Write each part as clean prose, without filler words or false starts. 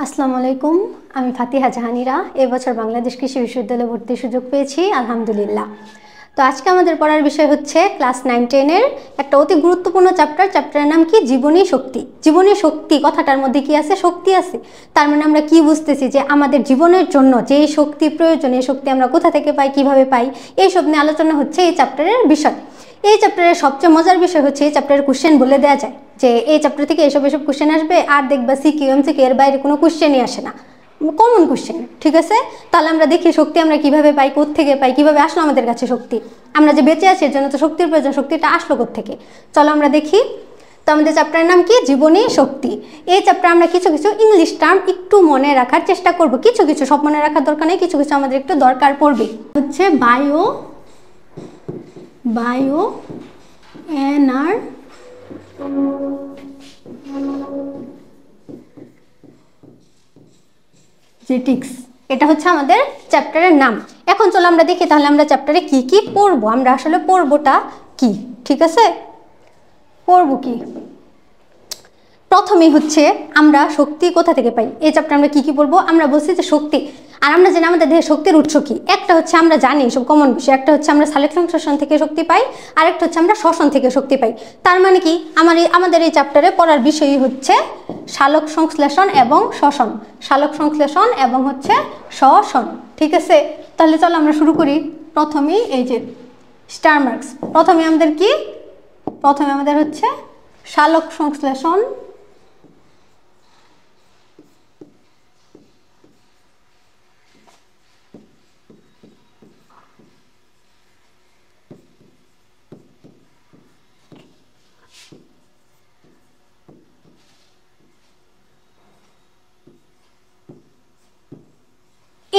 আসসালামু আলাইকুম। আমি ফাতিহা জাহানিরা এবছর বাংলাদেশ কৃষি বিশ্ববিদ্যালয়ে ভর্তির সুযোগ পেয়েছি, আলহামদুলিল্লাহ। তো আজকে আমাদের পড়ার বিষয় হচ্ছে ক্লাস 9-10-এর একটা অতি গুরুত্বপূর্ণ চ্যাপ্টারের নাম কি? জীবনী শক্তি। জীবনী শক্তি কথাটার মধ্যে কি আছে? শক্তি আছে। তার মানে আমরা কি বুঝতেছি যে আমাদের জীবনের জন্য যে শক্তি প্রয়োজন, এই শক্তি আমরা কোথা থেকে পাই, কিভাবে পাই, এইসব নিয়ে আলোচনা হচ্ছে এই চ্যাপ্টারের বিষয়। এই চ্যাপ্টারের সবচেয়ে মজার বিষয় হচ্ছে এই চ্যাপ্টারের কোশ্চেন বলে দেওয়া যায় যে এই চ্যাপ্টার থেকে এসব কোশ্চেন আসবে, আর দেখবা সিকিউ এমসিকিউ এর বাইরে কোনো কোশ্চেনই আসে না, কমন কোশ্চেন। ঠিক আছে, তাহলে আমরা দেখি শক্তি আমরা কিভাবে পাই, কোত্থেকে পাই, কিভাবে আসলো আমাদের কাছে শক্তি। আমরা যে বেঁচে আছি এর জন্য তো শক্তির প্রয়োজন, শক্তিটা আসলো কোত্থেকে? চলো আমরা দেখি। তো আমাদের চ্যাপ্টারের নাম কি? জীবনী শক্তি। এই চ্যাপ্টারে আমরা কিছু কিছু ইংলিশ টার্ম একটু মনে রাখার চেষ্টা করব। কিছু কিছু, সব মনে রাখার দরকার নেই, কিছু কিছু আমাদের একটু দরকার পড়বে। হচ্ছে বায়ো এনার্জেটিক্স, এটা হচ্ছে আমাদের চ্যাপ্টারের নাম। এখন চলো আমরা দেখি তাহলে আমরা চ্যাপ্টারে কি কি পড়বো, আমরা আসলে পড়বোটা কি। ঠিক আছে, পড়বো কি? প্রথমেই হচ্ছে আমরা শক্তি কোথা থেকে পাই। এই চ্যাপ্টারে আমরা কি কি পড়বো? আমরা বলছি যে শক্তি, আর আমরা জানি আমাদের দেহে শক্তির উৎস কি। একটা হচ্ছে আমরা জানি সব কমন বিষয়, একটা হচ্ছে আমরা সালোক সংশ্লেষণ থেকে শক্তি পাই, আর একটা হচ্ছে আমরা শ্বসন থেকে শক্তি পাই। তার মানে কি আমাদের এই চ্যাপ্টারে পড়ার বিষয়ই হচ্ছে সালোক সংশ্লেষণ এবং শ্বসন। সালোক সংশ্লেষণ এবং হচ্ছে শ্বসন। ঠিক আছে, তাহলে চলো আমরা শুরু করি। প্রথমেই এই যে স্টার মার্কস, প্রথমে আমাদের হচ্ছে সালোক সংশ্লেষণ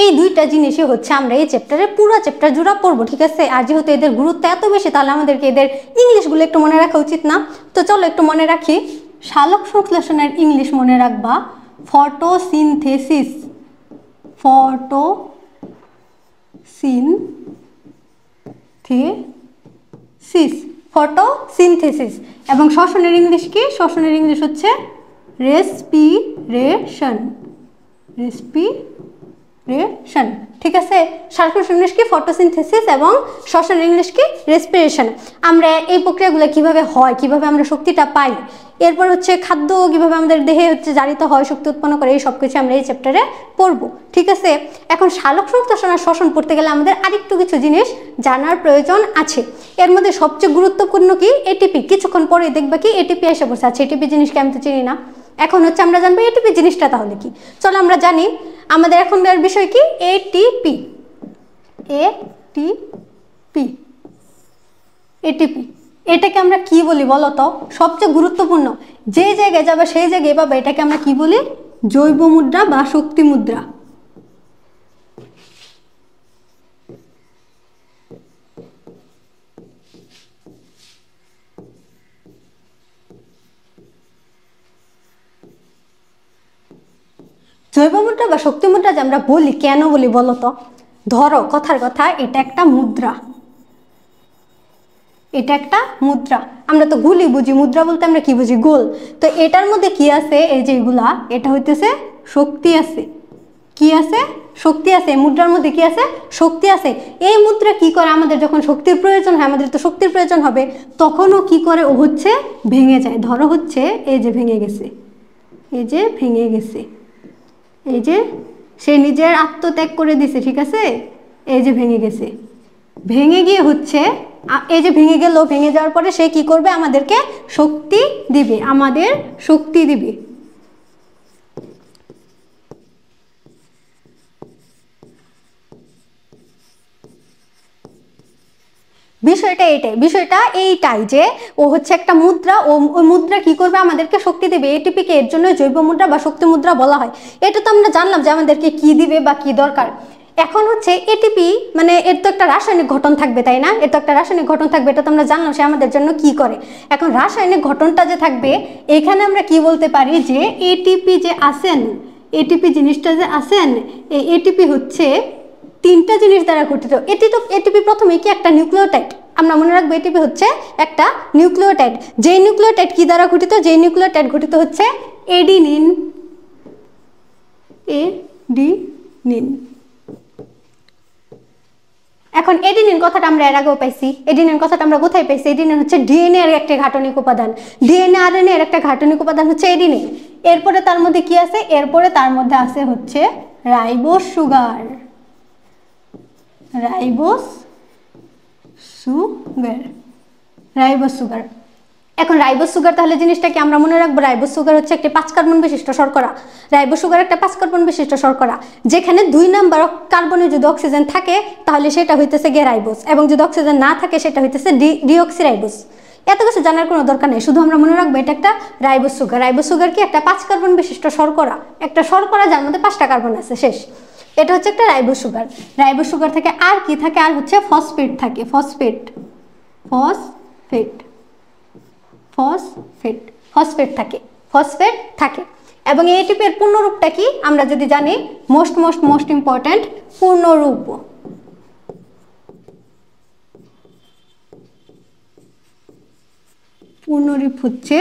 এই দুইটা জিনিসই হচ্ছে আমরা এই চ্যাপ্টারে পুরো চ্যাপ্টার জুড়ে পড়বো। ঠিক আছে, আর যেহেতু এদের গুরুত্ব এত বেশি তাহলে আমাদেরকে এদের ইংলিশগুলো একটু মনে রাখা উচিত না? তো চলো একটু মনে রাখি। সালোক সংশ্লেষণের ইংলিশ মনে রাখবা ফটোসিনথেসিস। ফটোসিনথেসিস। এবং শ্বসনের ইংলিশ কি? শ্বসনের ইংলিশ হচ্ছে রেসপিরেশন। ঠিক আছে, সালোক ইংলিশ কি? ফটোসিনথেসিস, এবং শ্বসন ইংলিশ কি? রেসপিরেশন। আমরা এই প্রক্রিয়াগুলো কিভাবে হয়, কিভাবে আমরা শক্তিটা পাই, এরপর হচ্ছে খাদ্য কিভাবে আমাদের দেহে হচ্ছে জারিত হয়, শক্তি উৎপন্ন করে, এই সব কিছু আমরা এই চ্যাপ্টারে পড়বো। ঠিক আছে, এখন সালোক সংশ্লেষণ আর শ্বসন পড়তে গেলে আমাদের আরেকটু কিছু জিনিস জানার প্রয়োজন আছে। এর মধ্যে সবচেয়ে গুরুত্বপূর্ণ কি? এটিপি। কিছুক্ষণ পরে দেখবা কি এটিপি এসে বসে আছে। এটিপি জিনিসকে আমি তো চিনি না, এখন হচ্ছে আমরা জানবো এটিপি জিনিসটা তাহলে কি। চলো আমরা জানি আমাদের এখনকার বিষয় কি? এটিপি। এটাকে আমরা কি বলি বলো তো? সবচেয়ে গুরুত্বপূর্ণ যে জায়গায় যাবে সেই জায়গায় পাবে, এটাকে আমরা কি বলি? জৈব মুদ্রা বা শক্তি মুদ্রা। জৈব মুদ্রা বা শক্তি মুদ্রা যে আমরা বলি, কেন বলি বলো তো? ধরো কথার কথা, এটা একটা মুদ্রা, এটা একটা মুদ্রা। আমরা তো গুলি বুঝি, মুদ্রা বলতে আমরা কি বুঝি? গোল। তো এটার মধ্যে কি আছে? এই যে এগুলা, এটা হইতেছে শক্তি আছে। কি আছে? শক্তি আছে। এই মুদ্রার মধ্যে কি আছে? শক্তি আছে। এই মুদ্রা কি করে? আমাদের যখন শক্তির প্রয়োজন হয়, আমাদের তো শক্তির প্রয়োজন হবে, তখনও কি করে? ও হচ্ছে ভেঙে যায়। ধরো হচ্ছে এই যে ভেঙে গেছে, এই যে ভেঙে গেছে, এই যে সে নিজের আত্মত্যাগ করে দিছে। ঠিক আছে, এই যে ভেঙে গেছে, ভেঙে গিয়ে হচ্ছে এই যে ভেঙে গেল, ভেঙে যাওয়ার পরে সে কি করবে? আমাদেরকে শক্তি দিবে, আমাদের শক্তি দিবে। বিষয়টা এইটাই যে ও হচ্ছে একটা মুদ্রা, ওই মুদ্রা কি করবে? আমাদেরকে শক্তি দেবে। এটিপিকে এর জন্য জৈব মুদ্রা বা শক্তি মুদ্রা বলা হয়। এটা তো আমরা জানলাম যে আমাদেরকে কি দিবে বা কি দরকার। এখন হচ্ছে এটিপি মানে এর তো একটা রাসায়নিক গঠন থাকবে, তাই না? এর তো একটা রাসায়নিক গঠন থাকবে, এটা তো আমরা জানলাম সে আমাদের জন্য কি করে। এখন রাসায়নিক গঠনটা যে থাকবে, এখানে আমরা কি বলতে পারি যে এটিপি যে আছেন, এটিপি জিনিসটা যে আছেন, এই এটিপি হচ্ছে তিনটা জিনিস দ্বারা গঠিত। এটিপি প্রথমে কি? একটা নিউক্লিওটাইড। আমরা মনে রাখবো এটিপি হচ্ছে একটা নিউক্লিওটাইড। যেই নিউক্লিওটাইড কি দ্বারা গঠিত? যেই নিউক্লিওটাইড গঠিত হচ্ছে এডিনিন, এডিনিন। এখন এডিনিন কথাটা আমরা এর আগেও পাইছি। এডিনিন কথাটা আমরা কোথায় পাইছি? এডিনিন হচ্ছে ডিএনএ এর একটা ঘাটনিক উপাদান। ডিএনএ আরএনএ এর একটা ঘাটনিক উপাদান হচ্ছে এডিনিন। এরপরে তার মধ্যে কি আছে? এরপরে তার মধ্যে আছে হচ্ছে ribose sugar. Ribose sugar, ribose sugar. এখন রাইবোজ সুগার তাহলে জিনিসটা কি আমরা মনে রাখবো? রাইবোজ সুগার হচ্ছে একটি 5 কার্বন বিশিষ্ট শর্করা। রাইবোজ সুগার একটা 5 কার্বন বিশিষ্ট শর্করা, যেখানে 2 নাম্বার কার্বনে যদি অক্সিজেন থাকে তাহলে সেটা হইতেছে গিয়ে রাইবোজ, এবং যদি অক্সিজেন না থাকে সেটা হইতেছে ডিঅক্সিরাইবোজ। এত কিছু জানার কোনো দরকার নেই, শুধু আমরা মনে রাখবো এটা একটা রাইবোজ সুগার। রাইবোজ সুগার কি? একটা 5 কার্বন বিশিষ্ট শর্করা, একটা শর্করা যার মধ্যে 5টা কার্বন আছে, শেষ। এটা হচ্ছে একটা রাইবোজ সুগার। রাইবোজ সুগার থেকে আর কি থাকে? আর হচ্ছে ফসফেট থাকে। ফসফেট, ফসফেট, ফসফেট, ফসফেট থাকে, ফসফেট থাকে। এবং এই এটিপি এর পূর্ণরূপটা কি আমরা যদি জানি, মোস্ট ইম্পর্টেন্ট, পূর্ণরূপ। পূর্ণরূপ হচ্ছে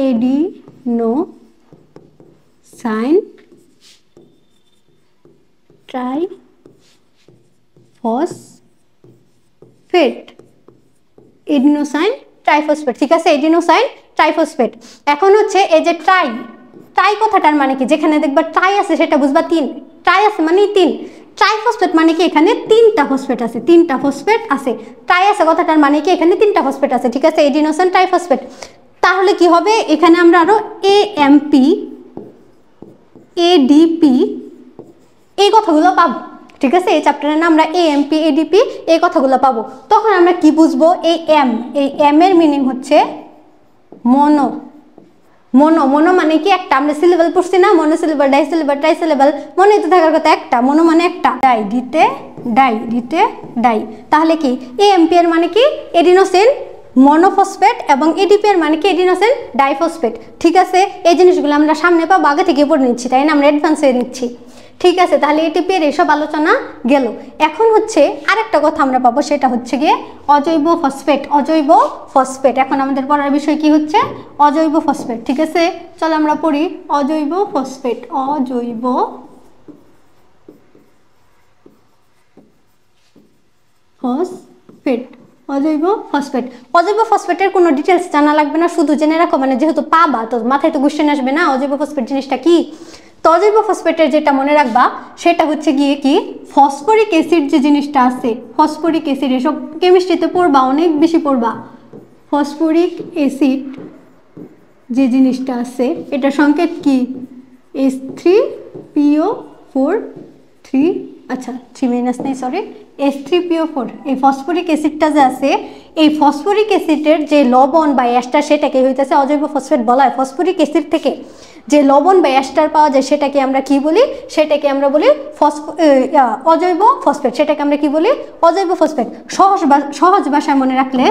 এডিনোসাইন ট্রাইফসফেট। এডিনোসাইন ট্রাইফসফেট, ঠিক আছে, এডিনোসাইন ট্রাইফসফেট। এখন হচ্ছে এই যে ট্রাই, ট্রাই কথাটার মানে কি? যেখানে দেখবা ট্রাই আছে সেটা বুঝবা 3, ট্রাই আছে মানে 3। ট্রাইফসফেট মানে কি? এখানে 3টা ফসফেট আছে, 3টা ফসফেট আছে। ট্রাই আছে কথাটার মানে কি? এখানে 3টা ফসফেট আছে, ঠিক আছে, এডিনোসাইন ট্রাইফসফেট। তাহলে কি হবে? এখানে আমরা আরো এএমপি, এডিপি এই কথাগুলো পাবো, ঠিক আছে। এই চ্যাপ্টারের নাম আমরা এএমপি, এডিপি এই কথাগুলো পাবো। তখন আমরা কি বুঝবো? এই এম এর মিনিং হচ্ছে মনো। মনো, মনো মানে কি? একটা। আমরা সিলেবল পড়ছি না, মনোসিলেবল, ডাইসিলেবল, ট্রাইসিলেবল, মনে তো থাকার কথা একটা। মনো মানে একটা। ডাই দিতে ডাই, দিতে ডাই। তাহলে কি এএমপি এর মানে কি? এডিনোসিন মনোফসফেট, এবং এডিপি এর মানে কি? এডিনোসিন ডাইফসফেট, ঠিক আছে। এই জিনিসগুলো আমরা সামনে পাবো, আগে থেকে পড়ে নিচ্ছি, তাই না? আমরা অ্যাডভান্স হয়ে নিচ্ছি, ঠিক আছে। তাহলে এটিপি এর এসব আলোচনা গেল। এখন হচ্ছে আরেকটা কথা আমরা পাবো, সেটা হচ্ছে গিয়ে অজৈব ফসফেট। অজৈব ফসফেট, এখন আমাদের পড়ার বিষয় কি হচ্ছে? অজৈব ফসফেট, ঠিক আছে। চলো আমরা পড়ি অজৈব ফসফেট। অজৈব ফসফেট, অজৈব ফসফেট। অজৈব ফসফেটের কোনো ডিটেলস জানা লাগবে না, শুধু জেনে রাখো, মানে যেহেতু পাবা তো মাথায় তো কোশ্চেন আসবে না অজৈব ফসফেট জিনিসটা কি। তো অজৈব ফসফেটের যেটা মনে রাখবা সেটা হচ্ছে গিয়ে কি? ফসফরিক অ্যাসিড যে জিনিসটা আছে, ফসফরিক অ্যাসিড, এসব কেমিস্ট্রিতে পড়বা, অনেক বেশি পড়বা। ফসফরিক অ্যাসিড যে জিনিসটা আছে এটার সংকেত কি? H3PO4 3, আচ্ছা 3 নেই, সরি, H3PO4। এই ফসফরিক অ্যাসিডটা যে আছে, এই ফসফরিক অ্যাসিডের যে লবণ বা অ্যাস্টার সেটাকে হইতেছে অজৈব ফসফেট বলা হয়। ফসফরিক অ্যাসিড থেকে যে লবণ বা অ্যাস্টার পাওয়া যায় সেটাকে আমরা কি বলি? সেটাকে আমরা বলি অজৈব ফসফেট। সেটাকে আমরা কি বলি? অজৈব ফসফেট। সহজ ভাষায় মনে রাখলে,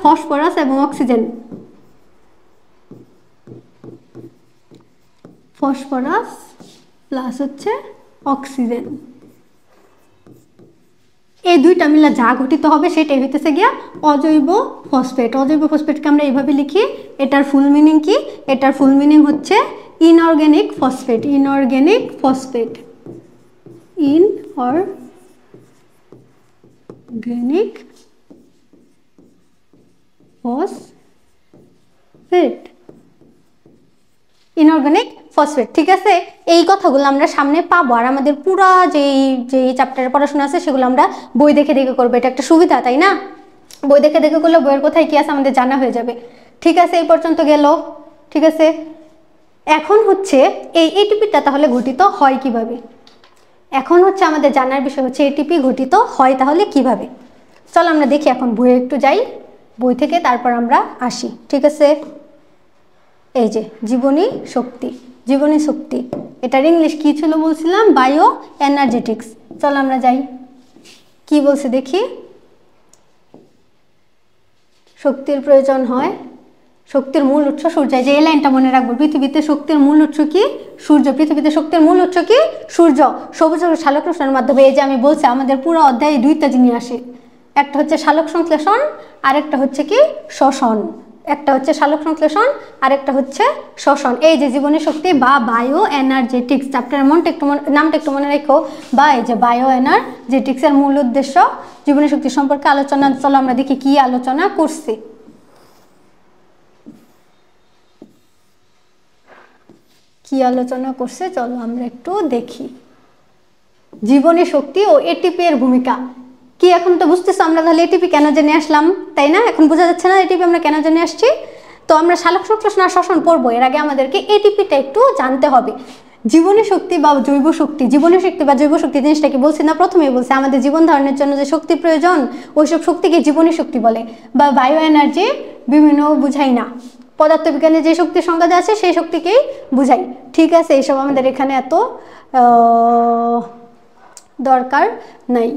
ফসফরাস এবং অক্সিজেন, ফসফরাস প্লাস হচ্ছে অক্সিজেন, এই দুইটা মিলে যা গঠিত হবে সেটাই হইতেছে গিয়া অজৈব ফসফেট। অজৈব ফসফেটকে আমরা এইভাবে লিখি। এটার ফুল মিনিং কি? এটার ফুল মিনিং হচ্ছে inorganic phosphate. Inorganic phosphate, inorganic phosphate, inorganic phosphate, ঠিক আছে। এই কথাগুলো আমরা সামনে পাবো, আর আমাদের পুরা যেই চ্যাপ্টারের পড়াশোনা আছে সেগুলো আমরা বই দেখে দেখে করবো। এটা একটা সুবিধা, তাই না? বই দেখে দেখে করলে বইয়ের কোথায় কি আছে আমাদের জানা হয়ে যাবে, ঠিক আছে। এই পর্যন্ত গেল, ঠিক আছে। এখন হচ্ছে এই এটিপিটা তাহলে গঠিত হয় কিভাবে? এখন হচ্ছে আমাদের জানার বিষয় হচ্ছে এটিপি গঠিত হয় তাহলে কিভাবে। চলো আমরা দেখি, এখন বইয়ে একটু যাই, বই থেকে তারপর আমরা আসি, ঠিক আছে। এই যে জীবনী শক্তি, জীবনী শক্তি, এটার ইংলিশ কি ছিল বলছিলাম? বায়ো এনার্জেটিক্স। চলো আমরা যাই, কি বলছে দেখি। শক্তির প্রয়োজন হয়, শক্তির মূল উৎস সূর্য। যে এই লাইনটা মনে রাখবো, পৃথিবীতে শক্তির মূল উৎস কি? সূর্য। পৃথিবীতে শক্তির মূল উৎস কি? সূর্য। সবুজ সালোক রশ্মির মাধ্যমে, এই যে আমি বলছি আমাদের পুরো অধ্যায়ে দুইটা জিনিস আসে, একটা হচ্ছে সালোক সংশ্লেষণ আর একটা হচ্ছে কি? শোষণ। একটা হচ্ছে সালোক সংশ্লেষণ আর একটা হচ্ছে শ্বসন। এই যে জীবনী শক্তি বা বায়ো এনার্জেটিক্স চ্যাপ্টারের নামটা একটু মনে রেখো, বা এই যে বায়ো এনার্জেটিক্সের মূল উদ্দেশ্য জীবনী শক্তি সম্পর্কে আলোচনা। চলো আমরা দেখি কি আলোচনা করছি। কি আলোচনা করছে চলো আমরা একটু দেখি। জীবনী শক্তি ও এটিপি এর ভূমিকা কি, এখন তো বুঝতেছো আমরা তাহলে এটিপি কেন জেনে আসলাম, তাই না? এখন বোঝা যাচ্ছে না এটিপি আমরা কেন জেনে আসছি? তো আমরা সালোক সংশ্লেষণ আর শ্বসন পড়বো, এর আগে আমাদেরকে এটিপিটা একটু জানতে হবে। জীবনী শক্তি বা জৈব শক্তি, জীবনী শক্তি বা জৈব শক্তি জিনিসটা কি বলছি না, প্রথমেই বলছে আমাদের জীবন ধারণের জন্য যে শক্তি প্রয়োজন ওইসব শক্তিকে জীবনী শক্তি বলে, বা বায়ো এনার্জি বিভিন্ন বুঝাই না, পদার্থবিজ্ঞানে যে শক্তির সংজ্ঞা আছে সেই শক্তিকেই বুঝাই। ঠিক আছে, এইসব আমাদের এখানে এত দরকার নাই।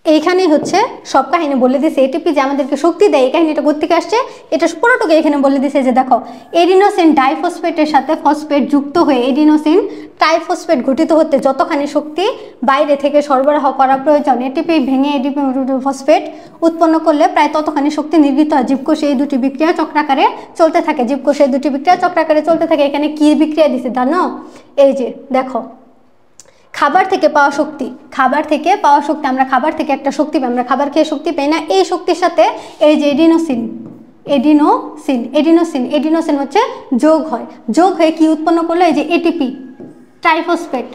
এইখানেই হচ্ছে সব কাহিনী বলে দিছে। এটিপি যে আমাদেরকে শক্তি দেয় এই কাহিনীটা কোত্থেকে আসছে এটা পুরোটুকু এখানে বলে দিছে। যে দেখো এডিনোসিন ডাইফসফেটের সাথে ফসফেট যুক্ত হয়ে এডিনোসিন ট্রাইফসফেট গঠিত হতে যতখানি শক্তি বাইরে থেকে সরবরাহ করা প্রয়োজন এটিপি ভেঙে এডিপি ফসফেট উৎপন্ন করলে প্রায় ততখানি শক্তি নির্গত হয়। জীবকোষে এই দুটি বিক্রিয়া চক্রাকারে চলতে থাকে, জীবকোষে এই দুটি বিক্রিয়া চক্রাকারে চলতে থাকে। এখানে কি বিক্রিয়া দিছে জানো? এই যে দেখো খাবার থেকে পাওয়া শক্তি, খাবার থেকে পাওয়া শক্তি, আমরা খাবার থেকে একটা শক্তি পাই, আমরা খাবার খেয়ে শক্তি পাই না। এই শক্তির সাথে এই যে এডিনোসিন হচ্ছে যোগ হয়, যোগ হয়ে কি উৎপন্ন করলো? এই যে এটিপি ট্রাইফসফেট,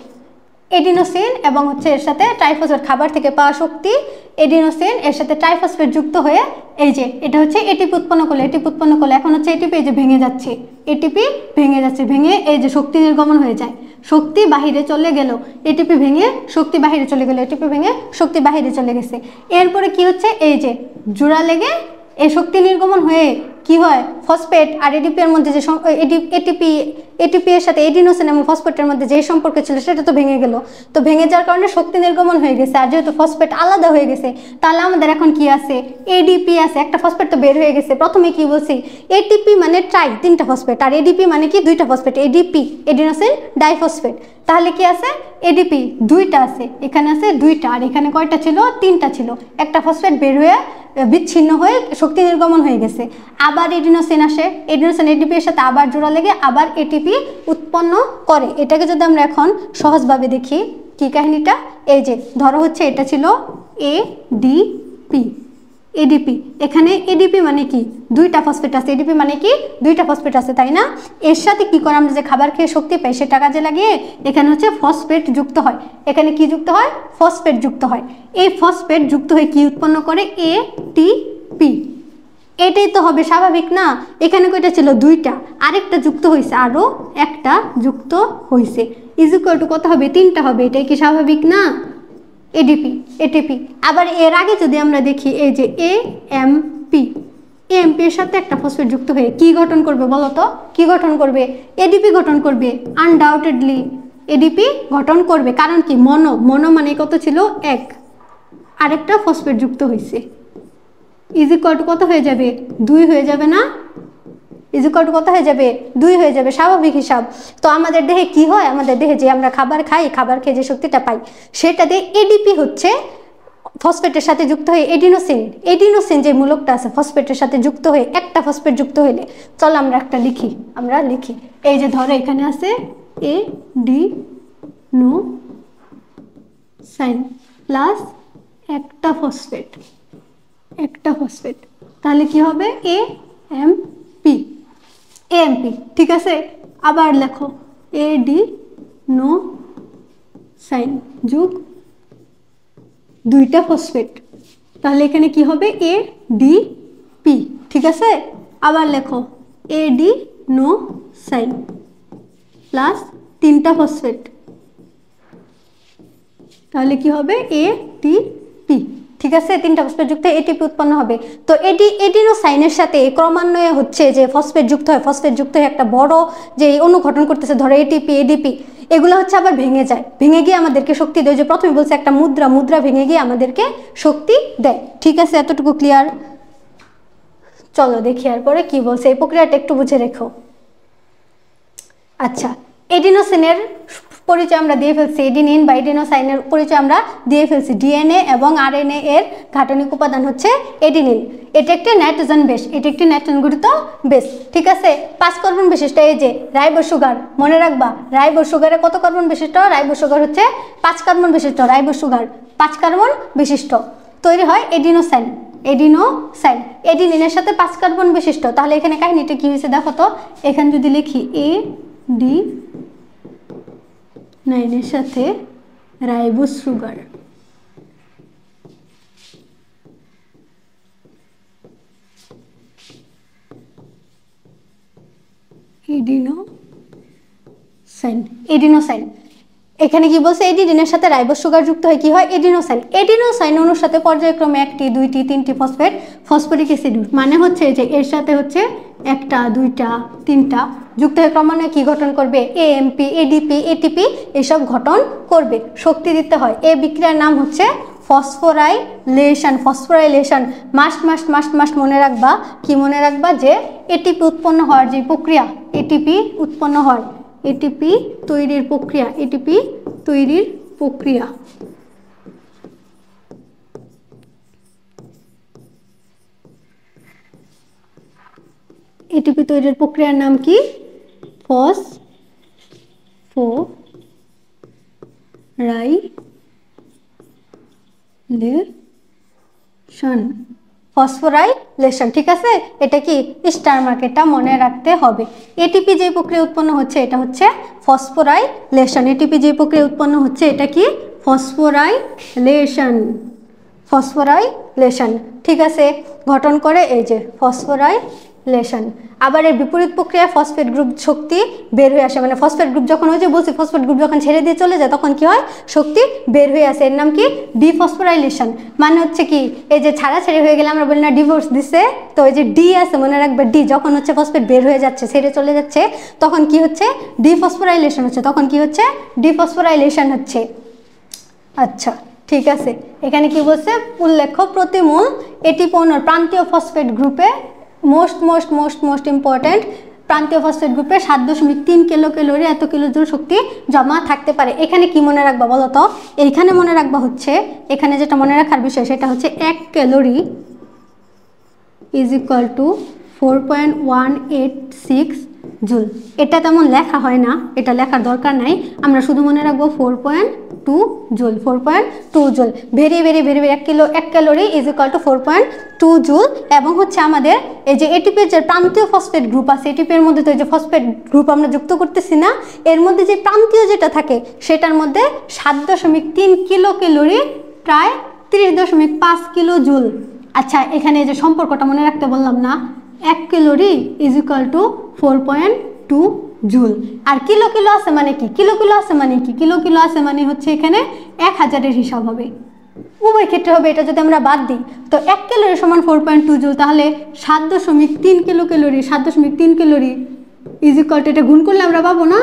এডিনোসিন এবং হচ্ছে এর সাথে ট্রাইফসফেট, খাবার থেকে পাওয়া শক্তি এডিনোসিন এর সাথে ট্রাইফসফেট যুক্ত হয়ে এই যে এটা হচ্ছে এটিপি উৎপন্ন করলো। এখন হচ্ছে এটিপি এই যে ভেঙে যাচ্ছে, এটিপি ভেঙে যাচ্ছে, ভেঙে এই যে শক্তি নির্গমন হয়ে যায়, শক্তি বাহিরে চলে গেল, এটিপি ভেঙে শক্তি বাহিরে চলে গেল, এটিপি ভেঙে শক্তি বাহিরে চলে গেছে। এরপরে কি হচ্ছে? এই যে জোড়া লেগে এই শক্তি নির্গমন হয়ে কি হয়? ফসফেট আর এডিপি এর মধ্যে যে এটিপি এর সাথে এডিনোসিন এবং ফসফেটের মধ্যে যে সম্পর্ক ছিল সেটা তো ভেঙে গেল। তো ভেঙে যাওয়ার কারণে শক্তি নির্গমন হয়ে গেছে, আর যেহেতু ফসফেট আলাদা হয়ে গেছে তাহলে আমাদের এখন কি আছে? এডিপি আছে। একটা ফসফেট তো বের হয়ে গেছে। প্রথমে কি বলছি? এটিপি মানে ট্রাই, 3টা ফসফেট, আর এডিপি মানে কি? 2টা ফসফেট, এডিপি এডিনোসিন ডাইফসফেট। তাহলে কি আছে? এডিপি 2টা আছে, এখানে আছে 2টা, আর এখানে কয়টা ছিল? 3টা ছিল। একটা ফসফেট বের হয়ে বিচ্ছিন্ন হয়ে শক্তি নির্গমন হয়ে গেছে। আবার এডিনোসিন আসে, এডিনোসিন এডিপি এর সাথে আবার জোড়া লেগে আবার এটিপি উৎপন্ন করে। এটাকে যদি আমরা এখন সহজভাবে দেখি কি কাহিনীটা, এই যে ধরো হচ্ছে এটা ছিল এডিপি, এখানে এডিপি মানে কি? 2টা ফসফেট আছে, এডিপি মানে কি? 2টা ফসফেট আছে, তাই না? এর সাথে কি করে আমরা যে খাবার খেয়ে শক্তি পাই সেটা কাজে লাগিয়ে এখানে হচ্ছে ফসফেট যুক্ত হয়। এখানে কি যুক্ত হয়? ফসফেট যুক্ত হয়। এই ফসফেট যুক্ত হয়ে কি উৎপন্ন করে? এটিপি। এটাই তো হবে, স্বাভাবিক না? এখানে কয়টা ছিল? 2টা, আরেকটা যুক্ত হয়েছে, আরো একটা যুক্ত হয়েছে, ইজ ইকুয়াল টু কত হবে? 3টা হবে। এটাই কি স্বাভাবিক না? এটিপি। আবার এর আগে যদি আমরা দেখি এই যে এএমপি এর সাথে একটা ফসফেট যুক্ত হয়ে কি গঠন করবে বলো তো? কি গঠন করবে? এডিপি গঠন করবে, আনডাউটেডলি এডিপি গঠন করবে। কারণ কি? মনো মানে কত ছিল? 1, আরেকটা ফসফেট যুক্ত হয়েছে, ইজ ইকুয়াল টু কত হয়ে যাবে? 2 হয়ে যাবে না? ইজ ইকুয়াল টু কত হয়ে যাবে? 2 হয়ে যাবে, স্বাভাবিক হিসাব। তো আমাদের দেহে কি হয়? আমাদের দেহে যে আমরা খাবার খাই, খাবার খেয়ে যে শক্তিটা পাই সেটা দিয়ে এডিপি হচ্ছে ফসফেটের সাথে যুক্ত হয়ে এডিনোসিন যে মূলকটা আছে ফসফেটের সাথে যুক্ত হয়ে একটা ফসফেট যুক্ত হইলে, চলো আমরা একটা লিখি, এই যে ধরো এখানে আছে এডিনোসাইন প্লাস একটা ফসফেট, তাহলে কি হবে? এএমপি, ঠিক আছে? আবার লেখো এডিনোসাইন যোগ 2টা ফসফেট, তাহলে এখানে কি হবে? এডিপি, ঠিক আছে? আবার লেখো এডিনোসাইন প্লাস 3টা ফসফেট, তাহলে কি হবে? এটিপি, ঠিক আছে? 3টা ফসফেট যুক্ত এটিপি উৎপন্ন হবে। তো এডিনোসাইনের সাথে ক্রমান্বয়ে হচ্ছে যে ফসফেট যুক্ত হয়ে একটা বড় যে অণু গঠন করতেছে, ধরো এটিপি এডিপি, এগুলো হচ্ছে আবার ভেঙে যায়, ভেঙে গিয়ে আমাদেরকে শক্তি দেয়। যে প্রথমে বলছে একটা মুদ্রা ভেঙে গিয়ে আমাদেরকে শক্তি দেয়। ঠিক আছে, এতটুকু ক্লিয়ার? চলো দেখি এরপরে কি বলছে, এই প্রক্রিয়াটা একটু বুঝে রেখো। আচ্ছা, এডিনোসিনের পরিচয় আমরা দিয়ে ফেলছি, এডিনিন বা এডিনোসাইনের পরিচয় আমরা দিয়ে ফেলছি। ডিএনএ এবং আরএনএ এর গাঠনিক উপাদান হচ্ছে এডিনিন। এটি একটি নাইট্রোজেন বেস, এটি একটি নাইট্রোজেন গঠিত বেস, ঠিক আছে। 5 কার্বন বিশিষ্ট। এই যে রাইবোজ সুগার, মনে রাখবা রাইবোজ সুগারে কত কার্বন বিশিষ্ট? রাইবোজ সুগার হচ্ছে 5 কার্বন বিশিষ্ট। রাইবোজ সুগার 5 কার্বন বিশিষ্ট, তৈরি হয় এডিনোসাইন। এডিনোসাইন এডিনিনের সাথে 5 কার্বন বিশিষ্ট। তাহলে এখানে কাহিনীটা কি হয়েছে দেখো তো, এখানে যদি লিখি AD9 এর সাথে রাইবোজ সুগার, এডিনোসাইন। এখানে কি বলছে? এডিনিনের সাথে রাইবোজ সুগার যুক্ত হয় কি হয়? এডিনোসাইন। এডিনোসাইন অণুর সাথে পর্যায়ক্রমে 1টি 2টি 3টি ফসফরিক অ্যাসিড, মানে হচ্ছে যে এর সাথে হচ্ছে 1টা 2টা 3টা যুক্ত হয়ে ক্রমান্বয়ে কি গঠন করবে? এএমপি, এডিপি, এটিপি এসব গঠন করবে, শক্তি দিতে হয়। এই বিক্রিয়ার নাম হচ্ছে ফসফোরাইলেশন। ফসফোরাইলেশন মাস্ট মনে রাখবা। কি মনে রাখবা? যে এটিপি উৎপন্ন হওয়ার যে প্রক্রিয়া, এটিপি উৎপন্ন হয়, এটিপি তৈরির প্রক্রিয়া, এটিপি তৈরির প্রক্রিয়া। এটিপি তৈরির প্রক্রিয়ার নাম কি? ফসফোরাইলেশন, ঠিক আছে। এটা কি স্টার মার্কেটটা মনে রাখতে হবে। এটিপি যে প্রক্রিয়া উৎপন্ন হচ্ছে এটা হচ্ছে ফসফোরাইলেশন। এটিপি যে প্রক্রিয়া উৎপন্ন হচ্ছে এটা কি? ফসফোরাইলেশন, ঠিক আছে। গঠন করে এই যে ফসফোরাইলেশন। আবার এর বিপরীত প্রক্রিয়ায় ফসফেট গ্রুপ শক্তি বের হয়ে আসে, মানে ফসফেট গ্রুপ যখন ওই যে বলছি ফসফেট গ্রুপ যখন ছেড়ে দিয়ে চলে যায় তখন কি হয়? শক্তি বের হয়ে আসে। এর নাম কি? ডিফসফোরাইলেশন। মানে হচ্ছে কি, এই যে ছাড়াছাড়ি হয়ে গেলে আমরা বলি না ডিভোর্স দিছে, তো এই যে ডি আছে মনে রাখবে, ডি যখন হচ্ছে ফসফেট বের হয়ে যাচ্ছে, ছেড়ে চলে যাচ্ছে, তখন কি হচ্ছে? ডিফসফোরাইলেশন হচ্ছে। তখন কি হচ্ছে? ডিফসফোরাইলেশন হচ্ছে। আচ্ছা, ঠিক আছে। এখানে কি বলছে? উল্লেখ্য প্রতি মোল এটিপি অণুর প্রান্তীয় ফসফেট গ্রুপে মোস্ট ইম্পর্টেন্ট, প্রান্তীয় ফসফেট গ্রুপে 7.3 কিলোক্যালোরি এত কিলোজুল শক্তি জমা থাকতে পারে। এখানে কি মনে রাখবা বলো তো? এইখানে মনে রাখবা হচ্ছে, এখানে যেটা মনে রাখার বিষয় সেটা হচ্ছে 1 ক্যালোরি = 4.186 জুল। এটা তেমন লেখা হয় না, এটা লেখার দরকার নাই, আমরা শুধু মনে রাখবো 4.2 joule. 4.2 joule, very 1 calorie = 4.2 joule. এবং হচ্ছে আমাদের এই যে এটিপির যে প্রান্তীয় ফসফেট গ্রুপ আছে, এটিপির মধ্যে তো এই যে ফসফেট গ্রুপ আমরা যুক্ত করতেছি না, এর মধ্যে যে প্রান্তীয় যেটা থাকে সেটার মধ্যে 7.3 কিলোক্যালোরি, প্রায় 30.5 কিলো জুল। আচ্ছা, এখানে যে সম্পর্কটা মনে রাখতে বললাম না, 1 ক্যালোরি = 4.2 জুল। আর কিলো আছে মানে কি? কিলো আছে মানে কি? কিলো আছে মানে হচ্ছে এখানে 1000-এর হিসাব হবে, উভয় ক্ষেত্রে হবে। এটা যদি আমরা বাদ দিই তো 1 ক্যালোরি = 4.2 জুল, তাহলে 7.3 কিলোক্যালোরি, 7.3 ক্যালোরি = এটা গুণ করলে আমরা পাবো না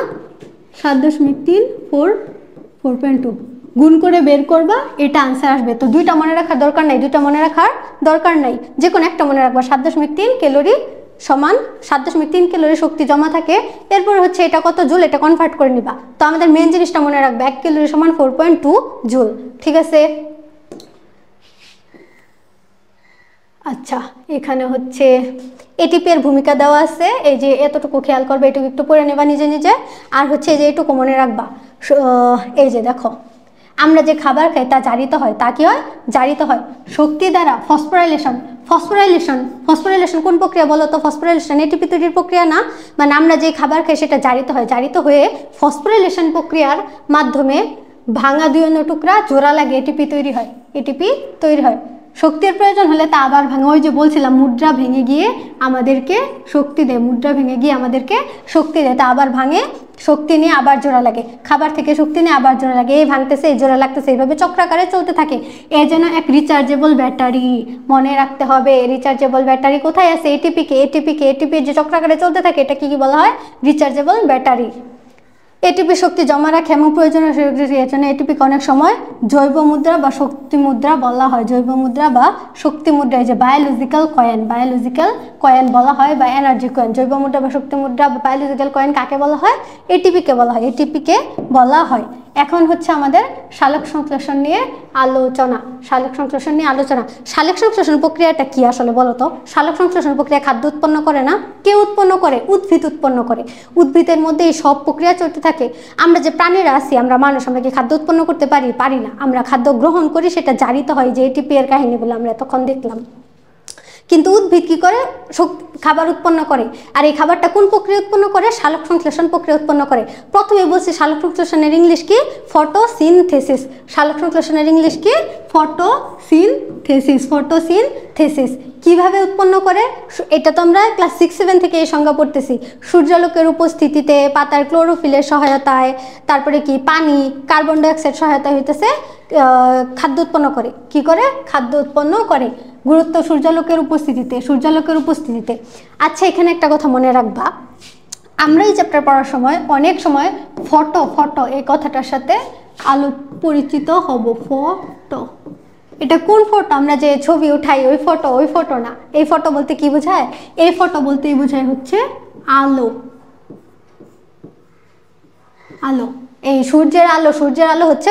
7.3 4.2 গুণ করে বের করবা, এটা আনসার আসবে। তো দুইটা মনে রাখার দরকার নাই, যে কোনো একটা মনে রাখবা। 7.3 ক্যালোরি সমান 7.3 ক্যালোরি শক্তি জমা থাকে। এরপর হচ্ছে এটা কত জুল, এটা কনভার্ট করে নিবা। তো আমাদের মেন জিনিসটা মনে রাখবে, 1 ক্যালোরি = 4.2 জুল, ঠিক আছে। আচ্ছা, এখানে হচ্ছে এটিপি এর ভূমিকা দেওয়া আছে, এই যে এতটুকু খেয়াল করবে, এটুকু একটু পড়ে নেবা নিজে। আর হচ্ছে এই যে এটুকু মনে রাখবা, এই যে দেখো আমরা যে খাবার খাই তা জারিত হয়, তা কি হয়? জারিত হয় শক্তি দ্বারা। ফসফোরাইলেশন কোন প্রক্রিয়া বলো তো? ফসফোরাইলেশন এটিপি তৈরির প্রক্রিয়া না, মানে আমরা যে খাবার খাই সেটা জারিত হয়, জারিত হয়ে ফসফোরাইলেশন প্রক্রিয়ার মাধ্যমে ভাঙা 2 অণু টুকরা জোড়া লাগে এটিপি তৈরি হয়। শক্তির প্রয়োজন হলে তা আবার ভাঙে, ওই যে বলছিলাম মুদ্রা ভেঙে গিয়ে আমাদেরকে শক্তি দেয়, তা আবার ভাঙে, শক্তি নিয়ে আবার জোড়া লাগে, খাবার থেকে শক্তি নিয়ে আবার জোড়া লাগে, এই ভাঙতেছে এই জোড়া লাগতেছে, এইভাবে চক্রাকারে চলতে থাকে। এ যেন এক রিচার্জেবল ব্যাটারি, মনে রাখতে হবে। রিচার্জেবল ব্যাটারি কোথায় আছে? এটিপি যে চক্রাকারে চলতে থাকে এটা কি বলা হয়? Rechargeable battery. এটিপি শক্তি জমা রাখে এবং প্রয়োজনীয় ক্রিয়ার জন্য এটিপিকে অনেক সময় জৈব মুদ্রা বা শক্তি মুদ্রা বলা হয়। জৈব মুদ্রা বা শক্তি মুদ্রা, এই যে বায়োলজিক্যাল কয়েন বলা হয় বা এনার্জি কয়েন। জৈব মুদ্রা বা শক্তি মুদ্রা বা বায়োলজিক্যাল কয়েন কাকে বলা হয়? এটিপিকে বলা হয়, এটিপিকে বলা হয়। এখন হচ্ছে আমাদের সালোক সংশ্লেষণ নিয়ে আলোচনা। সালোক সংশ্লেষণ নিয়ে আলোচনা। সালোক সংশ্লেষণ প্রক্রিয়াটা কি আসলে বলো তো? সালোক সংশ্লেষণ প্রক্রিয়া খাদ্য উৎপন্ন করে না? কে উৎপন্ন করে? উদ্ভিদ উৎপন্ন করে। উদ্ভিদের মধ্যে এই সব প্রক্রিয়া চলতে থাকে। আমরা যে প্রাণীরা আছি, আমরা মানুষ, আমরা কি খাদ্য উৎপন্ন করতে পারি? পারি না। আমরা খাদ্য গ্রহণ করি, সেটা জারিত হয়, যে এটিপি এর কাহিনীগুলো আমরা এতক্ষণ দেখলাম। কিন্তু উদ্ভিদ কি করে? খাবার উৎপন্ন করে। আর এই খাবারটা কোন প্রক্রিয়া উৎপন্ন করে? সালোক সংশ্লেষণ প্রক্রিয়া উৎপন্ন করে। প্রথমে বলছি সালোক সংশ্লেষণের ইংলিশ কি? ফটোসিনথেসিস। সালোক সংশ্লেষণের ইংলিশ কি? ফটোসিনথেসিস। কিভাবে উৎপন্ন করে? এটা তো আমরা ক্লাস 6-7 থেকে এই সংজ্ঞা পড়তেছি। সূর্যালোকের উপস্থিতিতে, পাতার ক্লোরোফিলের সহায়তায়, তারপরে কি পানি, কার্বন ডাইঅক্সাইড সহায়তা হইতেছে খাদ্য উৎপন্ন করে। কি করে? খাদ্য উৎপন্ন করে। গুরুত্ব সূর্যালোকের উপস্থিতিতে। আচ্ছা, এখানে একটা কথা মনে রাখবা, আমরা এই চ্যাপ্টার পড়ার সময় অনেক সময় ফটো এই কথাটার সাথে পরিচিত হব। ফটো, এটা কোন ফটো? আমরা যে ছবি উঠাই ওই ফটো না। এই ফটো বলতে কি বোঝায়? এই ফটো বলতেই বোঝায় হচ্ছে আলো। এই সূর্যের আলো হচ্ছে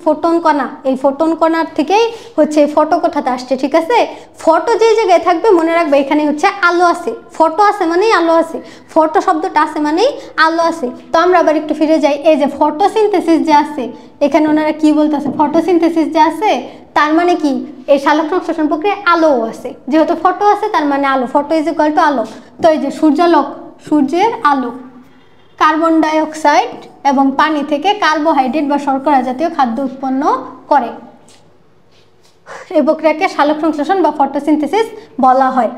ফোটন কণা। এই ফোটন কণার থেকেই হচ্ছে ফটো কথাটা আসছে, ঠিক আছে? ফটো যে জায়গায় থাকবে মনে রাখবে এখানে হচ্ছে আলো আছে। ফটো আছে মানেই আলো আছে, ফটো শব্দটা আছে মানেই আলো আছে। তো আমরা আবার একটু ফিরে যাই। এই যে ফটোসিনথেসিস যে আছে, এখানে ওনারা কি বলতেছে? ফটোসিনথেসিস যে আছে তার মানে কি? এই সালোক সংশ্লেষণ প্রক্রিয়ায় আলোও আছে। যেহেতু ফটো আছে তার মানে আলো। ফটো ইজ ইকুয়াল টু আলো। তো এই যে সূর্যালোক, সূর্যের আলো, কার্বন ডাইঅক্সাইড এবং পানি থেকে কার্বোহাইড্রেট বা শর্করা জাতীয় খাদ্য উৎপন্ন করে। এই প্রক্রিয়াকে সালোক সংশ্লেষণ বা ফটোসিনথেসিস বলা হয়।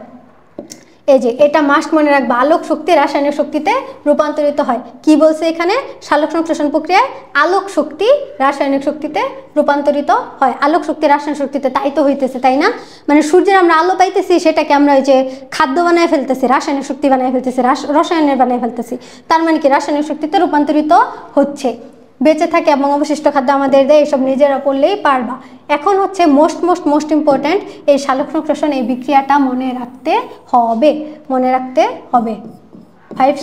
এই যে এটা মাস্ট মনে রাখবা, আলোক শক্তি রাসায়নিক শক্তিতে রূপান্তরিত হয়। কি বলছে এখানে? সালোক সংশ্লেষণ প্রক্রিয়ায় আলোক শক্তি রাসায়নিক শক্তিতে রূপান্তরিত হয়। আলোক শক্তি রাসায়নিক শক্তিতে, তাই তো হইতেছে, তাই না? মানে সূর্যের আমরা আলো পাইতেছি, সেটাকে আমরা ওই যে খাদ্য বানায় ফেলতেছি, রাসায়নিক শক্তি বানায় ফেলতেছি, রসায়নের বানায় ফেলতেছি। তার মানে কি? রাসায়নিক শক্তিতে রূপান্তরিত হচ্ছে। বেঁচে থাকে এবং অবশিষ্ট খাদ্য আমাদের দেয়। এইসব নিজেরা পড়লেই পারবা। এখন হচ্ছে মোস্ট ইম্পর্ট্যান্ট, এই সালোক সংশ্লেষণ এই বিক্রিয়াটা মনে রাখতে হবে। 5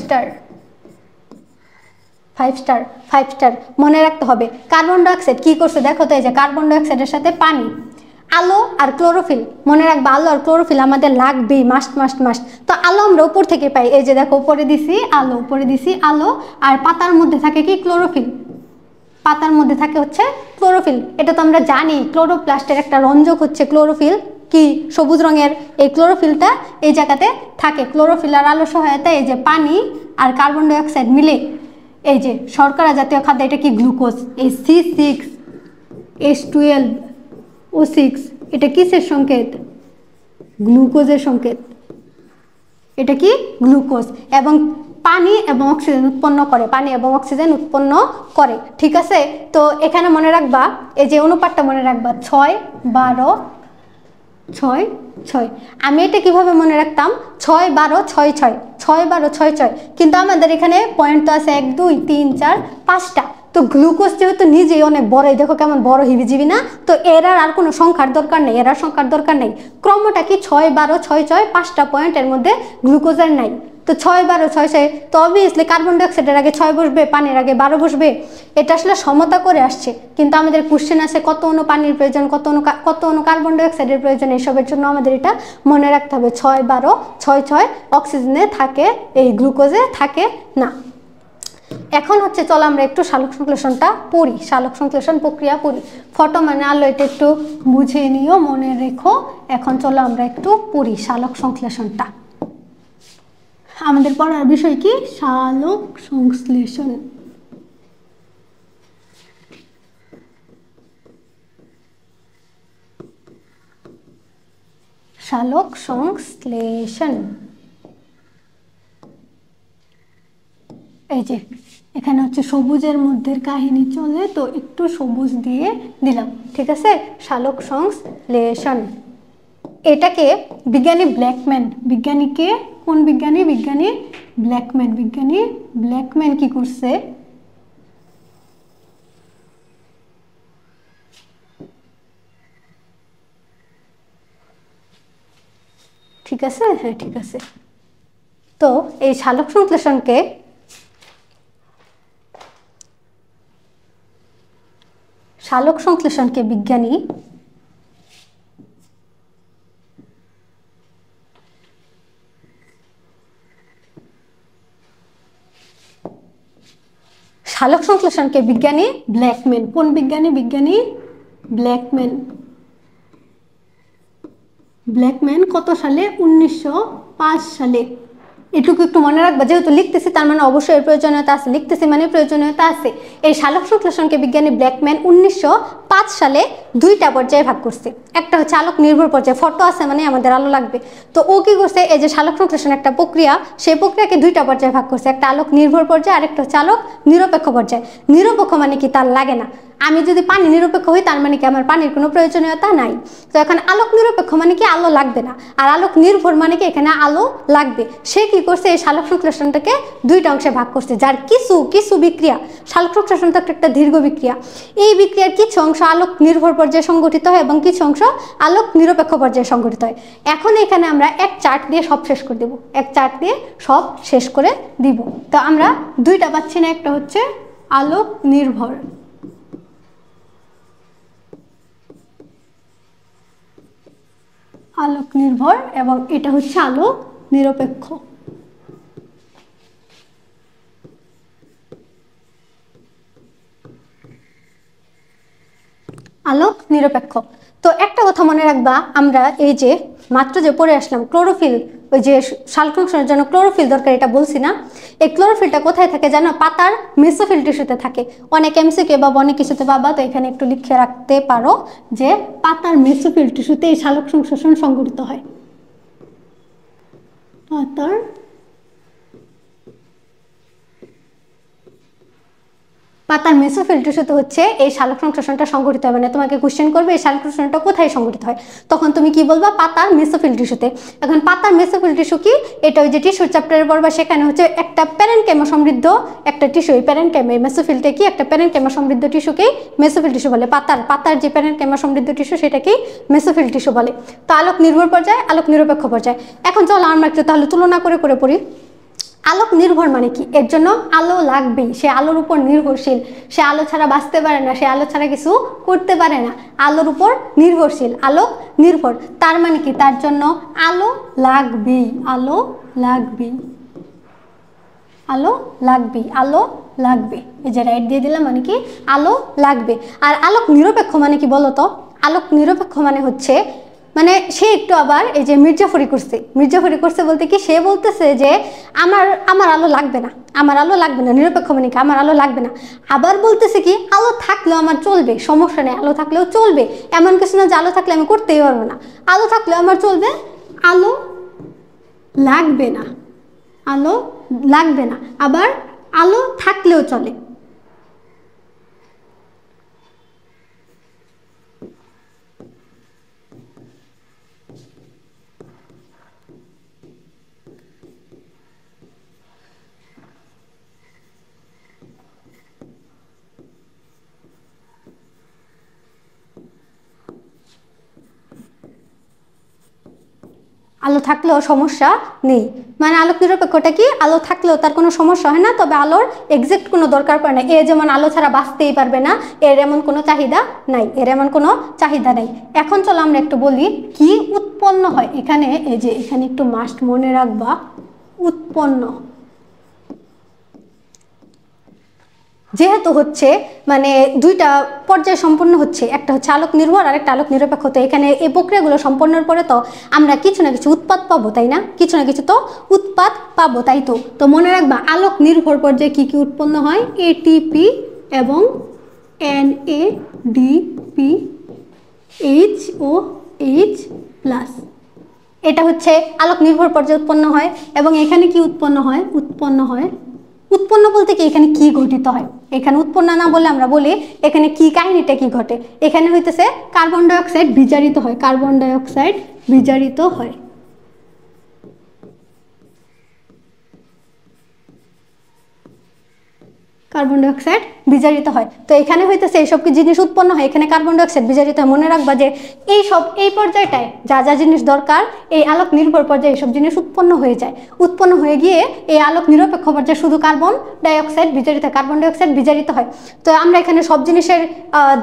স্টার মনে রাখতে হবে। কার্বন ডাইঅক্সাইড কি করছে দেখো তো? এই যে কার্বন ডাইঅক্সাইডের সাথে পানি, আলো আর ক্লোরোফিল। মনে রাখবা আলো আর ক্লোরোফিল আমাদের লাগবেই, মাস্ট। তো আলো আমরা উপর থেকে পাই। এই যে দেখো উপরে দিছি আলো, আর পাতার মধ্যে থাকে কি? ক্লোরোফিল। পাতার মধ্যে থাকে হচ্ছে ক্লোরোফিল। এটা তো আমরা জানি, ক্লোরোপ্লাস্টের একটা রঞ্জক হচ্ছে ক্লোরোফিল। কি? সবুজ রঙের। এই ক্লোরোফিলটা এই জায়গাতে থাকে। ক্লোরোফিল আর আলো সহায়তায় এই যে পানি আর কার্বন ডাইঅক্সাইড মিলে এই যে শর্করা জাতীয় খাদ্য, এটা কি? গ্লুকোজ। এই C6H12O6 এটা কিসের সংকেত? গ্লুকোজের সংকেত। এটা কি? গ্লুকোজ। এবং পানি এবং অক্সিজেন উৎপন্ন করে, ঠিক আছে? তো এখানে মনে রাখবা এই যে অনুপাতটা মনে রাখবা 6-12-6-6। আমি এটা কিভাবে মনে রাখতাম? 6-12-6-6 কিন্তু আমাদের এখানে পয়েন্ট তো আছে 1 2 3 4 5টা। তো গ্লুকোজ যেহেতু নিজেই অনেক বড়, দেখো কেমন বড় হিবিজিবি না? তো এর আর কোনো সংখ্যার দরকার নেই। ক্রমটা কি? 6-12-6-6, 5টা পয়েন্টের মধ্যে গ্লুকোজের নাই। তো 6-12-6-6, তো অবভিয়াসলি কার্বন ডাইঅক্সাইডের আগে 6 বসবে, পানির আগে 12 বসবে। এটা আসলে সমতা করে আসছে। কিন্তু আমাদের কোশ্চেন আছে কত অণু পানির প্রয়োজন, কত অণু কার্বন ডাইঅক্সাইডের প্রয়োজন। এসবের জন্য আমাদের এটা মনে রাখতে হবে। 6-12-6-6 অক্সিজেনে থাকে, এই গ্লুকোজে থাকে না। এখন হচ্ছে চলো আমরা একটু সালোক সংশ্লেষণটা পড়ি, সালোক সংশ্লেষণ প্রক্রিয়া পড়ি। ফটো মানে আলো, এটা একটু বুঝে নিও, মনে রেখো। এখন চলো আমরা একটু পড়ি সালোক সংশ্লেষণটা। আমাদের পড়ার বিষয় কি? সালোক সংশ্লেষণ। সালোক সংশ্লেষণ, এই যে এখানে হচ্ছে সবুজের মধ্যে কাহিনী চলে, তো একটু সবুজ দিয়ে দিলাম, ঠিক আছে? সালোক সংশ্লেষণ এটাকে বিজ্ঞানী ব্ল্যাকম্যান, বিজ্ঞানীকে কোন বিজ্ঞানী? বিজ্ঞানী ব্ল্যাকম্যান কি করছে? ঠিক আছে? হ্যাঁ ঠিক আছে। তো এই সালোক সংশ্লেষণকে বিজ্ঞানী ব্ল্যাকম্যান, কোন বিজ্ঞানী? ব্ল্যাকম্যান কত সালে? 1905 সালে। এটুকু একটু মনে রাখবা, যেহেতু লিখতেছি তার মানে অবশ্যই এর প্রয়োজনীয়তা আছে, লিখতেছি মানে প্রয়োজনীয়তা আছে। এই সালোক সংশ্লেষণকে বিজ্ঞানী ব্ল্যাকম্যান 1905 সালে দুইটা পর্যায়ে ভাগ করছে। একটা হচ্ছে আলোক নির্ভর পর্যায়, ফটো আছে মানে আমাদের আলো লাগবে, তো ও কি করছে, এই যে সালোক সংশ্লেষণ একটা প্রক্রিয়া, সেই প্রক্রিয়াকে দুইটা পর্যায়ে ভাগ করছে, একটা আলোক নির্ভর পর্যায়ে আর একটা হচ্ছে আলোক নিরপেক্ষ পর্যায়ে। নিরপেক্ষ মানে কি? তার লাগে না। আমি যদি পানি নিরপেক্ষ হই তার মানে কি আমার পানির কোনো প্রয়োজনীয়তা নাই। তো এখন আলোক নিরপেক্ষ মানে কি? আলো লাগবে না। আর আলোক নির্ভর মানে কি? এখানে আলো লাগবে। সে কি করছে, এই সালোক সংশ্লেষণটাকে দুইটা অংশে ভাগ করছে, যার কিছু কিছু বিক্রিয়া, সালোক সংশ্লেষণ তো একটা দীর্ঘ বিক্রিয়া, এই বিক্রিয়ার কিছু অংশ আলোক নির্ভর পর্যায়ে সংগঠিত হয় এবং কিছু অংশ আলোক নিরপেক্ষ পর্যায়ে সংগঠিত হয়। এখন এখানে আমরা এক চার্ট দিয়ে সব শেষ করে দেব, এক চার্ট দিয়ে সব শেষ করে দিব। তো আমরা দুইটা পাচ্ছি না, একটা হচ্ছে আলোক নির্ভর, এবং এটা হচ্ছে আলোক নিরপেক্ষ। আলোক নিরপেক্ষ। তো একটা কথা মনে রাখবা, আমরা এই যে মাত্র যে পড়ে আসলাম ক্লোরোফিল, ওই যে সালোক সংশ্লেষণের জন্য ক্লোরোফিল দরকার, এটা বলছি না? এই ক্লোরোফিলটা কোথায় থাকে জানো? পাতার মেসোফিল টিস্যুতে থাকে। অনেক এমসিকিউ বা অনেক কিছুতে পাবা, তো এখানে একটু লিখে রাখতে পারো যে পাতার মেসোফিল টিস্যুতে এই সালোক সংশ্লেষণ সংঘটিত হয়। পাতার মেসোফিল টিস্যুতে হচ্ছে এই সালোক সংশ্লেষণটা সংঘটিত হয়। মানে তোমাকে কোশ্চেন করবে এই সালোক সংশ্লেষণটা কোথায় সংঘটিত হয়, তখন তুমি কি বলবা? পাতার মেসোফিল টিস্যুতে। এখন পাতার মেসোফিল টিস্যু কি? এটা ওই যে টিস্যুর চ্যাপ্টারে পড়বা, সেখানে হচ্ছে একটা প্যারেনকাইমা সমৃদ্ধ একটা টিস্যু। এই প্যারেনকাইমা, মেসোফিলটা কি? একটা প্যারেনকাইমা সমৃদ্ধ টিস্যুকেই মেসোফিল টিস্যু বলে। পাতার যে প্যারেনকাইমা সমৃদ্ধ টিস্যু সেটাকেই মেসোফিল টিস্যু বলে। তো আলোক নির্ভর পর্যায়ে, আলোক নিরপেক্ষ পর্যায়ে। এখন চলো আমরা একটু তাহলে তুলনা করে করে পড়ি। আলোক নির্ভর মানে কি? এর জন্য আলো লাগবেই, সে আলোর উপর নির্ভরশীল, সে আলো ছাড়া বাঁচতে পারে না, সে আলো ছাড়া কিছু করতে পারে না, আলোর উপর নির্ভরশীল, আলোক নির্ভর। তার মানে কি? তার জন্য আলো লাগবেই, আলো লাগবেই, আলো লাগবেই, আলো লাগবে। এই যে রাইট দিয়ে দিলাম, মানে কি? আলো লাগবে। আর আলোক নিরপেক্ষ মানে কি বলো তো? আলোক নিরপেক্ষ মানে হচ্ছে, মানে সে একটু আবার এই যে মির্জাফরি করছে বলতে কি? সে বলতেছে যে আমার আলো লাগবে না, আমার আলো লাগবে না। নিরপেক্ষ মানে কি? আমার আলো লাগবে না। আবার বলতেছে কি? আলো থাকলেও আমার চলবে, সমস্যা নেই, আলো থাকলেও চলবে। এমন কিছু না যে আলো থাকলে আমি করতেই পারবো না, আলো থাকলেও আমার চলবে, আলো লাগবে না, আলো লাগবে না। আবার আলো থাকলেও চলে। আলো থাকলেও সমস্যা নেই। মানে আলোক নিরপেক্ষটা কি? আলো থাকলেও তার কোনো সমস্যা হয় না, তবে আলোর এক্সাক্ট কোনো দরকার পড়ে না। এ যেমন আলো ছাড়া বাঁচতেই পারবে না, এর এমন কোনো চাহিদা নাই, এর এমন কোনো চাহিদা নাই। এখন চলো আমরা একটু বলি কি উৎপন্ন হয়। এখানে এই যে এখানে একটু মাস্ট মনে রাখবা, উৎপন্ন। যেহেতু হচ্ছে মানে দুইটা পর্যায়ে সম্পন্ন হচ্ছে, একটা হচ্ছে আলোক নির্ভর আর একটা আলোক নিরপেক্ষ। তো এখানে এই প্রক্রিয়াগুলো সম্পন্নের পরে তো আমরা কিছু না কিছু উৎপাদ পাবো, তাই না? কিছু না কিছু তো উৎপাদ পাবো, তাই তো? তো মনে রাখবা আলোক নির্ভর পর্যায়ে কি কি উৎপন্ন হয়? এটিপি এবং NADP HOH+। এটা হচ্ছে আলোক নির্ভর পর্যায়ে উৎপন্ন হয়। এবং এখানে কি উৎপন্ন হয়? উৎপন্ন বলতে কি? এখানে কি ঘটিত হয়? এখানে উৎপন্ন না বলে আমরা বলি এখানে কি কাহিনীটা কি ঘটে। এখানে হইতেছে কার্বন ডাই অক্সাইড বিজারিত হয়, কার্বন ডাই অক্সাইড বিজারিত হয়। কার্বন ডাই অক্সাইড বিজারিত হয়। তো এখানে হইতেছে এইসব কি জিনিস উৎপন্ন হয়, এখানে কার্বন ডাই অক্সাইড বিজারিত হয়। মনে রাখবা যে এই পর্যায়টায় যা যা জিনিস দরকার এই আলোক নির্ভর পর্যায়ে এইসব জিনিস উৎপন্ন হয়ে যায়। উৎপন্ন হয়ে গিয়ে এই আলোক নিরপেক্ষ পর্যায়ে শুধু কার্বন ডাই অক্সাইড বিজারিত হয়, কার্বন ডাই অক্সাইড বিজারিত হয়। তো আমরা এখানে সব জিনিসের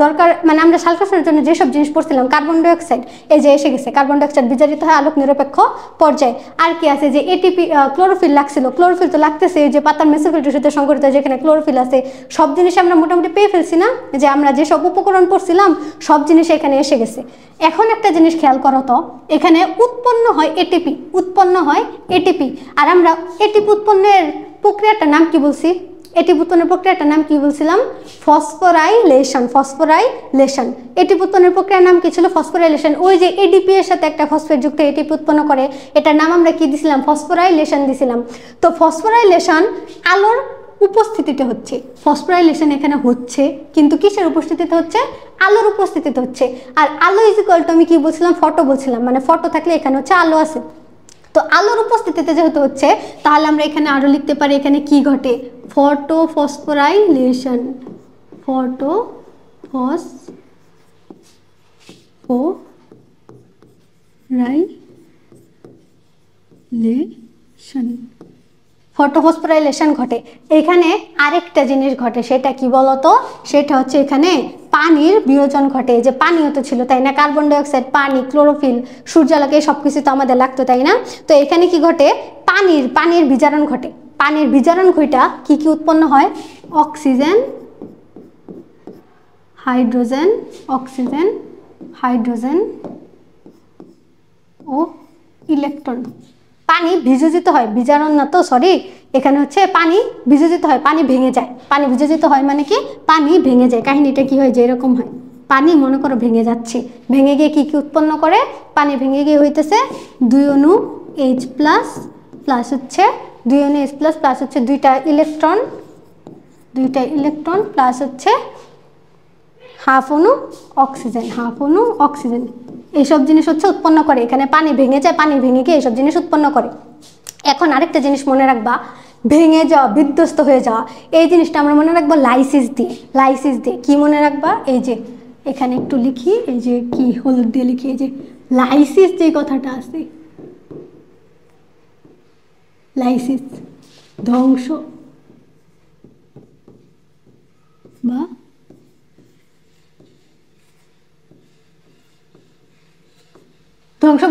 দরকার, মানে আমরা সালফারের জন্য যেসব জিনিস পড়ছিলাম, কার্বন ডাই অক্সাইড এই যে এসে গেছে, কার্বন ডাই অক্সাইড বিজারিত হয় আলোক নিরপেক্ষ পর্যায়ে। আর কি আছে যে এটিপি, ক্লোরোফিল লাগছিল, ক্লোরোফিল তো লাগতেছে, যে পাতার মেসোফিলটির সাথে সংগঠিত যেখানে ক্লোরোফিল আছে। সব জিনিস আমরা মোটামুটি পেয়ে ফেলছি না, যে আমরা যেসব উপকরণ পড়ছিলাম সব জিনিস এখানে এসে গেছে। এখন একটা জিনিস খেয়াল করো তো, এখানে উৎপন্ন হয় এটিপি, উৎপন্ন হয় এটিপি। আর আমরা এটিপি উৎপন্নের প্রক্রিয়াটার নাম কি বলছি? এটিপি উৎপন্নের প্রক্রিয়াটার নাম কি বলছিলাম? ফসফোরাইলেশন। ফসফোরাইলেশন, এটিপি উৎপন্নের প্রক্রিয়ার নাম কি ছিল? ফসফোরাইলেশন। ওই যে এডিপি এর সাথে একটা ফসফেট যুক্ত এটিপি উৎপন্ন করে, এটার নাম আমরা কি দিছিলাম? ফসফোরাইলেশন দিছিলাম। তো ফসফোরাইলেশন আলোর উপস্থিতিতে হচ্ছে, ফসফোরাইলেশন এখানে হচ্ছে, কিন্তু কিসের উপস্থিতিতে হচ্ছে? আলোর উপস্থিতিতে হচ্ছে। আর আলো ইজ ইকুয়াল টু আমি কি বলছিলাম? ফটো বলছিলাম, মানে ফটো থাকলে এখানে হচ্ছে আলো আছে। তো আলোর উপস্থিতিতে যেহেতু হচ্ছে, তাহলে আমরা এখানে আরো লিখতে পারি এখানে কি ঘটে? Photo phosphorylation. Photo phosphorylation, photophosphorylation ঘটে। এখানে আরেকটা জিনিস ঘটে, সেটা কি বলতো? সেটা হচ্ছে এখানে পানির বিয়োজন ঘটে। যে পানিও তো ছিল, তাই না? কার্বন ডাই অক্সাইড, পানি, ক্লোরোফিল, সূর্যালোকে সব কিছু তো আমাদের লাগতো, তাই না? তো এখানে কি ঘটে? পানির বিজারণ ঘটে। পানির বিজারণ ঘটা কি কি উৎপন্ন হয়? অক্সিজেন, হাইড্রোজেন, অক্সিজেন, হাইড্রোজেন ও ইলেকট্রন। পানি বিযোজিত হয়, বিজারণ না তো, সরি, এখানে হচ্ছে পানি বিযোজিত হয়, পানি ভেঙে যায়। পানি বিযোজিত হয় মানে কি? পানি ভেঙে যায়। কাহিনীটা কি হয়? যে এরকম হয়, পানি মনে করো ভেঙে যাচ্ছে, ভেঙে গিয়ে কি কি উৎপন্ন করে? পানি ভেঙে গিয়ে হইতেছে 2 অণু H প্লাস, প্লাস হচ্ছে 2 অণু H প্লাস, প্লাস হচ্ছে দুইটা ইলেকট্রন প্লাস হচ্ছে হাফ অণু অক্সিজেন। এইসব জিনিস হচ্ছে উৎপন্ন করে। এখানে পানি ভেঙে যায়, পানি ভেঙে গিয়ে এইসব জিনিস উৎপন্ন করে। এখন আরেকটা জিনিস মনে রাখবা, ভেঙে যাওয়া, বিধ্বস্ত হয়ে যাওয়া, এই জিনিসটা আমরা মনে রাখবো লাইসিস দিয়ে। কি মনে রাখবা? এই যে এখানে একটু লিখি, এই যে কি হলুদ দিয়ে লিখি, এই যে লাইসিস যে কথাটা আছে, লাইসিস ধ্বংস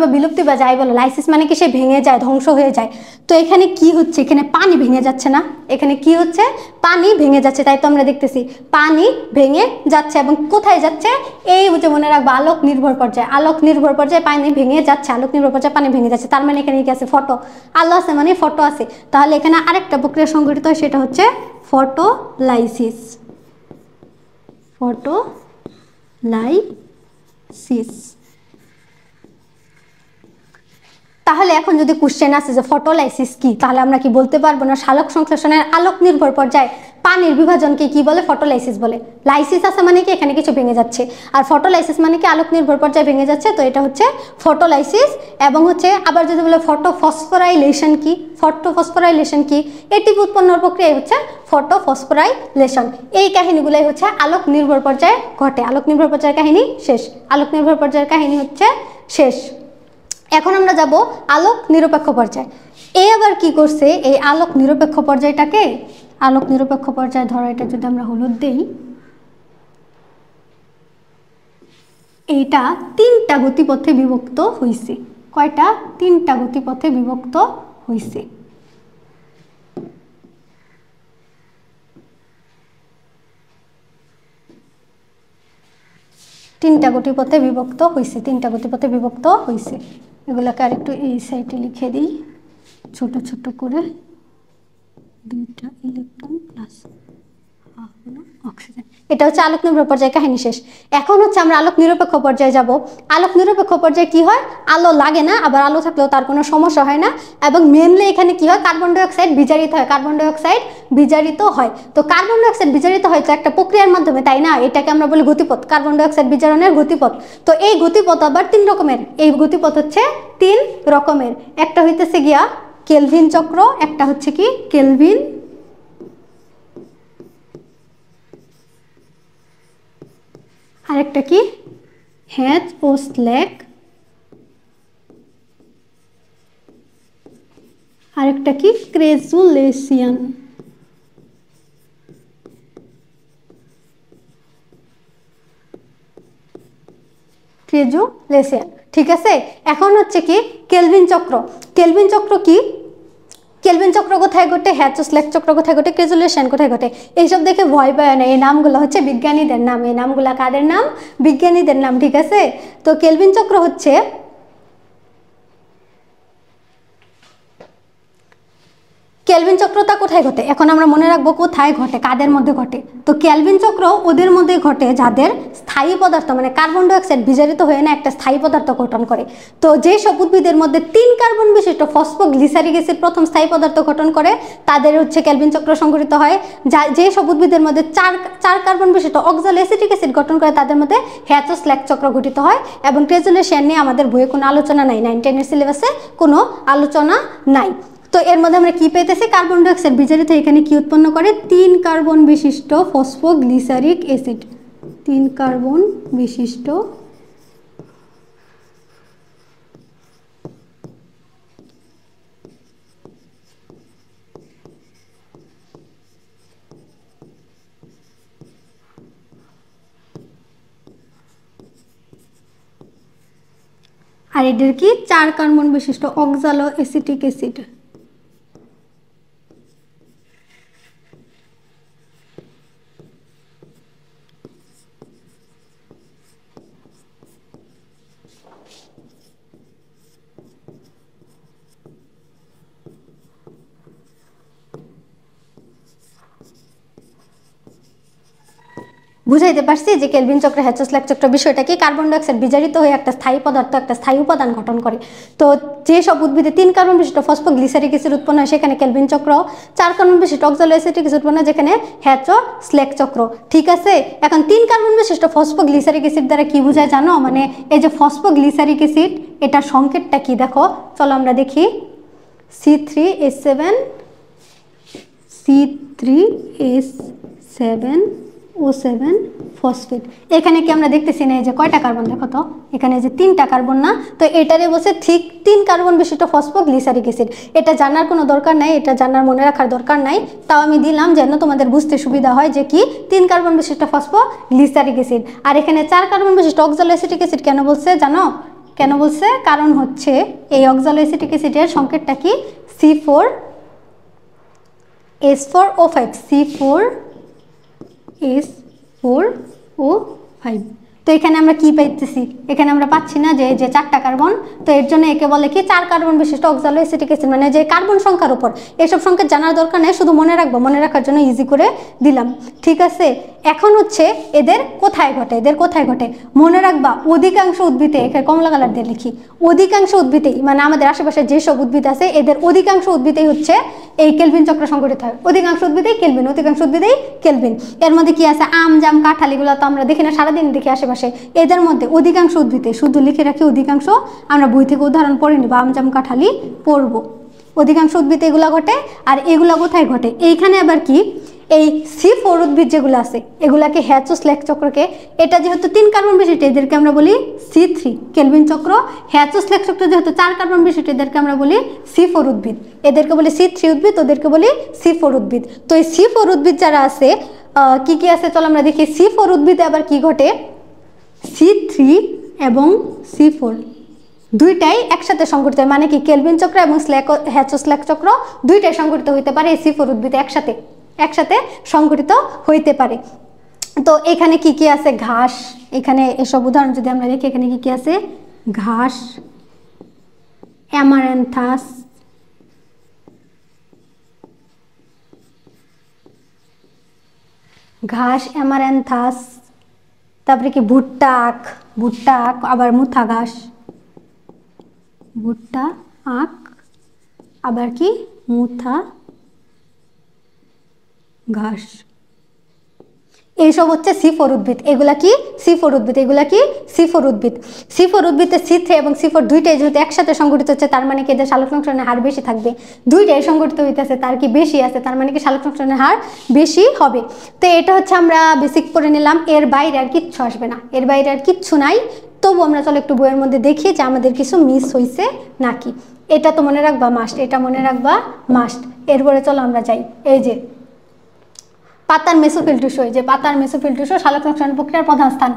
বা বিলুপ্তি বা যাই বলো, লাইসিস মানে কি? সে ভেঙে যায়, ধ্বংস হয়ে যায়। তো এখানে কি হচ্ছে? এখানে পানি ভেঙে যাচ্ছে না? এখানে কি হচ্ছে? পানি ভেঙে যাচ্ছে। তাই তো আমরা দেখতেছি পানি ভেঙে যাচ্ছে। এবং কোথায় যাচ্ছে? এই যে মনে রাখবো আলোক নির্ভর পর্যায়ে পানি ভেঙে যাচ্ছে, আলোক নির্ভর পর্যায়ে পানি ভেঙে যাচ্ছে। তার মানে এখানে কি আছে? ফটো। আলো আছে মানে ফটো আছে। তাহলে এখানে আরেকটা প্রক্রিয়া সংঘটিত হয়, সেটা হচ্ছে ফটোলাইসিস। তাহলে এখন যদি কোশ্চেন আসে যে ফটোলাইসিস কি, তাহলে আমরা কি বলতে পারবো না সালোক সংশ্লেষণের আলোক নির্ভর পর্যায়ে পানির বিভাজনকে কি বলে? ফটোলাইসিস বলে। লাইসিস আছে মানে কি? এখানে কিছু ভেঙে যাচ্ছে। আর ফটোলাইসিস মানে কি? আলোক নির্ভর পর্যায়ে ভেঙে যাচ্ছে। তো এটা হচ্ছে ফটোলাইসিস। এবং হচ্ছে আবার যদি বলে ফটোফসফোরাইলেশন কি? এটিপি উৎপন্নর প্রক্রিয়া হচ্ছে ফটোফসফোরাইলেশন। এই কাহিনীগুলোই হচ্ছে আলোক নির্ভর পর্যায়ে ঘটে। আলোক নির্ভর পর্যায়ের কাহিনী শেষ। শেষ। এখন আমরা যাব আলোক নিরপেক্ষ পর্যায়ে। এই আবার কি করছে? এই আলোক নিরপেক্ষ পর্যায়টাকে, আলোক নিরপেক্ষ পর্যায়ে ধরো এটা যদি আমরা হলুদ দেই, এইটা 3টা গতিপথে বিভক্ত হইছে। কয়টা? 3টা গতিপথে বিভক্ত হইছে। তিনটা গতিপথে বিভক্ত হয়েছে। এগুলোকে আরেকটু এই সাইডে লিখে দিই ছোট ছোট করে। 2টা ইলেকট্রন প্লাস অক্সিজেন। এটা হচ্ছে আলোক নির্ভর পর্যায়ে কাহিনী শেষ। এখন হচ্ছে আমরা আলোক নিরপেক্ষ পর্যায়ে যাব। আলোক নিরপেক্ষ পর্যায়ে কি হয়? আলো লাগে না, আবার আলো থাকলেও তার কোনো সমস্যা হয় না। এবং মেনলি এখানে কি হয়? কার্বন ডাই অক্সাইড বিজারিত হয়। তো কার্বন ডাই অক্সাইড বিজারিত হয় তো একটা প্রক্রিয়ার মাধ্যমে, তাই না? এটাকে আমরা বলি গতিপথ, কার্বন ডাই অক্সাইড বিজারণের গতিপথ। তো এই গতিপথ আবার 3 রকমের। এই গতিপথ হচ্ছে 3 রকমের। একটা হইতেছে গিয়া কেলভিন চক্র, একটা হচ্ছে কি কেলভিন আরেকটা কি হ্যাচ ও স্ল্যাক, আরেকটা কি ক্রেজুলেশিয়ান। ক্রেজুলেশিয়ান, ঠিক আছে। এখন হচ্ছে কি কেলভিন চক্র। কেলভিন চক্র কি? কেলভিন চক্র কোথায় ঘটে, হ্যাচো-স্ল্যাক চক্র কোথায় ঘটে, ক্রেজুলেশন কোথায় ঘটে, এইসব দেখে ভয় পায় না। এই নামগুলো হচ্ছে বিজ্ঞানীদের নাম, এই নামগুলো কাদের নাম? বিজ্ঞানীদের নাম, ঠিক আছে। তো কেলভিন চক্র হচ্ছে কেলভিন চক্রটা কোথায় ঘটে, এখন আমরা মনে রাখবো কোথায় ঘটে, কাদের মধ্যে ঘটে। তো কেলভিন চক্র ওদের মধ্যে ঘটে যাদের স্থায়ী পদার্থ মানে কার্বন ডাইঅক্সাইড বিজারিত হয়ে না একটা স্থায়ী পদার্থ গঠন করে। তো যে সব উদ্ভিদের মধ্যে 3 কার্বন বিশিষ্ট ফসফোগ্লিসারিক অ্যাসিড প্রথম স্থায়ী পদার্থ গঠন করে তাদের হচ্ছে কেলভিন চক্র সংঘটিত হয়। যে সব উদ্ভিদের মধ্যে 4 কার্বন বিশিষ্ট অক্সালোএসিটিক অ্যাসিড গঠন করে তাদের মধ্যে হ্যাচো-স্ল্যাক চক্র গঠিত হয়। এবং ক্রেজুলেশন নিয়ে আমাদের বইয়ে কোনো আলোচনা নাই, 9, 10 এর সিলেবাসে কোনো আলোচনা নাই। তো এর মধ্যে আমরা কি পেতেছি, কার্বন ডাইঅক্সাইড বিজারিত এখানে কি উৎপন্ন করে, 3 কার্বন বিশিষ্ট ফসফোগ্লিসারিক অ্যাসিড, 3 কার্বন বিশিষ্ট আর এদের কি 4 কার্বন বিশিষ্ট অক্সালোএসিটিক অ্যাসিড। বুঝাইতে পারছি যে কেলভিন চক্র হ্যাচো-স্ল্যাক চক্র বিষয়টা কি, কার্বন ডাইঅক্সাইড বিজারিত হয়ে একটা স্থায়ী পদার্থ একটা স্থায়ী উপাদান গঠন করে। তো যে সব উদ্ভিদে 3 কার্বন বিশিষ্ট ফসফোগ্লিসারিক অ্যাসিড উৎপন্ন হয় সেখানে কেলভিন চক্র, 4 কার্বন বিশিষ্ট অক্সালোএসিটিক অ্যাসিড উৎপন্ন হয় যেখানে হ্যাচো-স্ল্যাক চক্র, ঠিক আছে। এখন 3 কার্বন বিশিষ্ট ফসফোগ্লিসারিক অ্যাসিড দ্বারা কি বোঝায় জানো, মানে এই যে ফসফোগ্লিসারিক অ্যাসিড এটার সংকেতটা কি দেখো, চলো আমরা দেখি। C3H7 C3H7O7 phosphate. এখানে কি আমরা দেখতেছি না এই যে কয়টা কার্বন, দেখো তো এখানে যে 3টা কার্বন না, তো এটারে বলছে ঠিক 3 কার্বন বিশিষ্ট ফসফোগ্লিসারিক অ্যাসিড। এটা জানার কোনো দরকার নাই, এটা জানার মনে রাখার দরকার নাই, তাও আমি দিলাম যেন তোমাদের বুঝতে সুবিধা হয় যে কি 3 কার্বন বিশিষ্ট ফসফোগ্লিসারিক অ্যাসিড। আর এখানে 4 কার্বন বিশিষ্ট অক্সালোএসিটিক অ্যাসিড কেন বলছে জানো, কেন বলছে, কারণ হচ্ছে এই অক্সালোএসিটিক অ্যাসিডের সংকেতটা কি C4H4O5, C4H4O5। তো এখানে আমরা কি পাইতেছি, এখানে আমরা পাচ্ছি না যে 4টা কার্বন, তো এর জন্য একে বলে কি 4 কার্বন বিশিষ্ট অক্সালোএসিটিক অ্যাসিড, মানে যে কার্বন সংখ্যার উপর এসব সংকেত জানার দরকার নেই, শুধু মনে রাখবো, মনে রাখার জন্য ইজি করে দিলাম, ঠিক আছে। এখন হচ্ছে এদের কোথায় ঘটে, এদের কোথায় ঘটে মনে রাখবা, অধিকাংশ উদ্ভিদে, এখানে কমলা কালার দিয়ে লিখি, অধিকাংশ উদ্ভিদেই মানে আমাদের আশেপাশে যেসব উদ্ভিদ আছে এদের অধিকাংশ উদ্ভিদেই হচ্ছে এই কেলভিন চক্র সংঘটিত হয়। অধিকাংশ উদ্ভিদেই কেলভিন, অধিকাংশ উদ্ভিদেই কেলভিন। এর মধ্যে কি আছে, আম জাম কাঁঠাল, এগুলো তো আমরা দেখি না, সারাদিন দেখি আশেপাশে। এদের মধ্যে অধিকাংশ উদ্ভিদে, শুধু লিখে রাখি অধিকাংশ, আমরা বই থেকে উদাহরণ পড়ে নিব, আম জাম কাঁঠালই পড়বো। অধিকাংশ উদ্ভিদে এগুলা ঘটে। আর এগুলা কোথায় ঘটে, এইখানে আবার কি এই C4 উদ্ভিদ যেগুলো আছে এগুলাকে হ্যাচো-স্ল্যাক চক্রকে, এটা যেহেতু 3 কার্বন বিশিষ্ট এদেরকে আমরা বলি C3 কেলভিন চক্র, হ্যাচো-স্ল্যাক চক্র যেহেতু 4 কার্বন বিশিষ্ট এদেরকে আমরা বলি C4 উদ্ভিদ, এদেরকে বলি C3 উদ্ভিদ, ওদেরকে বলি C4 উদ্ভিদ। তো এই C4 উদ্ভিদ যারা আছে কি কি আছে চলো আমরা দেখি। C4 উদ্ভিদে আবার কি ঘটে, C3 এবং C4 দুইটাই একসাথে সংঘটিত হয়, মানে কি কেলভিন চক্র এবং হ্যাচো-স্ল্যাক চক্র দুইটাই সংঘটিত হইতে পারে এই C4 উদ্ভিদে একসাথে সংঘটিত হইতে পারে। তো এখানে কি কি আছে, ঘাস, এখানে এসব উদাহরণ যদি আমরা দেখি, এখানে কি কি আছে, ঘাস, অ্যামারেন্থাস, তারপরে কি ভুট্টা আখ, আবার মুথা ঘাস, ভুট্টা আখ, আবার কি মুথা ঘাস। এইসব হচ্ছে C4 উদ্ভিদ। এগুলা কি C4 উদ্ভিদ, এগুলা কি C4 উদ্ভিদ। C4 উদ্ভিদে C3 এবং C4 দুইটাই যেহেতু একসাথে সংগঠিত হচ্ছে, তার মানে কি এদের সালোকসংশ্লেষণের হার বেশি থাকবে। দুইটাই সংগঠিত হইতেছে, তার কি বেশি আছে, তার মানে কি সালোকসংশ্লেষণের হার বেশি হবে। তো এটা হচ্ছে আমরা বেসিক পড়ে নিলাম, এর বাইরে আর কিচ্ছু আসবে না, এর বাইরে আর কিচ্ছু নাই। তবু আমরা চলো একটু বইয়ের মধ্যে দেখি যে আমাদের কিছু মিস হয়েছে নাকি। এটা তো মনে রাখবা মাস্ট, এটা মনে রাখবা মাস্ট। এরপরে চলো আমরা যাই, এই যে পাতার মেসোফিল টিস্যু, এই যে পাতার মেসোফিল টিস্যু সালোকসংশ্লেষণ প্রক্রিয়ার প্রধান স্থান।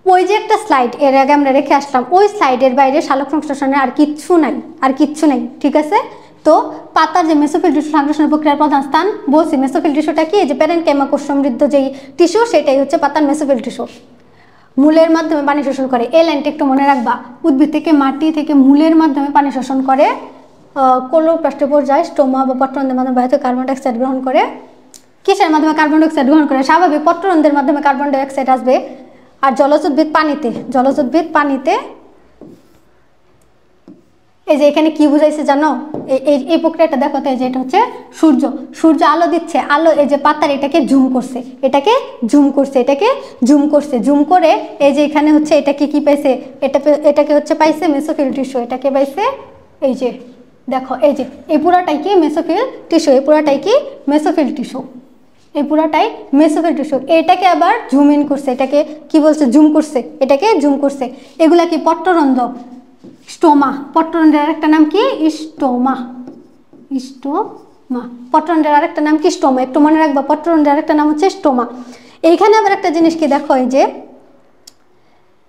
ওই যে একটা স্লাইড এর আগে আমরা রেখে আসলাম, ওই স্লাইডের বাইরে সালোকসংশ্লেষণে আর কিচ্ছু নাই, আর কিচ্ছু নাই, ঠিক আছে। তো পাতার যে মেসোফিল টিস্যু সালোকসংশ্লেষণ প্রক্রিয়ার প্রধান স্থান বলছি, মেসোফিল টিস্যুটা কি, যে প্যারেনকাইমা কোষ সমৃদ্ধ যেই টিস্যু সেটাই হচ্ছে পাতার মেসোফিল টিস্যু। মূলের মাধ্যমে পানি শোষণ করে, এই লাইনটা একটু মনে রাখবা। উদ্ভিদ থেকে মাটি থেকে মূলের মাধ্যমে পানি শোষণ করে, ক্লোরোপ্লাস্ট পর্যায়ে স্টোমা বা পত্ররন্ধ্রের মাধ্যমে বায়ুতে কার্বন ডাইঅক্সাইড গ্রহণ করে। কিসের মাধ্যমে কার্বন ডাইঅক্সাইড গ্রহণ করে? স্বাভাবিক পত্ররন্ধ্রের মাধ্যমে কার্বন ডাইঅক্সাইড আসবে। আর জলজ উদ্ভিদ পানিতে, জলজ উদ্ভিদ পানিতে। এই যে এখানে কি বুঝাইছে জানো, এই প্রক্রিয়াটা দেখো তো, এই যে এটা হচ্ছে সূর্য, সূর্য আলো দিচ্ছে, আলো এই যে পাতার এটাকে জুম করছে, এটাকে জুম করছে, এটাকে জুম করছে, জুম করে এই যে এখানে হচ্ছে এটাকে কি পাইছে, এটাকে হচ্ছে পাইছে মেসোফিল টিস্যু, এটাকে পাইছে এই যে দেখো, এই যে এই পুরাটাই কি মেসোফিল টিস্যু, এই পুরাটাই কি মেসোফিল টিস্যু, এই পুরাটাই মেসোফিল টিস্যু। এটাকে আবার জুম ইন করছে, এটাকে কি বলছে, জুম করছে, এটাকে জুম করছে। এগুলা কি পত্ররন্ধ্র, স্টোমা, পত্ররন্ধ্রের আরেকটা নাম কি স্টোমা, স্টোমা, পত্ররন্ধ্রের আরেকটা নাম কি স্টোমা, একটু মনে রাখবা, পত্ররন্ধ্রের আরেকটা নাম হচ্ছে স্টোমা। এইখানে আবার একটা জিনিস কি দেখো, এই যে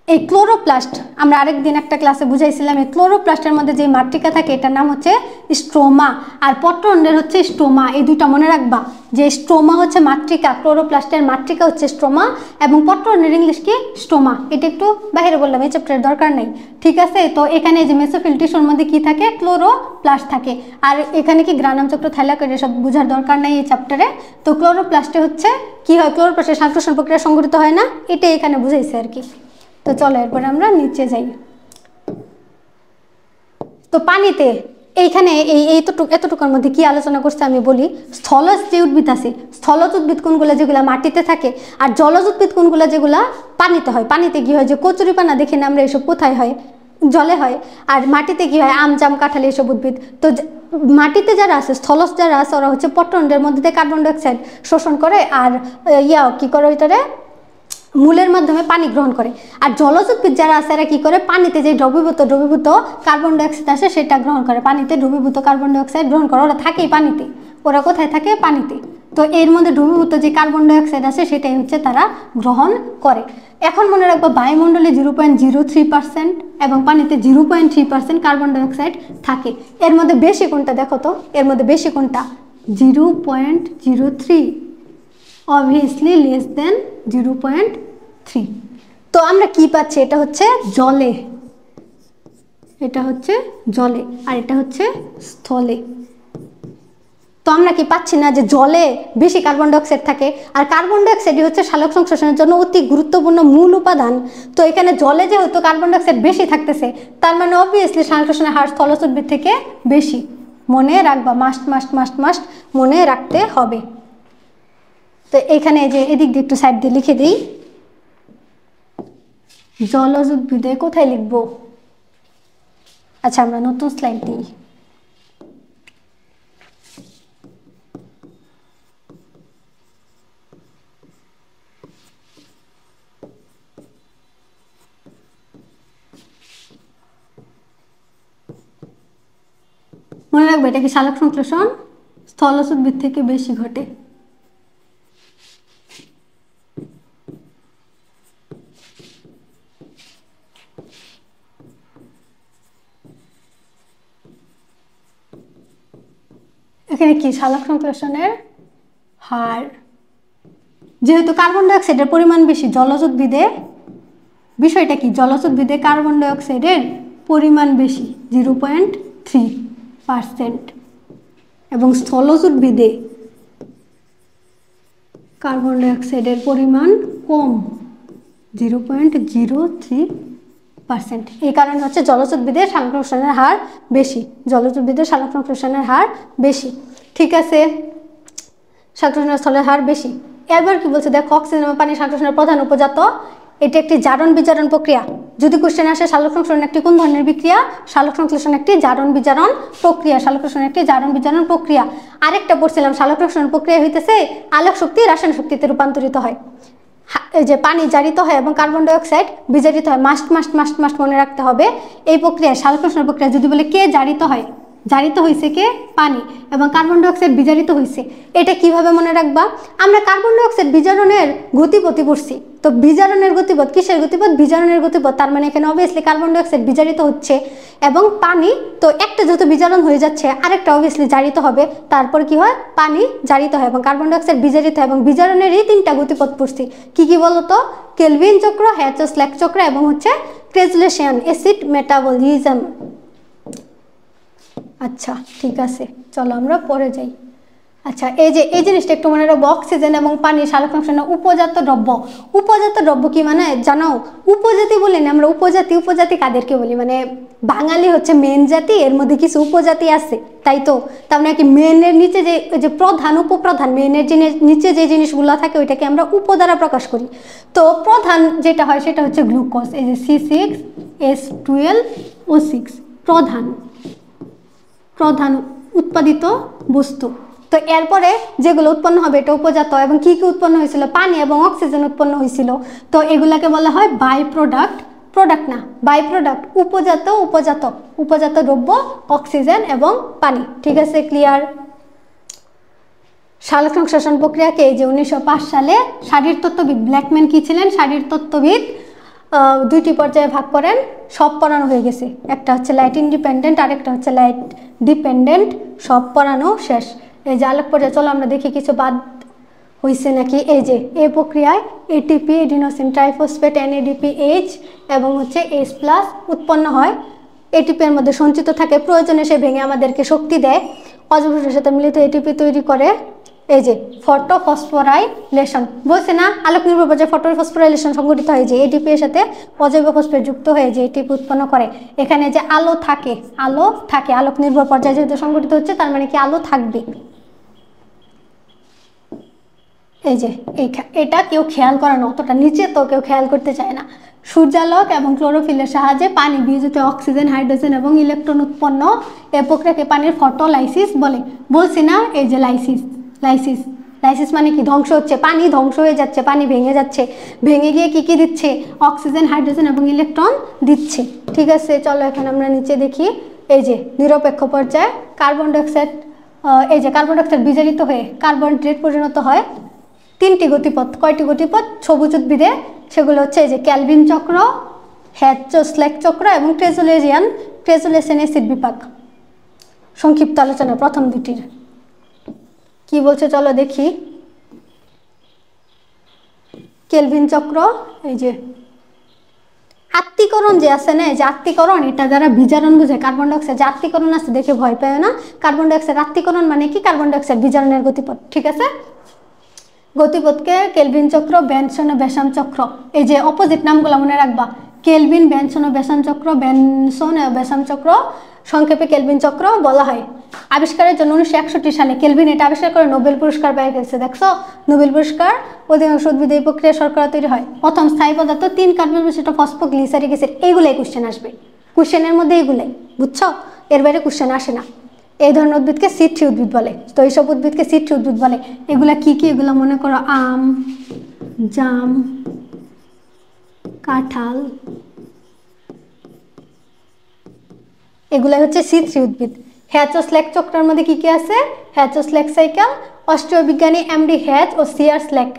এই ক্লোরোপ্লাস্ট, আমরা আরেকদিন একটা ক্লাসে বুঝাইছিলাম, এই ক্লোরোপ্লাস্টের মধ্যে যে মাতৃকা থাকে এটার নাম হচ্ছে স্ট্রোমা, আর পত্ররন্ধ্রের হচ্ছে স্টোমা। এই দুইটা মনে রাখবা, যে স্ট্রোমা হচ্ছে মাতৃকা, ক্লোরোপ্লাস্টের মাতৃকা হচ্ছে স্ট্রোমা, এবং পত্ররন্ধ্রের ইংলিশ কি স্টোমা। এটা একটু বাইরে বললাম, এই চ্যাপ্টারের দরকার নেই, ঠিক আছে। তো এখানে যে মেসোফিল টিস্যুর মধ্যে কি থাকে, ক্লোরোপ্লাস্ট থাকে। আর এখানে কি গ্রানাম চক্র, থাইলাকয়েড এসব বোঝার দরকার নেই এই চ্যাপ্টারে। তো ক্লোরোপ্লাস্টে হচ্ছে কি হয়, ক্লোরোপ্লাস্টের সালোকসংশ্লেষণ প্রক্রিয়া সংঘটিত হয় না, এটাই এখানে বুঝাইছে আর কি। তো চলো এরপরে আমরা নিচে যাই। তো পানিতে এইখানে এতটুকুর মধ্যে কি আলোচনা করছে আমি বলি। স্থলজ যে উদ্ভিদ আছে, স্থলজ উদ্ভিদ কোনগুলো, যেগুলো মাটিতে থাকে, আর জলজ উদ্ভিদ কোনগুলো, যেগুলো পানিতে হয়। পানিতে কি হয়, যে কচুরিপানা দেখি না আমরা, এসব কোথায় হয়, জলে হয়। আর মাটিতে কি হয়, আম জাম কাঁঠাল এসব উদ্ভিদ। তো মাটিতে যারা আছে, স্থলজ যারা আছে, ওরা হচ্ছে পত্ররন্ধ্রের মধ্যে দিয়ে কার্বন ডাইঅক্সাইড শোষণ করে, আর কি করে, ওইটারে মূলের মাধ্যমে পানি গ্রহণ করে। আর জলজ উদ্ভিদ যারা আছে এরা কি করে, পানিতে যে দ্রবীভূত কার্বন ডাইঅক্সাইড আসে সেটা গ্রহণ করে, পানিতে দ্রবীভূত কার্বন ডাইঅক্সাইড গ্রহণ করে। ওরা থাকেই পানিতে, ওরা কোথায় থাকে, পানিতে। তো এর মধ্যে দ্রবীভূত যে কার্বন ডাইঅক্সাইড আছে সেটাই হচ্ছে তারা গ্রহণ করে। এখন মনে রাখবো, বায়ুমণ্ডলে 0.03% এবং পানিতে 0.3% কার্বন ডাইঅক্সাইড থাকে। এর মধ্যে বেশি কোনটা দেখো তো, এর মধ্যে বেশি কোনটা, 0.03, অবভিয়াসলি লেস দেন 0.3। তো আমরা কি পাচ্ছি, এটা হচ্ছে জলে, এটা হচ্ছে জলে, আর এটা হচ্ছে স্থলে। তো আমরা কি পাচ্ছি না যে জলে বেশি কার্বন ডাইঅক্সাইড থাকে, আর কার্বন ডাইঅক্সাইডই হচ্ছে সালোকসংশ্লেষণের জন্য অতি গুরুত্বপূর্ণ মূল উপাদান। তো এখানে জলে যেহেতু কার্বন ডাইঅক্সাইড বেশি থাকতেছে, তার মানে অবভিয়াসলি সালোকসংশ্লেষণের হার স্থলজ উদ্ভিদ থেকে বেশি। মনে রাখবা, মাস্ট মাস্ট মাস্ট মাস্ট মনে রাখতে হবে। তো এখানে যে এদিক দিয়ে একটু সাইড দিয়ে লিখে দিই, জলজ উদ্ভিদে কোথায় লিখব, আচ্ছা আমরা নতুন স্লাইড দিই। মনে রাখবে, এটা কি সালোকসংশ্লেষণ স্থলজ উদ্ভিদ থেকে বেশি ঘটে। এখানে কি সালোকসংশ্লেষণের হার, যেহেতু কার্বন ডাইঅক্সাইডের পরিমাণ বেশি জলজ উদ্ভিদে, বিষয়টা কি, জলজ উদ্ভিদে কার্বন ডাইঅক্সাইডের পরিমাণ বেশি 0.3%, এবং স্থলজ উদ্ভিদে কার্বন ডাইঅক্সাইডের পরিমাণ কম 0.03%। এই কারণে হচ্ছে জলজ উদ্ভিদের সালোকসংশ্লেষণের হার বেশি, জলজ উদ্ভিদের সালোকসংশ্লেষণের হার বেশি, ঠিক আছে, সালোকসংশ্লেষণ স্থলের হার বেশি। এবার কি বলছে দেখো, অক্সিজেন এবং পানি সালোকসংশ্লেষণের প্রধান উপজাত, এটি একটি জারণ বিজারণ প্রক্রিয়া। যদি কোশ্চেন আসে সালোকসংশ্লেষণ একটি কোন ধরনের বিক্রিয়া, সালোকসংশ্লেষণ একটি জারণ বিজারণ প্রক্রিয়া, সালোকসংশ্লেষণ একটি জারণ বিজারণ প্রক্রিয়া। আরেকটা পড়ছিলাম, সালোকসংশ্লেষণ প্রক্রিয়া হইতেছে আলোক শক্তি রাসায়নিক শক্তিতে রূপান্তরিত হয়। এই যে পানি জারিত হয় এবং কার্বন ডাইঅক্সাইড বিজারিত হয়, মাস্ট মনে রাখতে হবে। এই প্রক্রিয়ায় সালোকসংশ্লেষণ প্রক্রিয়া যদি বলে কে জারিত হয়, জারিত হয়েছে কে, পানি, এবং কার্বন ডাইঅক্সাইড বিজারিত হয়েছে। এটা কিভাবে মনে রাখবা, আমরা কার্বন ডাইঅক্সাইড বিজারণের গতিপথই পড়ছি। তো বিজারণের গতিপথ কিসের গতিপথ, বিজারণের গতিপথ। তার মানে এখানে অবভিয়াসলি কার্বন ডাইঅক্সাইড বিজারিত হচ্ছে এবং পানি, তো একটা যেহেতু বিজারণ হয়ে যাচ্ছে আরেকটা অবভিয়াসলি জারিত হবে, তারপর কি হয়, পানি জারিত হয় এবং কার্বন ডাইঅক্সাইড বিজারিত হয়। এবং বিজারণের এই তিনটা গতিপথ পড়ছি, কি কি বলতো, কেলভিন চক্র, হ্যাচো-স্ল্যাক চক্র এবং হচ্ছে ক্রেজলেশন অ্যাসিড মেটাবলিজম। আচ্ছা ঠিক আছে, চলো আমরা পরে যাই। আচ্ছা এই জিনিসটা একটু মনে রাখবো, অক্সিজেন এবং পানি সালোকসংশ্লেষণের উপজাত দ্রব্য। উপজাত দ্রব্য কি মানে জানো, উপজাতি বলি না আমরা, উপজাতি কাদেরকে বলি, মানে বাঙালি হচ্ছে মেন জাতি, এর মধ্যে কিছু উপজাতি আছে, তাই তো। তার মানে কি মেনের নিচে যে প্রধান উপপ্রধান, মেনের নিচে যে জিনিসগুলো থাকে ওইটাকে আমরা উপ দ্বারা প্রকাশ করি। তো প্রধান যেটা হয় সেটা হচ্ছে গ্লুকোজ, এই যে C6H12O6, প্রধান উৎপাদিত বস্তু। তো এরপরে যেগুলো উৎপন্ন হবে এটা উপজাত। এবং কি কি উৎপন্ন হয়েছিল, পানি এবং অক্সিজেন উৎপন্ন হয়েছিল, তো এগুলাকে বলা হয় বাই প্রোডাক্ট, প্রোডাক্ট না বাই প্রোডাক্ট, উপজাত দ্রব্য অক্সিজেন এবং পানি। ঠিক আছে, ক্লিয়ার। সালোকসংশ্লেষণ প্রক্রিয়াকে এই যে 1905 সালে শারীরতত্ত্ববিদ ব্ল্যাকম্যান কি ছিলেন, শারীরতত্ত্ববিদ, দুইটি পর্যায়ে ভাগ করেন, সব পড়ানো হয়ে গেছে। একটা হচ্ছে লাইট ইন্ডিপেন্ডেন্ট আর একটা হচ্ছে লাইট ডিপেন্ডেন্ট, সব পড়ানো শেষ। এই যে আলোক পর্যায়ে, চলো আমরা দেখি কিছু বাদ হয়েছে নাকি। এই যে এই প্রক্রিয়ায় এটিপি, এডিনোসিন ট্রাইফসফেট, NADPH এবং হচ্ছে H+ উৎপন্ন হয়। এটিপির মধ্যে সঞ্চিত থাকে, প্রয়োজনে সে ভেঙে আমাদেরকে শক্তি দেয়। অজস্রের সাথে মিলিত এটিপি তৈরি করে এই যে ফটোফসফোরাইলেশন, বলছে না আলোক নির্ভর পর্যায়ে ফটোফসফোরাইলেশন সংঘটিত হয়, যে এটিপি এর সাথে অজৈব ফসফেট যুক্ত হয়ে যে এটিপি উৎপন্ন করে। এখানে যে আলো থাকে আলোক নির্ভর পর্যায়ে যেহেতু সংঘটিত হচ্ছে, তার মানে কি আলো থাকবে। এই যে এটা কেউ খেয়াল করে না, অতটা নিচে তো কেউ খেয়াল করতে চায় না। সূর্যালোক এবং ক্লোরোফিলের সাহায্যে পানি বিয়োজিত অক্সিজেন, হাইড্রোজেন এবং ইলেকট্রন উৎপন্ন, এই প্রক্রিয়াকে পানির ফটোলাইসিস বলে। বলছি না এই যে লাইসিস মানে কি, ধ্বংস হচ্ছে, পানি ধ্বংস হয়ে যাচ্ছে, পানি ভেঙে যাচ্ছে, ভেঙে গিয়ে কি কি দিচ্ছে, অক্সিজেন, হাইড্রোজেন এবং ইলেকট্রন দিচ্ছে। ঠিক আছে, চলো এখানে আমরা নিচে দেখি। এই যে নিরপেক্ষ পর্যায়ে কার্বন ডাইঅক্সাইড, এই যে কার্বন ডাইঅক্সাইড বিজারিত হয়ে কার্বোহাইড্রেট পরিণত হয়। তিনটি গতিপথ, কয়টি গতিপথ সবুজ উদ্ভিদে, সেগুলো হচ্ছে এই যে ক্যালভিন চক্র, হ্যাচো-স্ল্যাক চক্র এবং ক্রেজলেশন অ্যাসিড বিপাক। সংক্ষিপ্ত আলোচনা প্রথম দুটির কি বলছে চলো দেখি। ক্যালভিন চক্র, এই যে আত্তীকরণ যে আছে না, এই যে আত্তীকরণ, এটা যারা বিজারণ বুঝে, কার্বন ডাইঅক্সাইড যে আত্তীকরণ আছে দেখে ভয় পায় না। কার্বন ডাইঅক্সাইড আত্তীকরণ মানে কি, কার্বন ডাইঅক্সাইড বিজারণের গতিপথ। ঠিক আছে, গতিপথকে কেলভিন চক্র, বেনসন ও বেসাম চক্র, এই যে অপোজিট নামগুলো মনে রাখবা, কেলভিন, বেনসন ও বেসাম চক্র, বেনসন ও বেসাম চক্র, সংক্ষেপে কেলভিন চক্র বলা হয়। আবিষ্কারের জন্য 1961 সালে কেলভিন এটা আবিষ্কার করে নোবেল পুরস্কার পেয়ে গেছে। দেখছো, নোবেল পুরস্কার। অধিকাংশ উদ্ভিদ এই প্রক্রিয়া শর্করা তৈরি হয়। প্রথম স্থায়ী পদার্থ 3 কার্বন বিশিষ্ট ফসফোগ্লিসারিক অ্যাসিড, এইগুলাই কোশ্চেন আসবে, কোশ্চেনের মধ্যে এইগুলাই, বুঝছো, এর বাইরে কোশ্চেন আসে না। এই ধরনের উদ্ভিদকে সিড উদ্ভিদ বলে। তো এইসব উদ্ভিদকে সিড উদ্ভিদ বলে। এগুলা কি কি, এগুলো মনে করো আম, জাম, কাঁঠাল, এগুলাই হচ্ছে সিড উদ্ভিদ। হ্যাচো-স্ল্যাক চক্রের মধ্যে কি কি আছে, হ্যাচো-স্ল্যাক সাইকেল, অস্ট্রিয় বিজ্ঞানী MD হ্যাচ ও CR-স্ল্যাক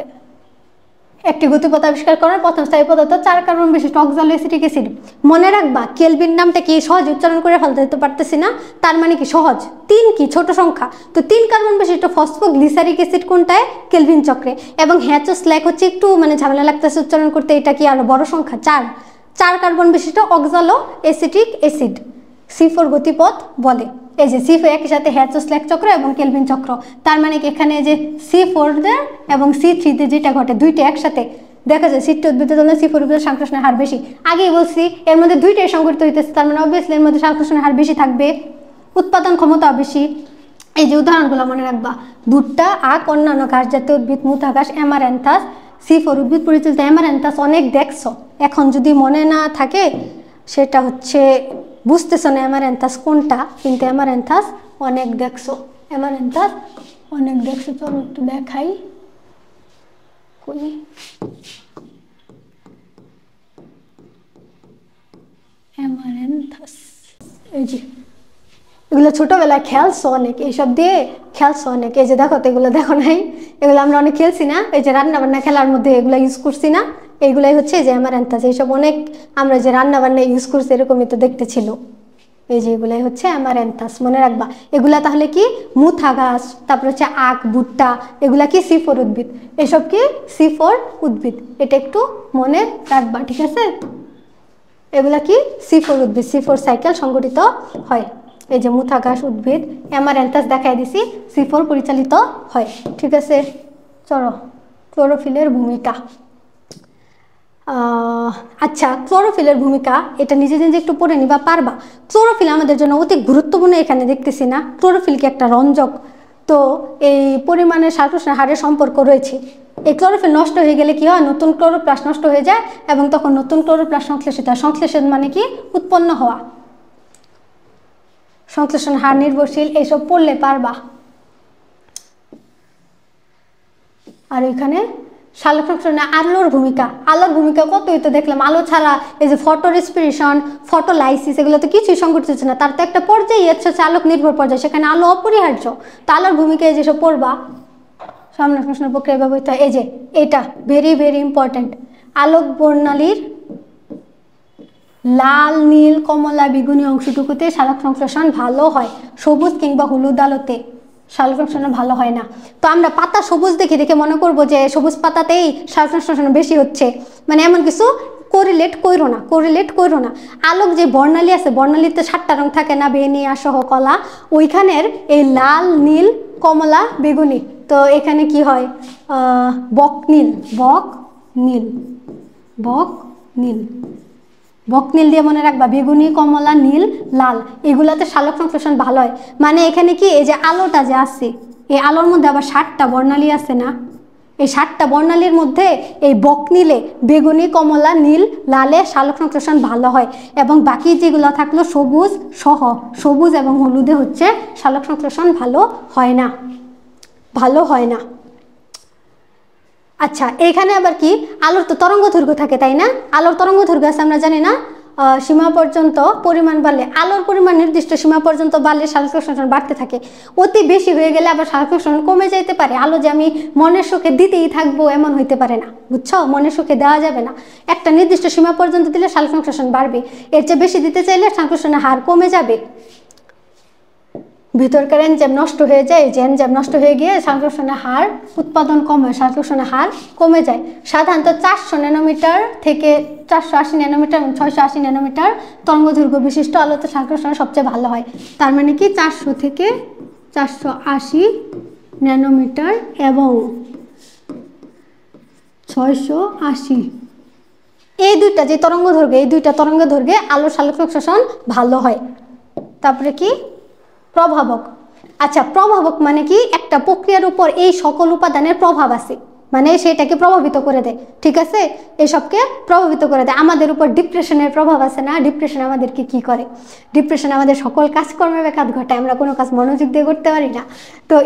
একটি গতিপথ আবিষ্কার করার প্রথম স্থায়ী পদার্থ 4 কার্বন বিশিষ্ট অক্সালোএসিটিক অ্যাসিড। মনে রাখবা কেলভিন নামটা কি সহজ উচ্চারণ করে ফেলতে পারতেছি না, তার মানে কি সহজ, 3 কি ছোট সংখ্যা, তো 3 কার্বন বিশিষ্ট ফসফোগ্লিসারিক অ্যাসিড কোনটায়, কেলভিন চক্রে। এবং হ্যাচো-স্ল্যাক হচ্ছে একটু মানে ঝামেলা লাগতেছে উচ্চারণ করতে, এটা কি আরো বড় সংখ্যা, 4 কার্বন বিশিষ্ট অক্সালোএসিটিক অ্যাসিড, C4 গতিপথ বলে। এই যে C4 একই সাথে হ্যাচো-স্ল্যাক চক্র এবং কেলভিন চক্র, তার মানে কি এখানে যে C4 এবং C3 যেটা ঘটে দুইটা একসাথে দেখা যায়। সিড উদ্ভিদের জন্য C4 উদ্ভিদের সংশ্লেষণের হার বেশি। আগেই বলছি এর মধ্যে দুইটাই সংঘটিত হইতেছে, তার মানে অবভিয়াসলি এর মধ্যে সংশ্লেষণের হার বেশি থাকবে, উৎপাদন ক্ষমতা বেশি। এই যে উদাহরণগুলো মনে রাখবা, ভুট্টা, আখ, অন্যান্য ঘাস জাতীয় উদ্ভিদ, মুথা ঘাস, অ্যামারান্থাস, C4 উদ্ভিদ পরিচালিত অ্যামারান্থাস অনেক দেখছো, এখন যদি মনে না থাকে সেটা হচ্ছে বুঝতেছো না অ্যামারান্থাস কোনটা, কিন্তু অ্যামারান্থাস অনেক দেখছো, অ্যামারান্থাস অনেক দেখছো। চলো একটু দেখাই কই অ্যামারান্থাস, এই যে এগুলো ছোটবেলায় খেলছো অনেক, এইসব দিয়ে খেলছো অনেক। এই যে দেখো তো, এগুলো দেখো নাই, এগুলো আমরা অনেক খেলছি না, এই যে রান্না বান্না খেলার মধ্যে এগুলো ইউজ করছি না, এইগুলাই হচ্ছে যে অ্যামারান্থাস। এইসব অনেক আমরা যে রান্না বান্না ইউজ করছি এরকমই তো দেখতে ছিল। এই যে এগুলাই হচ্ছে অ্যামারান্থাস, মনে রাখবা। এগুলা তাহলে কি মুথা ঘাস, তারপর হচ্ছে আখ, ভুট্টা, এগুলা কি C4 উদ্ভিদ, এসব কি C4 উদ্ভিদ, এটা একটু মনে রাখবা, ঠিক আছে। এগুলা কি C4 উদ্ভিদ, C4 সাইকেল সংগঠিত হয়। এই যে মুথা ঘাস উদ্ভিদ, অ্যামারান্থাস দেখাই দিছি, C4 পরিচালিত হয়, ঠিক আছে। চলো ক্লোরোফিলের ভূমিকা। আচ্ছা, ক্লোরোফিলের ভূমিকা এটা নিজে নিজে একটু পড়ে নিবা, পারবা। ক্লোরোফিল আমাদের জন্য অতি গুরুত্বপূর্ণ, এখানে দেখতেছি না ক্লোরোফিল কি একটা রঞ্জক, তো এই পরিমাণের সালফার হারের সম্পর্ক রয়েছে। এই ক্লোরোফিল নষ্ট হয়ে গেলে কি হয়, নতুন ক্লোরোপ্লাস্ট নষ্ট হয়ে যায় এবং তখন নতুন ক্লোরোপ্লাস্ট সংশ্লেষিত হয়। সংশ্লেষণ মানে কি, উৎপন্ন হওয়া। সংশ্লেষণ হার নির্ভরশীল, এইসব পড়লে পারবা। আর ওইখানে সালোক সংশ্লেষণে আলোর ভূমিকা, আলোর ভূমিকা কতই তো দেখলাম। আলো ছাড়া এই যে ফটো রেসপিরেশন, ফটোলাইসিস, এগুলো তো কিছুই সংঘটিত হচ্ছে না। তার তো একটা পর্যায়ে হচ্ছে আলোক নির্ভর পর্যায়ে, সেখানে আলো অপরিহার্য। তো আলোর ভূমিকায় যেসব পড়বা, সংশ্লেষণ প্রক্রিয়া ব্যবহৃত হয়। এই যে এটা ভেরি ভেরি ইম্পর্টেন্ট, আলোক বর্ণালীর লাল, নীল, কমলা, বেগুনি অংশটুকুতে সালোক সংশ্লেষণ ভালো হয়, সবুজ কিংবা হলুদ আলোতে সালোক সংশ্লেষণ ভালো হয় না। তো আমরা পাতা সবুজ দেখে দেখে মনে করব যে সবুজ পাতাতেই সালোক সংশ্লেষণ বেশি হচ্ছে, মানে এমন কিছু কোরিলেট করো না, কোরিলেট করো না। আলোক যে বর্ণালী আছে, বর্ণালীতে 7টা রং থাকে না, বেনিয়া সহ কলা, ওইখানের এই লাল, নীল, কমলা, বেগুনি, তো এখানে কি হয়, বক নীল, বক নীল, বক নীল, বকনীল দিয়ে মনে রাখবা। বেগুনি, কমলা, নীল, লাল, এগুলাতে সালোক সংশ্লেষণ ভালো হয়। মানে এখানে কি, এই যে আলোটা যে আছে, এই আলোর মধ্যে আবার 7টা বর্ণালী আছে না, এই 7টা বর্ণালীর মধ্যে এই বকনীলে, বেগুনি, কমলা, নীল, লালে সালোক সংশ্লেষণ ভালো হয়, এবং বাকি যেগুলো থাকলো সবুজ সহ, সবুজ এবং হলুদে হচ্ছে সালোক সংশ্লেষণ ভালো হয় না, ভালো হয় না। আচ্ছা, এখানে আবার কি, আলোর তো তরঙ্গ দৈর্ঘ্য থাকে তাই না, আলোর তরঙ্গ দৈর্ঘ্য আছে আমরা জানি না, সীমা পর্যন্ত পরিমাণ বাড়লে, আলোর পরিমাণ নির্দিষ্ট সীমা পর্যন্ত বাড়লে সালোক সংশ্লেষণ বাড়তে থাকে। অতি বেশি হয়ে গেলে আবার সালোক সংশ্লেষণ কমে যাইতে পারে। আলো যে আমি মনের সুখে দিতেই থাকবো এমন হইতে পারে না, বুঝছো, মনের সুখে দেওয়া যাবে না। একটা নির্দিষ্ট সীমা পর্যন্ত দিলে সালোক সংশ্লেষণ বাড়বে, এর চেয়ে বেশি দিতে চাইলে সালোক সংশ্লেষণের হার কমে যাবে। ভিতরকার এনজাইম নষ্ট হয়ে যায়, যে এনজাইম নষ্ট হয়ে গিয়ে সংশ্লেষণের হার উৎপাদন কম হয়, সংশ্লেষণের হার কমে যায়। সাধারণত 400 ন্যানোমিটার থেকে 480 ন্যানোমিটার এবং 680 ন্যানোমিটার তরঙ্গদৈর্ঘ্য বিশিষ্ট আলোতে সংশ্লেষণ সবচেয়ে ভালো হয়। তার মানে কি 400 থেকে 480 ন্যানোমিটার এবং 680, এই দুইটা যে তরঙ্গদৈর্ঘ্য, এই দুইটা তরঙ্গদৈর্ঘ্যে আলোর সালোক সংশ্লেষণ ভালো হয়। তারপরে কি, প্রভাবক। আচ্ছা, প্রভাবক মানে কি, একটা প্রক্রিয়ার উপর এই সকল উপাদানের প্রভাব আছে, মানে সেটাকে প্রভাবিত করে দেয়, ঠিক আছে, এসবকে প্রভাবিত করে দেয়। আমাদের উপর ডিপ্রেশনের প্রভাব আছে না, ডিপ্রেশন আমাদেরকে কি করে, ডিপ্রেশন আমাদের সকল কাজকর্মে ব্যাঘাত ঘটায়, আমরা কোনো কাজ মনোযোগ দিয়ে করতে পারি না। তো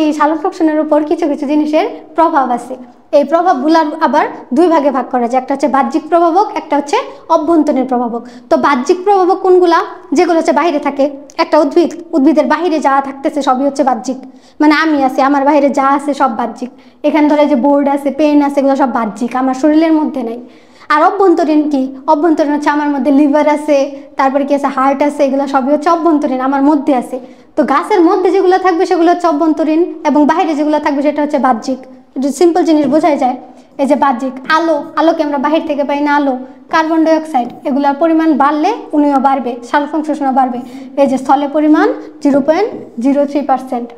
এই সালোক সংশ্লেষণের উপর কিছু কিছু জিনিসের প্রভাব আছে। এই প্রভাবগুলার আবার দুই ভাগে ভাগ করা যায়, একটা হচ্ছে বাহ্যিক প্রভাবক, একটা হচ্ছে অভ্যন্তরীণ প্রভাবক। তো বাহ্যিক প্রভাবক কোনগুলা, যেগুলো হচ্ছে বাইরে থাকে। একটা উদ্ভিদের বাহিরে যা থাকতেছে সবই হচ্ছে বাহ্যিক, মানে আমি আছি, আমার বাইরে যা আছে সব বাহ্যিক। এখানে ধরে যে বোর্ড আছে, পেন আছে, এগুলো সব বাহ্যিক, আমার শরীরের মধ্যে নাই। আর অভ্যন্তরীণ কি, অভ্যন্তরীণ হচ্ছে আমার মধ্যে লিভার আছে, তারপরে কি আছে, হার্ট আছে, এগুলো সবই হচ্ছে অভ্যন্তরীণ, আমার মধ্যে আছে। তো গাছের মধ্যে যেগুলো থাকবে সেগুলো হচ্ছে অভ্যন্তরীণ, এবং বাইরে যেগুলো থাকবে সেটা হচ্ছে বাহ্যিক। সিম্পল জিনিস বোঝাই যায়। এই যে বাহ্যিক, আলোকে আমরা বাহির থেকে পাই না, আলো, কার্বন ডাইঅক্সাইড, এগুলোর পরিমাণ বাড়লে উনিও বাড়বে, সালোক সংশ্লেষণও বাড়বে। এই যে স্থলের পরিমাণ 0.03%।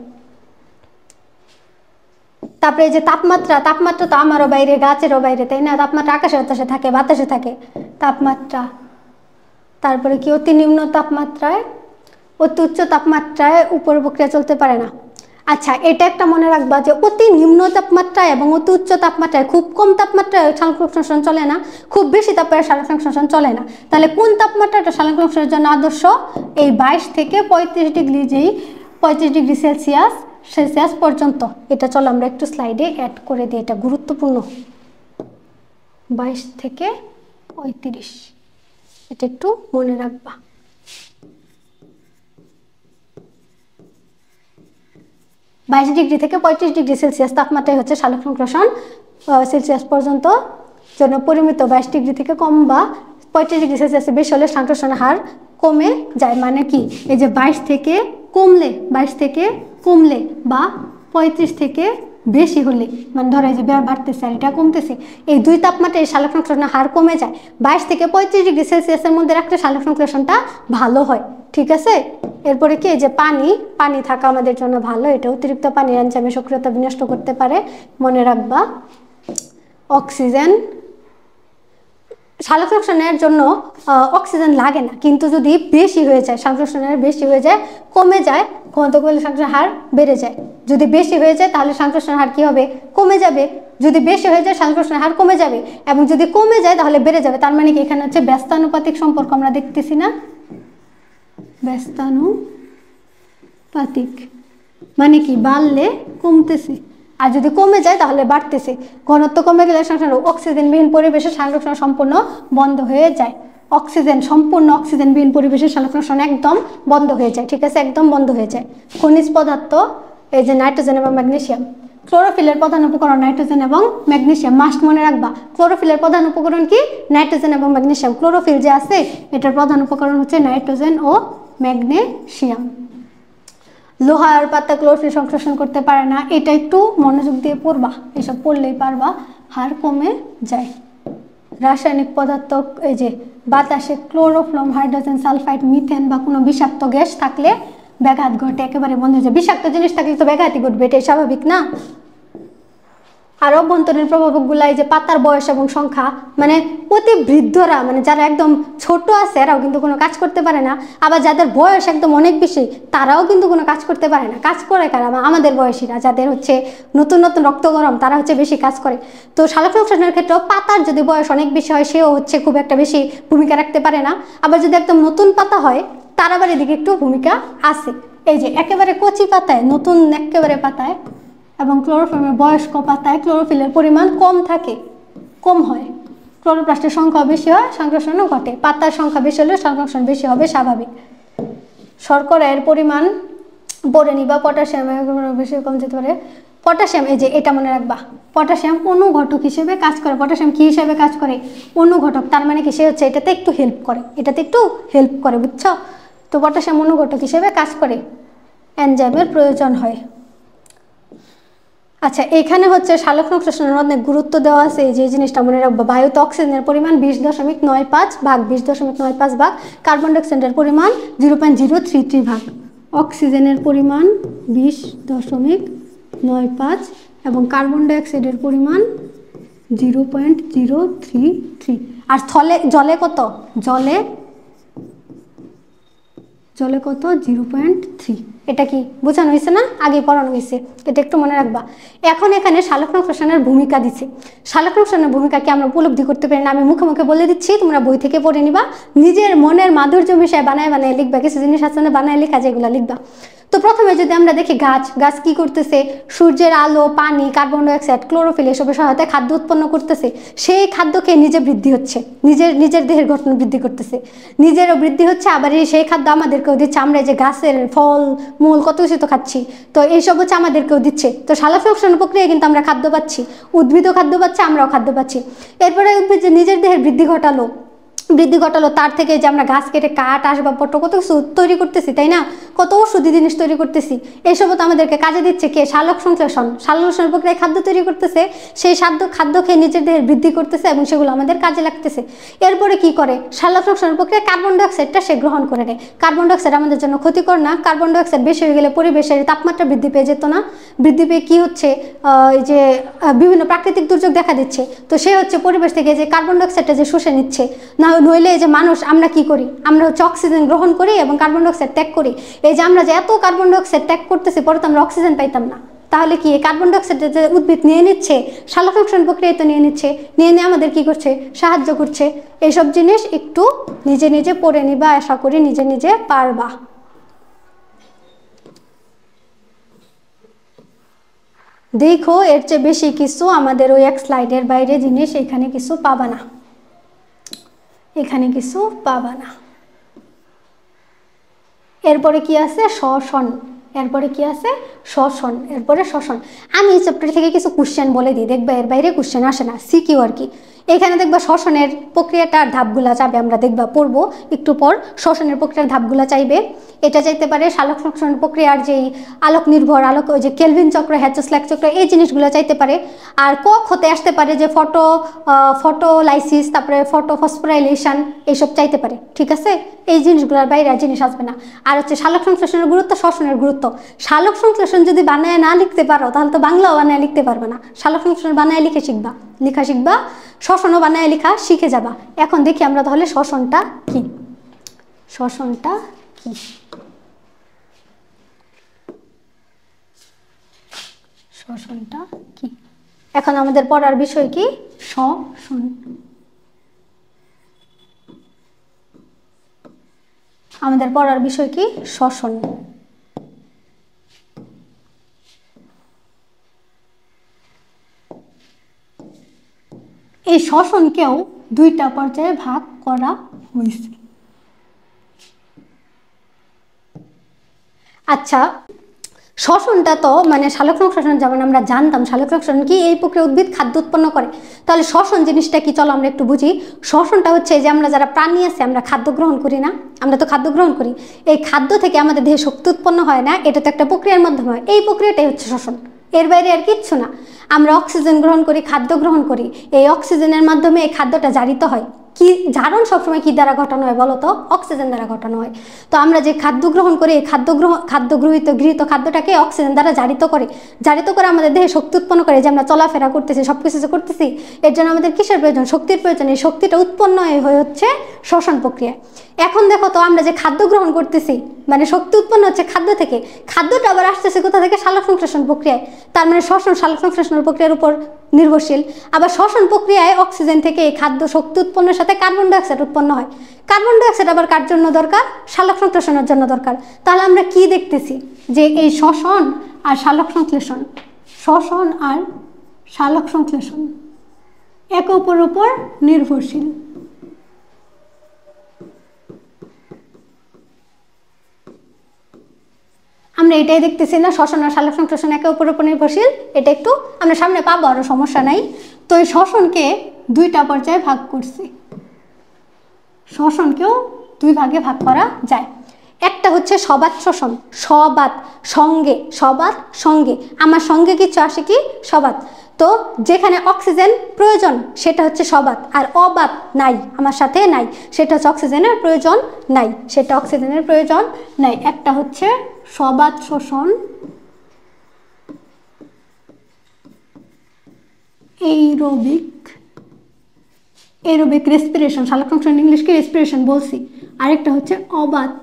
তারপরে এই যে তাপমাত্রা তো আমারও বাইরে, গাছেরও বাইরে, তাই না, তাপমাত্রা আকাশে বাতাসে থাকে, বাতাসে থাকে তাপমাত্রা। তারপরে কি, অতি নিম্ন তাপমাত্রায়, অতি উচ্চ তাপমাত্রায় উপর প্রক্রিয়া চলতে পারে না। আচ্ছা, এটা একটা মনে রাখবা যে অতি নিম্ন তাপমাত্রায় এবং অতি উচ্চ তাপমাত্রায়, খুব কম তাপমাত্রায় সালোকসংশ্লেষণ চলে না, খুব বেশি তাপমাত্রায় সালোকসংশ্লেষণ চলে না। তাহলে কোন তাপমাত্রাটা সালোকসংশ্লেষণের জন্য আদর্শ? এই 22 থেকে 35 ডিগ্রি, যেই 35 ডিগ্রি সেলসিয়াস পর্যন্ত। এটা চলো আমরা একটু স্লাইডে অ্যাড করে দিই, এটা গুরুত্বপূর্ণ। 22 থেকে 35, এটা একটু মনে রাখবা। 22 ডিগ্রি থেকে 35 ডিগ্রি সেলসিয়াস তাপমাত্রায় হচ্ছে সালোকসংশ্লেষণ সেলসিয়াস পর্যন্ত জন্য পরিমিত। 22 ডিগ্রি থেকে কম বা 35 ডিগ্রি সেলসিয়াসের বেশি হলে সালোকসংশ্লেষণের হার কমে যায়। মানে কি, এই যে 22 থেকে কমলে বা 35 থেকে বেশি হলে, মানে ধরো এই যে বাড়তেছে আর এটা কমতেছে, এই দুই তাপমাত্রায় সালোকসংশ্লেষণের হার কমে যায়। 22 থেকে 35 ডিগ্রি সেলসিয়াসের মধ্যে রাখলে সালোকসংশ্লেষণটা ভালো হয়। ঠিক আছে, এরপরে কি, এই যে পানি থাকা আমাদের জন্য ভালো। এটা অতিরিক্ত পানি এনজাইমের সক্রিয়তা বিনষ্ট করতে পারে, মনে রাখবা। অক্সিজেন, সালোকসংশ্লেষণের জন্য অক্সিজেন লাগে না, কিন্তু যদি বেশি হয়ে যায়, সালোকসংশ্লেষণের বেশি হয়ে যায়, কমে যায়, ঘনত্ব কমলে সালোকসংশ্লেষণের হার বেড়ে যায়। যদি বেশি হয়ে যায় তাহলে সালোকসংশ্লেষণের হার কি হবে? কমে যাবে। যদি বেশি হয়ে যায় সালোকসংশ্লেষণের হার কমে যাবে, এবং যদি কমে যায় তাহলে বেড়ে যাবে। তার মানে কি, এখানে হচ্ছে ব্যস্তানুপাতিক সম্পর্ক আমরা দেখতেছি না? ব্যস্তানুপাতিক মানে কি, বাড়লে কমতেছে, আর যদি কমে যায় তাহলে বাড়তেছে। ঘনত্ব কমে গেলে অক্সিজেনবিহীন পরিবেশে সালোকসংশ্লেষণ সম্পূর্ণ বন্ধ হয়ে যায়। সম্পূর্ণ অক্সিজেনবিহীন পরিবেশে সালোকসংশ্লেষণ একদম বন্ধ হয়ে যায়। ঠিক আছে, একদম বন্ধ হয়ে যায়। খনিজ পদার্থ, এই যে নাইট্রোজেন এবং ম্যাগনেসিয়াম। ক্লোরোফিলের প্রধান উপকরণ নাইট্রোজেন এবং ম্যাগনেসিয়াম, মাস্ট মনে রাখবা। ক্লোরোফিলের প্রধান উপকরণ কি? নাইট্রোজেন এবং ম্যাগনেসিয়াম। ক্লোরোফিল যে আছে এটার প্রধান উপকরণ হচ্ছে নাইট্রোজেন ও ম্যাগনেসিয়াম। লোহার পাতা ক্লোরোফিল সংশ্লেষণ করতে পারে না, এটা একটু মনোযোগ দিয়ে পড়বা, এসব পড়লেই পারবা। হার কমে যায়। রাসায়নিক পদার্থ, এই যে বাতাসে ক্লোরোফ্লম, হাইড্রোজেন সালফাইড, মিথেন বা কোনো বিষাক্ত গ্যাস থাকলে ব্যাঘাত ঘটে, একেবারে বন্ধ হয়ে যায়। বিষাক্ত জিনিস থাকলে তো ব্যাঘাতই ঘটবে, এটাই স্বাভাবিক না? আর অভ্যন্তরীণ প্রভাবকগুলো, এই যে পাতার বয়স এবং সংখ্যা, মানে অতি বৃদ্ধরা, মানে যারা একদম ছোট আছে এরাও কিন্তু কোনো কাজ করতে পারে না। আবার যাদের বয়স একদম অনেক বেশি তারাও কিন্তু কোনো কাজ করতে পারে না। কাজ করে কারা? আমাদের বয়সীরা, যাদের হচ্ছে নতুন রক্ত গরম, তারা হচ্ছে বেশি কাজ করে। তো সালোকসংশ্লেষণের ক্ষেত্রেও পাতার যদি বয়স অনেক বেশি হয় সেও হচ্ছে খুব একটা বেশি ভূমিকা রাখতে পারে না। আবার যদি একদম নতুন পাতা হয় তার আবার এদিকে একটু ভূমিকা আছে। এই যে একেবারে কচি পাতায়, নতুন একেবারে পাতায় এবং ক্লোরোফিলের বয়স্ক পাতায় ক্লোরোফিলের পরিমাণ কম হয়। ক্লোরোপ্লাস্টের সংখ্যা বেশি হয়, সংশ্লেষণও ঘটে। পাতার সংখ্যা বেশি হলে সংশ্লেষণ বেশি হবে, স্বাভাবিক। শর্করা এর পরিমাণ পড়ে নিবা। পটাশিয়ামের বেশি কম যেতে পারে। পটাশিয়াম, এই যে এটা মনে রাখবা, পটাশিয়াম অনুঘটক হিসেবে কাজ করে। পটাশিয়াম কি হিসেবে কাজ করে? অনুঘটক। তার মানে কি, সে হচ্ছে এটাতে একটু হেল্প করে, বুঝছো? তো পটাশিয়াম অনুঘটক হিসেবে কাজ করে, এনজাইমের প্রয়োজন হয়। আচ্ছা, এখানে হচ্ছে সালোকসংশ্লেষণের অনেক গুরুত্ব দেওয়া আছে, যে জিনিসটা মনে রাখবো। বায়ুতে অক্সিজেনের পরিমাণ 20.95 ভাগ, 20.95 ভাগ। কার্বন ডাইঅক্সাইডের পরিমাণ 0.033 ভাগ। অক্সিজেনের পরিমাণ 20.95 এবং কার্বন ডাইঅক্সাইডের পরিমাণ 0.033। আর জলে কত? জলে কত? 0.3। এটা কি বোঝানো হয়েছে না? আগে পড়ানো হয়েছে, এটা একটু মনে রাখবা। এখন এখানে সালোকসংশ্লেষণের ভূমিকা দিচ্ছে। সালোকসংশ্লেষণের ভূমিকাকে আমরা উপলব্ধি করতে পারি না, আমি মুখে মুখে বলে দিচ্ছি, তোমরা বই থেকে পড়ে নিবা, নিজের মনের মাধুর্য বিষয় বানায় লিখবা। কিছু জিনিস আছে না বানায় লেখা, যেগুলো লিখবা। তো প্রথমে যদি আমরা দেখি, গাছ কি করতেছে? সূর্যের আলো, পানি, কার্বন ডাইঅক্সাইড, ক্লোরোফিল এসবের সহায়তায় খাদ্য উৎপন্ন করতেছে। সেই খাদ্য খেয়ে নিজে বৃদ্ধি হচ্ছে, নিজের দেহের গঠন বৃদ্ধি করতেছে, নিজেরও বৃদ্ধি হচ্ছে। আবার সেই খাদ্য আমাদেরকেও দিচ্ছে। আমরা যে গাছের ফল মূল কত কিছু তো খাচ্ছি, তো এইসব হচ্ছে আমাদেরকেও দিচ্ছে। তো সালোকসংশ্লেষণ প্রক্রিয়ায় কিন্তু আমরা খাদ্য পাচ্ছি, উদ্ভিদও খাদ্য পাচ্ছে, আমরাও খাদ্য পাচ্ছি। এরপরে উদ্ভিদ যে নিজের দেহের বৃদ্ধি ঘটালো, তার থেকে যে আমরা গাছ কেটে কাঠ, আসবাবপত্র কত কিছু তৈরি করতেছি, তাই না? কত ওষুধি জিনিস তৈরি করতেছি। এইসবও তো আমাদেরকে কাজে দিচ্ছে কে? সালোকসংশ্লেষণ প্রক্রিয়ায় খাদ্য তৈরি করতেছে, সেই খাদ্য খেয়ে নিজের দেহের বৃদ্ধি করতেছে এবং সেগুলো আমাদের কাজে লাগতেছে। এরপরে কি করে? সালোকসংশ্লেষণ প্রক্রিয়ায় কার্বন ডাইঅক্সাইডটা সে গ্রহণ করে নেয়। কার্বন ডাইঅক্সাইড আমাদের জন্য ক্ষতিকর না। কার্বন ডাইঅক্সাইড বেশি হয়ে গেলে পরিবেশের তাপমাত্রা বৃদ্ধি পেয়ে যেত না। বৃদ্ধি পেয়ে কি হচ্ছে? এই যে বিভিন্ন প্রাকৃতিক দুর্যোগ দেখা দিচ্ছে। তো সে হচ্ছে পরিবেশ থেকে যে কার্বন ডাইঅক্সাইডটা যে শুষে নিচ্ছে, নইলে যে মানুষ আমরা কি করি? আমরা হচ্ছে অক্সিজেন গ্রহণ করি এবং কার্বন ডাইঅক্সাইড ত্যাগ করি। এই যে আমরা যে এত কার্বন ডাইঅক্সাইড ত্যাগ করতেছি, পরে তো আমরা অক্সিজেন পাইতাম না। তাহলে কি এই কার্বন ডাইঅক্সাইড যে উদ্ভিদ নিয়ে নিচ্ছে, সালোকসংশ্লেষণ প্রক্রিয়ায় তো নিয়ে নিচ্ছে, নিয়ে আমাদের কি করছে, সাহায্য করছে। এইসব জিনিস একটু নিজে নিজে পড়ে নিবা, আশা করি নিজে নিজে পারবা। দেখো এর চেয়ে বেশি কিছু আমাদের ওই এক স্লাইডের বাইরে জিনিস এখানে কিছু পাবা না, এখানে কিছু পাবা না। এরপরে কি আছে, শ্বসন। এরপরে কি আছে, শ্বসন। এরপরে শ্বসন। আমি এই চ্যাপ্টার থেকে কিছু কোশ্চেন বলে দিই, দেখবা এর বাইরে কোশ্চেন আসে না, সিকিউ আর কি। এখানে দেখবা শ্বসনের প্রক্রিয়াটার ধাপগুলা চাবে, আমরা দেখবা পড়বো একটু পর। শ্বসনের প্রক্রিয়ার ধাপগুলা চাইবে, এটা চাইতে পারে সালোকসংশ্লেষণ প্রক্রিয়ার যেই আলোক নির্ভর আলোক, ওই যে কেলভিন চক্র, হ্যাচেসল্যাক চক্র, এই জিনিসগুলো চাইতে পারে। আর কক হতে আসতে পারে যে ফটোলাইসিস, তারপরে ফটোফসফোরাইলেশন, এইসব চাইতে পারে, ঠিক আছে। এই জিনিসগুলোর বাইরে আর জিনিস আসবে না। আর হচ্ছে সালোকসংশ্লেষণের গুরুত্ব, শ্বসনের গুরুত্ব। সালোকসংশ্লেষণ যদি বানায় না লিখতে পারো তাহলে তো বাংলাও বানায় লিখতে পারবে না। সালোকসংশ্লেষণ বানায় লেখা শিখবা, শ্বসনও বানায় লেখা শিখে যাবা। এখন দেখি আমরা তাহলে শ্বসনটা কি, শ্বসনটা কি। শ্বসনটা কি, এখন আমাদের পড়ার বিষয় কি, শ্বসন। আমাদের পড়ার বিষয় কি, শ্বসন। এই শ্বসনকেও দুইটা পর্যায়ে ভাগ করা হয়েছে। আচ্ছা, শ্বসনটা তো মানে সালোকসংশ্লেষণ যেমন আমরা জানতাম, সালোকসংশ্লেষণ কি, এই প্রক্রিয়া উদ্ভিদ খাদ্য উৎপন্ন করে। তাহলে শ্বসন জিনিসটা কি, চলো আমরা একটু বুঝি। শ্বসনটা হচ্ছে যে আমরা যারা প্রাণী আছে, আমরা খাদ্য গ্রহণ করি না, আমরা তো খাদ্য গ্রহণ করি, এই খাদ্য থেকে আমাদের দেহে শক্তি উৎপন্ন হয় না, এটা তো একটা প্রক্রিয়ার মাধ্যমে হয়, এই প্রক্রিয়াটাই হচ্ছে শ্বসন। এর বাইরে আর কিচ্ছু না। আমরা অক্সিজেন গ্রহণ করি, খাদ্য গ্রহণ করি, এই অক্সিজেনের মাধ্যমে এই খাদ্যটা জারিত হয়। কি জারণ সবসময় কি দ্বারা ঘটানো হয় বলো তো, অক্সিজেন দ্বারা ঘটানো হয়। তো আমরা যে খাদ্য গ্রহণ করি, এই গৃহীত খাদ্যটাকে অক্সিজেন দ্বারা জারিত করে আমাদের দেহে শক্তি উৎপন্ন করে, যে আমরা চলাফেরা করতেছি, সব কিছু যে করতেছি, এর জন্য আমাদের কিসের প্রয়োজন, শক্তির প্রয়োজন। এই শক্তিটা উৎপন্ন হয়ে হচ্ছে শ্বসন প্রক্রিয়া। এখন দেখো তো, আমরা যে খাদ্য গ্রহণ করতেছি, মানে শক্তি উৎপন্ন হচ্ছে খাদ্য থেকে, খাদ্যটা আবার আসতেছে কোথা থেকে, সালোকসংশ্লেষণ প্রক্রিয়ায়। তার মানে শ্বসন সালোকসংশ্লেষণ প্রক্রিয়ার উপর নির্ভরশীল। আবার শ্বসন প্রক্রিয়ায় অক্সিজেন থেকে এই খাদ্য শক্তি উৎপন্নের সাথে কার্বন ডাইঅক্সাইড উৎপন্ন হয়। কার্বন ডাইঅক্সাইড আবার কার জন্য দরকার, সালোকসংশ্লেষণের জন্য দরকার। তাহলে আমরা কি দেখতেছি, যে এই শ্বসন আর সালোকসংশ্লেষণ, শ্বসন আর সালোকসংশ্লেষণ একে অপরের উপর নির্ভরশীল। আমরা এটাই দেখতেছি না, শ্বসন আর সালোকসংশ্লেষণ একে অপরের উপর নির্ভরশীল। এটা একটু আমরা সামনে পাবো, আরও সমস্যা নাই। তো এই শ্বসনকে দুইটা পর্যায়ে ভাগ করছি, শ্বসনকেও দুই ভাগে ভাগ করা যায়। একটা হচ্ছে সবাত শ্বসন, সবাত সঙ্গে, সবাত সঙ্গে, আমার সঙ্গে কিছু আসে কি, সবাত। তো যেখানে অক্সিজেন প্রয়োজন সেটা হচ্ছে সবাত, আর অবাত নাই, আমার সাথে নাই, সেটা হচ্ছে অক্সিজেনের প্রয়োজন নাই, সেটা অক্সিজেনের প্রয়োজন নাই। একটা হচ্ছে সবাত শ্বসন, এরোবিক রেসপিরেশন, সালোকসংশ্লেষণ ইংলিশকে রেসপিরেশন বলছি। আরেকটা হচ্ছে অবাত,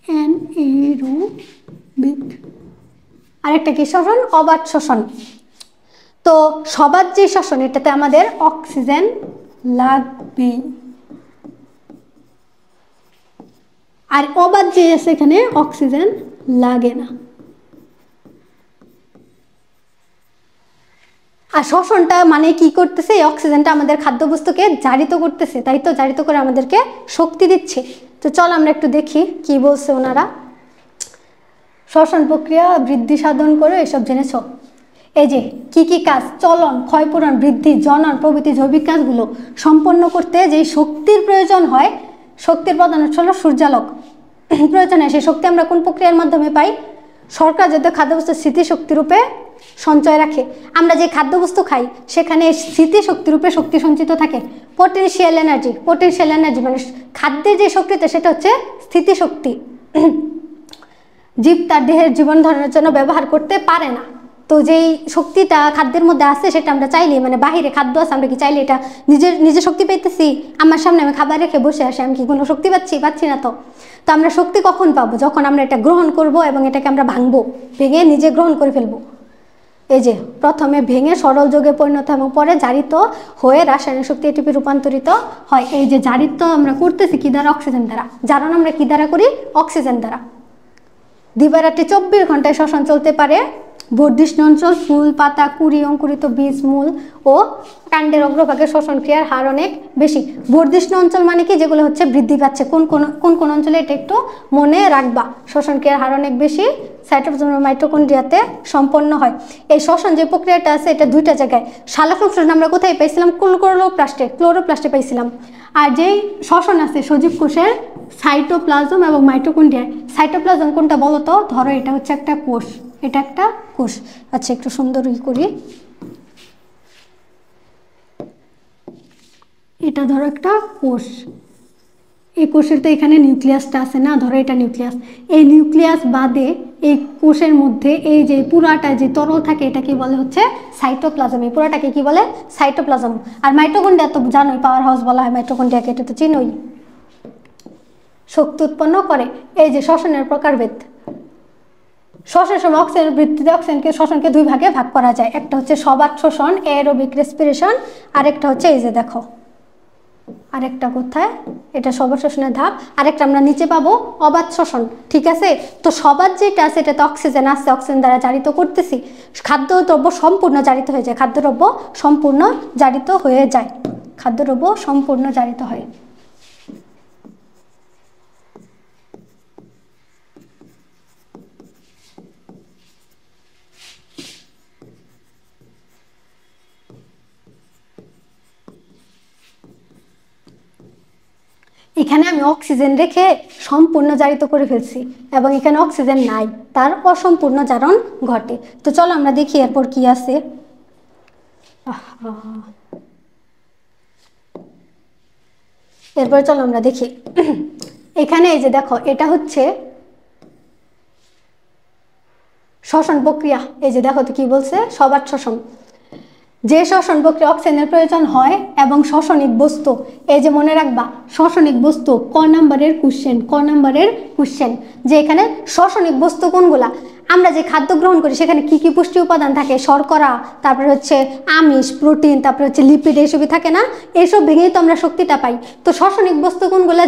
অ্যানএরোবিক। আরেকটা কি শ্বসন, অবাত শ্বসন। তো সবাত যে শ্বসন, এটাতে আমাদের অক্সিজেন লাগবে, আর অবাত যে আছে এখানে অক্সিজেন লাগে না। আর শ্বসনটা মানে কি করতেছে, এই অক্সিজেনটা আমাদের খাদ্যবস্তুকে জারিত করতেছে, তাই তো, জারিত করে আমাদেরকে শক্তি দিচ্ছে। তো চল আমরা একটু দেখি কি বলছে ওনারা। শ্বসন প্রক্রিয়া বৃদ্ধি সাধন করে, এসব জেনেছ। এই যে কি কি কাজ, চলন, ক্ষয়পূরণ, বৃদ্ধি, জনন প্রভৃতি জৈবিক কাজগুলো সম্পন্ন করতে যেই শক্তির প্রয়োজন হয়, শক্তির প্রধান হলো সূর্যালোক প্রয়োজন হয়। সেই শক্তি আমরা কোন প্রক্রিয়ার মাধ্যমে পাই, সরকার যাতে খাদ্যবস্তু স্মৃতিশক্তিরূপে সঞ্চয় রাখে। আমরা যে খাদ্যবস্তু খাই সেখানে স্মৃতিশক্তিরূপে শক্তি সঞ্চিত থাকে, পোটেনশিয়াল এনার্জি মানে খাদ্যের যে শক্তিটা সেটা হচ্ছে স্থিতিশক্তি। জীব তার দেহের জীবন ধারণের জন্য ব্যবহার করতে পারে না, তো যেই শক্তিটা খাদ্যের মধ্যে আছে সেটা আমরা চাইলে, মানে বাহিরে খাদ্য আছে, আমরা কি চাইলে এটা নিজে শক্তি পাইতেছি? আমার সামনে আমি খাবার রেখে বসে আসি, আমি কি কোনো শক্তি পাচ্ছি না। তো আমরা শক্তি কখন পাবো? যখন আমরা এটা গ্রহণ করব এবং এটাকে আমরা ভাঙবো, ভেঙে নিজে গ্রহণ করে ফেলবো। এই যে প্রথমে ভেঙে সরল যোগে পরিণত এবং পরে জারিত হয়ে রাসায়নিক শক্তি এটিপি রূপান্তরিত হয়। এই যে জারিত আমরা করতেছি কি দ্বারা? অক্সিজেন দ্বারা। জারণ আমরা কি দ্বারা করি? অক্সিজেন দ্বারা। দিবারাত্রি 24 ঘন্টায় শ্বসন চলতে পারে। বর্ধিষ্ণু অঞ্চল, ফুল, পাতা, কুঁড়ি, অঙ্কুরিত বীজ, মূল ও কাণ্ডের অগ্রভাগে শ্বসন ক্রিয়ার হার অনেক বেশি। বর্ধিষ্ণু অঞ্চল মানে কি? যেগুলো হচ্ছে বৃদ্ধি পাচ্ছে। কোন অঞ্চলে? এটা একটু মনে রাখবা। শ্বসন ক্রিয়ার হার অনেক বেশি সাইটোপ্লাজম ও মাইটোকন্ড্রিয়াতে সম্পন্ন হয়। এই শ্বসন যে প্রক্রিয়াটা আছে এটা দুইটা জায়গায়। সালোক সংশ্লেষণ আমরা কোথায় পাইছিলাম? ক্লোরোপ্লাস্টে পাইছিলাম। আর যেই শ্বসন আছে সজীব কোষের সাইটোপ্লাজম এবং মাইটোকন্ড্রিয়া। সাইটোপ্লাজম কোনটা বলো তো? ধরো এটা হচ্ছে একটা কোষ, এটা একটা কোষ। আচ্ছা একটু সুন্দর করি, এটা ধরো একটা কোষ। এই কোষের তো এখানে নিউক্লিয়াসটা আছে না, ধরো এটা নিউক্লিয়াস। এই নিউক্লিয়াস বাদে এই কোষের মধ্যে এই যে পুরাটা যে তরল থাকে এটা কি বলে? হচ্ছে সাইটোপ্লাজম। এই পুরাটাকে কি বলে? সাইটোপ্লাজম। আর মাইটোকন্ড্রিয়া তো জানোই, পাওয়ার হাউস বলা হয় মাইটোকন্ড্রিয়াকে, এটা তো চিনোই। শক্তি উৎপন্ন করে। এই যে শ্বসনের প্রকারভেদ। শ্বসনের সময় অক্সিজেনের ভিত্তিতে শ্বসনকে দুই ভাগে ভাগ করা যায়। একটা হচ্ছে সবাত শোষণ, এরোবিক রেসপিরেশন, আরেকটা হচ্ছে এই যে দেখো, আরেকটা কোথায়? এটা সবাত শোষণের ধাপ। আরেকটা আমরা নিচে পাবো অবাত শোষণ। ঠিক আছে? তো সবাত যেটা আছে এটাতে অক্সিজেন আছে, অক্সিজেন দ্বারা জারিত করতেছি। খাদ্যদ্রব্য সম্পূর্ণ জারিত হয়ে যায়, খাদ্যদ্রব্য সম্পূর্ণ জারিত হয়ে যায়, খাদ্যদ্রব্য সম্পূর্ণ জারিত হয়। এখানে আমি অক্সিজেন রেখে সম্পূর্ণ জারিত করে ফেলছি এবং এখানে অক্সিজেন নাই, তার অসম্পূর্ণ জারণ ঘটে। তো চলো আমরা দেখি এরপর কি আছে। এরপর চলো আমরা দেখি। এখানে এই যে দেখো, এটা হচ্ছে শ্বসন প্রক্রিয়া। এই যে দেখো তো কি বলছে? সবাত শোষণ। যে শ্বসন প্রক্রিয়া অক্সিজেনের প্রয়োজন হয় এবং শ্বসনিক বস্তু, এই যে মনে রাখবা শ্বসনিক বস্তু ক নাম্বারের কোশ্চেন, যে এখানে শ্বসনিক বস্তু কোনগুলা? আমরা যে খাদ্য গ্রহণ করি সেখানে কি কি পুষ্টি উপাদান থাকে? শর্করা, তারপরে হচ্ছে আমিষ, প্রোটিন, তারপরে হচ্ছে লিপিড, এইসবই থাকে না? এইসব ভেঙেই তো আমরা শক্তিটা পাই। তো শ্বসনিক বস্তু কোনগুলা?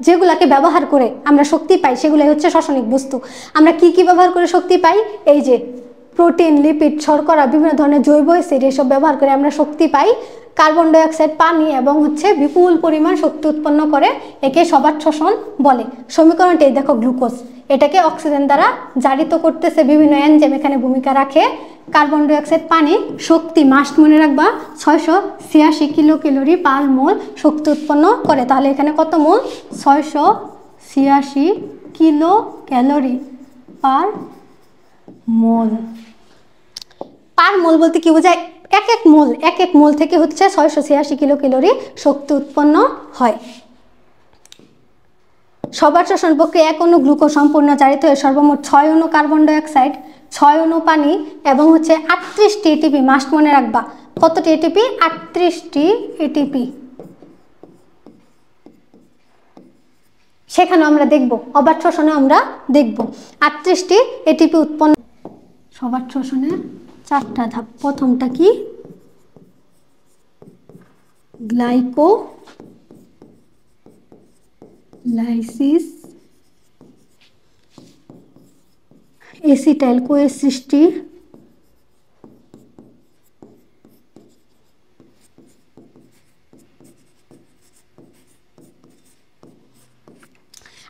যেগুলাকে ব্যবহার করে আমরা শক্তি পাই সেগুলাই হচ্ছে শ্বসনিক বস্তু। আমরা কি কি ব্যবহার করে শক্তি পাই? এই যে প্রোটিন, লিপিড, শর্করা, বিভিন্ন ধরনের জৈব অ্যাসিড, এসব ব্যবহার করে আমরা শক্তি পাই। কার্বন ডাইঅক্সাইড, পানি এবং হচ্ছে বিপুল পরিমাণ শক্তি উৎপন্ন করে, একে সবাত শোষণ বলে। সমীকরণটাই দেখো, গ্লুকোজ, এটাকে অক্সিজেন দ্বারা জারিত করতেছে, বিভিন্ন এনজাইম এখানে ভূমিকা রাখে। কার্বন ডাইঅক্সাইড, পানি, শক্তি মাস্ট মনে রাখবা 686 কিলো ক্যালোরি পার মোল শক্তি উৎপন্ন করে। তাহলে এখানে কত মোল? 686 কিলো ক্যালোরি পার মোল। পার মোল বলতে কি বোঝায়? এক এক মোল থেকে হচ্ছে 686 কিলো ক্যালোরি শক্তি উৎপন্ন হয়। সবাত শোষণ প্রক্রিয়া 1 অণু গ্লুকোজ সম্পূর্ণ জারিত হয়ে সর্বমোট 6 অণু কার্বন ডাইঅক্সাইড, 6 অণু পানি এবং হচ্ছে 38টি এটিপি, মাস্ট মনে রাখবা। কতটি এটিপি? 38টি এটিপি। সেখানে আমরা দেখব, অবাত শোষণে আমরা দেখব 38টি এটিপি উৎপন্ন। সবাত শোষণের 4টা ধাপ। প্রথমটা কি? গ্লাইকোলাইসিস, এসিটাইল কোয়ের সৃষ্টি,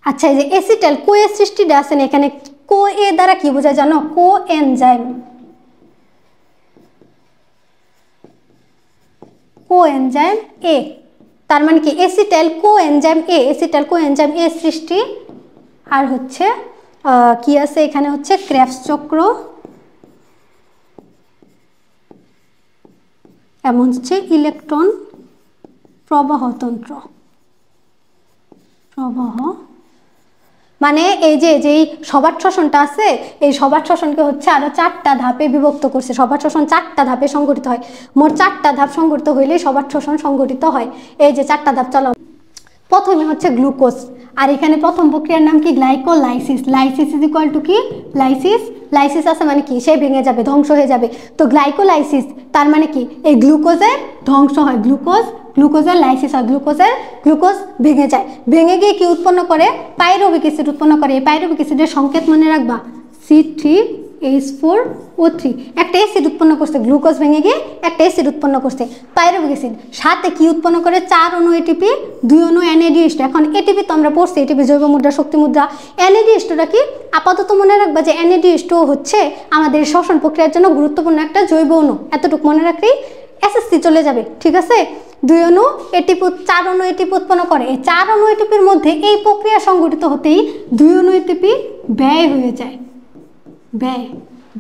আচ্ছা, এই যে এসিটাইল কোয়ের সৃষ্টিটা আছে না, এখানে কো এ দ্বারা কি বোঝায় জানো? কো এনজাইম। কোএনজাইম এ, তার মানে কি? এসিটাইল কোএনজাইম এ, এসিটাইল কোএনজাইম এ সৃষ্টি। আর হচ্ছে কি আছে এখানে? হচ্ছে ক্রেবস চক্র এবং হচ্ছে ইলেকট্রন প্রবাহতন্ত্র। মানে এই যে যেই সবার শ্বসনটা আছে, এই সবার শ্বসনকে হচ্ছে আরো 4টা ধাপে বিভক্ত করছে। সবার শ্বসন 4টা ধাপে সংগঠিত হয়। মোট 4টা ধাপ সংগঠিত হইলেই সবার শ্বসন সংগঠিত হয়। এই যে 4টা ধাপ, চলো। প্রথমে হচ্ছে গ্লুকোজ, আর এখানে প্রথম প্রক্রিয়ার নাম কি? Glycolysis. Lysis is equal to কি? লাইসিস। লাইসিস আছে মানে কি? সে ভেঙে যাবে, ধ্বংস হয়ে যাবে। তো গ্লাইকোলাইসিস তার মানে কি? এই গ্লুকোজের ধ্বংস হয়। গ্লুকোজের লাইসিস হয়। গ্লুকোজ ভেঙে যায়। ভেঙে গিয়ে কি উৎপন্ন করে? পাইরুভিক অ্যাসিড উৎপন্ন করে। এই পাইরুভিক অ্যাসিডের সংকেত মনে রাখবা, C3H4O3। একটা অ্যাসিড উৎপন্ন করছে, গ্লুকোজ ভেঙে গিয়ে একটা অ্যাসিড উৎপন্ন করছে, পাইরুভিক অ্যাসিড। সাথে কি উৎপন্ন করে? 4 অণু এটিপি, 2 অণু NADH2। এখন এটিপি তো আমরা পড়ছি, এটিপি জৈব মুদ্রা, শক্তি মুদ্রা। NADH2টা কি? আপাতত মনে রাখবা যে NADH2 হচ্ছে আমাদের শ্বসন প্রক্রিয়ার জন্য গুরুত্বপূর্ণ একটা জৈব অণু। এতটুকু মনে রাখলেই SSC চলে যাবে, ঠিক আছে? 2 অণু এটিপি, 4 অণু এটিপি উৎপন্ন করে। এই 4 অণু এটিপির মধ্যে এই প্রক্রিয়া সংঘটিত হতেই 2 অণু এটিপি ব্যয় হয়ে যায়।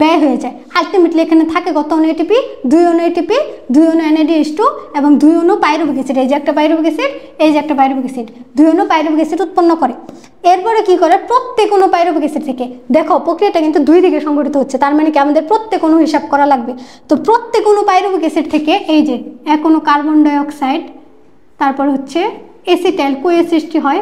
ব্যয় হয়ে যায়। আলটিমেটলি এখানে থাকে কত অণু এটিপি? 2 অণু এটিপি, 2 অণু NADH2 এবং 2 অণু পাইরুভিক অ্যাসিড। এই যে একটা পাইরুভিক অ্যাসিড, এই যে একটা পাইরুভিক অ্যাসিড, 2 অণু পাইরুভিক অ্যাসিড উৎপন্ন করে। এরপরে কি করে? প্রত্যেক অণু পাইরুভিক অ্যাসিড থেকে, দেখো প্রক্রিয়াটা কিন্তু 2 দিকে সংঘটিত হচ্ছে, তার মানে কি আমাদের প্রত্যেক অণু হিসাব করা লাগবে। তো প্রত্যেক অণু পাইরুভিক অ্যাসিড থেকে এই যে এক অণু কার্বন ডাইঅক্সাইড, তারপর হচ্ছে এসিটাইল কোয়ে সৃষ্টি হয়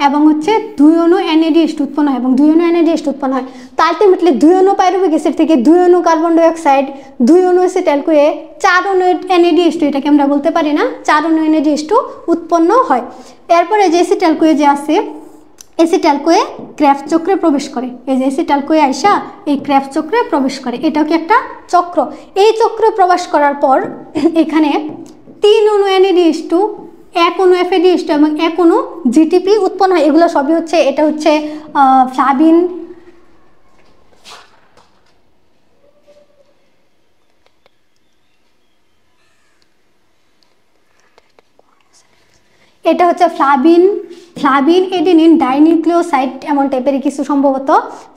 এবং হচ্ছে 2 অণু NADH2 উৎপন্ন হয় এবং 2 অণু NADH2 উৎপন্ন হয়। তো আলটিমেটলি 2 অণু পাইরুভিক অ্যাসিড থেকে 2 অণু কার্বন ডাইঅক্সাইড, 2 অণু এসিটাইল কোয়ে, 4 অণু NADH2, এটাকে আমরা বলতে পারি না, 4 অণু NADH2 উৎপন্ন হয়। এরপরে যে এসিটাইল কোয়ে যে আছে, এসিটাইল কোয়ে ক্র্যাফ চক্রে প্রবেশ করে। এই যে এসিটাইল কোয়ে আইসা এই ক্র্যাফ চক্রে প্রবেশ করে, এটাও কি একটা চক্র। এই চক্রে প্রবেশ করার পর এখানে 3 অণু NADH2, 1 অণু FADH2 এবং 1 অণু GTP উৎপন্ন হয়। এগুলো সবই হচ্ছে, এটা হচ্ছে ফ্লাভিন, এটা হচ্ছে ফ্লাভিন এডিনিন ডাইনিউক্লিওসাইড এমন টাইপের কিছু, সম্ভবত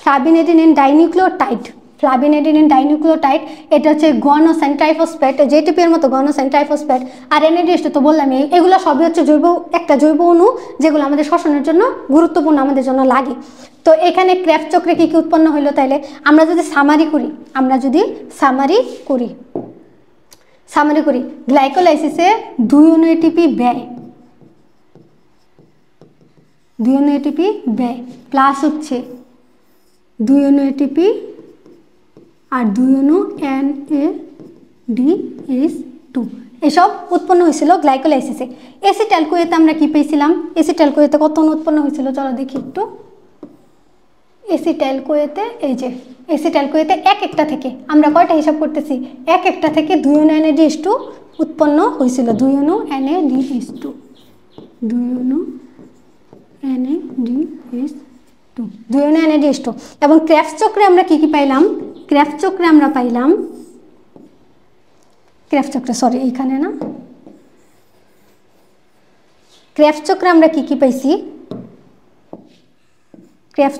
flavin adenine dinucleotide. Flavin adenine dinucleotide, এটা হচ্ছে গনোসাইন ট্রাইফসফেট, জেটিপির মতো গনোসাইন ট্রাইফসফেট। আর NADH2 তো বললাম, এগুলো সবই হচ্ছে একটা জৈব অণু যেগুলো আমাদের শ্বসনের জন্য গুরুত্বপূর্ণ, আমাদের জন্য লাগে। তো এখানে ক্র্যাফ চক্রে কি কি উৎপন্ন হইলো? তাইলে আমরা যদি সামারি করি, গ্লাইকোলাইসিসে 2 অণু এটিপি ব্যয়, 2 অণু এটিপি ব্যয় প্লাস হচ্ছে 2 অণু এটিপি আর 2 অণু NADH2, এসব উৎপন্ন হয়েছিল গ্লাইকোলাইসিসে। এসিটাইল কোয়েতে আমরা কি পেয়েছিলাম? এসিটাইল কোয়েতে কত অণু উৎপন্ন হয়েছিল? চলো দেখি একটু। এসিটাইল কোয়েতে, এই যে এসিটাইল কোয়েতে এক একটা থেকে আমরা কয়টা হিসাব করতেছি? এক একটা থেকে 2 অণু NADH2 উৎপন্ন হয়েছিল। 2 অণু NADH2, 2 অণু NADH2, 2 অণু NADH2। এবং ক্র্যাফ চক্রে আমরা কি কি পাইলাম? ক্র্যাফ চক্রে আমরা পাইলাম, এইখানে না, ক্র্যাফ চক্রে আমরা কি কি পাইছি? ক্র্যাফ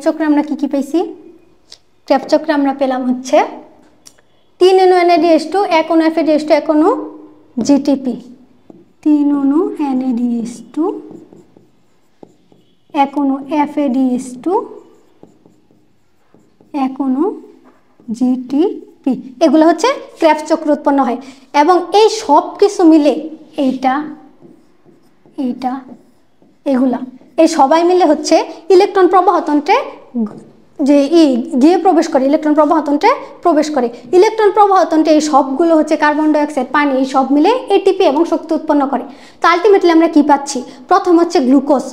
চক্রে আমরা পেলাম হচ্ছে 3 অণু NADH2, 1 অণু FADH2, 1 অণু GTP, 3 অণু NADH2, 1 অণু FADH2, 1 অণু GTP। এগুলো হচ্ছে ক্র্যাফ চক্র উৎপন্ন হয়। এবং এই সব কিছু মিলে এগুলা এই সবাই মিলে হচ্ছে ইলেকট্রন প্রবাহতন্ত্রে যে গিয়ে প্রবেশ করে, ইলেকট্রন প্রবাহতন্ত্রে প্রবেশ করে। ইলেকট্রন প্রবাহতন্ত্রে এই সবগুলো হচ্ছে কার্বন ডাইঅক্সাইড, পানি, এই সব মিলে এটিপি এবং শক্তি উৎপন্ন করে। তো আলটিমেটলি আমরা কি পাচ্ছি? প্রথম হচ্ছে গ্লুকোজ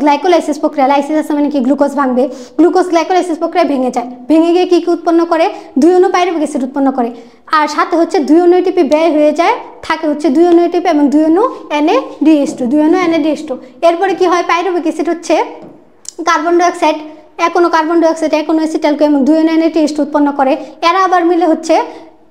গ্লাইকোলাইসিস প্রক্রিয়া, লাইসিস আছে মানে কি? গ্লুকোজ ভাঙবে, গ্লুকোজ গ্লাইকোলাইসিস প্রক্রিয়া ভেঙে যায়, ভেঙে গিয়ে কি কি উৎপন্ন করে? 2 অণু পাইরুভিক অ্যাসিড উৎপন্ন করে। আর সাথে হচ্ছে 2 অণু এটিপি ব্যয় হয়ে যায়, থাকে হচ্ছে 2 অণু এটিপি এবং 2 অণু NADH2। এরপরে কি হয়? পাইরুভিক অ্যাসিড হচ্ছে কার্বন ডাইঅক্সাইড, 1 অণু কার্বন ডাইঅক্সাইড, 1 অণু এসিটাইল কোয়ে এবং 2 অণু NADH2 উৎপন্ন করে। এরা আবার মিলে হচ্ছে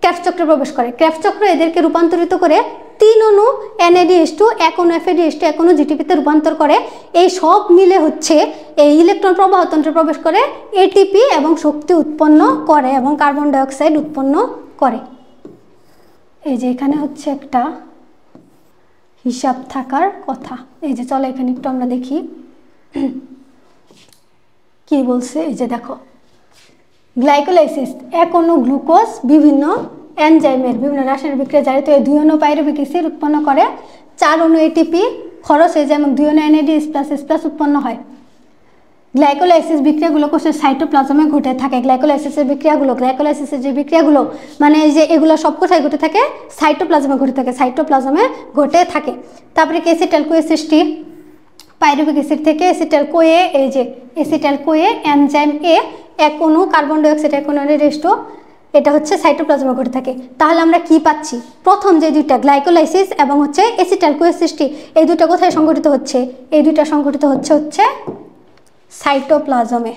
ক্র্যাফ চক্রে প্রবেশ করে। ক্র্যাফ চক্র এদেরকে রূপান্তরিত করে 3 অণু NADH2, 1 অণু FADH2, 1 অণু GTP-তে রূপান্তর করে। এই সব মিলে হচ্ছে এই ইলেকট্রন প্রবাহতন্ত্রে প্রবেশ করে এটিপি এবং শক্তি উৎপন্ন করে এবং কার্বন ডাইঅক্সাইড উৎপন্ন করে। এই যে এখানে হচ্ছে একটা হিসাব থাকার কথা। এই যে চলো এখানে একটু আমরা দেখি। কি বলছে, এই যে দেখো, গ্লাইকোলাইসিস এক অণু গ্লুকোজ বিভিন্ন এনজাইমের বিভিন্ন রাসায়নিক বিক্রিয়া জারিত হয়ে 2 অণু পাইরুভিক অ্যাসিড উৎপন্ন করে, 4 অণু এটিপি খরচ হয়ে যায় এবং 2 অণু NADH++ উৎপন্ন হয়। গ্লাইকোলাইসিস বিক্রিয়াগুলো কোষের সাইটোপ্লাজমে ঘটে থাকে। গ্লাইকোলাইসিসের যে বিক্রিয়াগুলো মানে এই যে এগুলো সব কোথায় ঘটে থাকে, সাইটোপ্লাজমে ঘটে থাকে, সাইটোপ্লাজমে ঘটে থাকে। তারপরে কি অ্যাসিটাইল কোয়ে সৃষ্টি, পাইরুভিক অ্যাসিড থেকে অ্যাসিটাইল কোয়ে, এই যে অ্যাসিটাইল কোয়ে এনজাইম এ এক অণু কার্বন ডাইঅক্সাইড এক অণু NADH, এটা হচ্ছে সাইটোপ্লাজমে ঘটে থাকে। তাহলে আমরা কি পাচ্ছি, প্রথম যে দুইটা গ্লাইকোলাইসিস এবং হচ্ছে অ্যাসিটাইল কোয়ে সৃষ্টি, এই দুটো কোথায় সংঘটিত হচ্ছে, এই দুইটা সংঘটিত হচ্ছে সাইটোপ্লাজমে।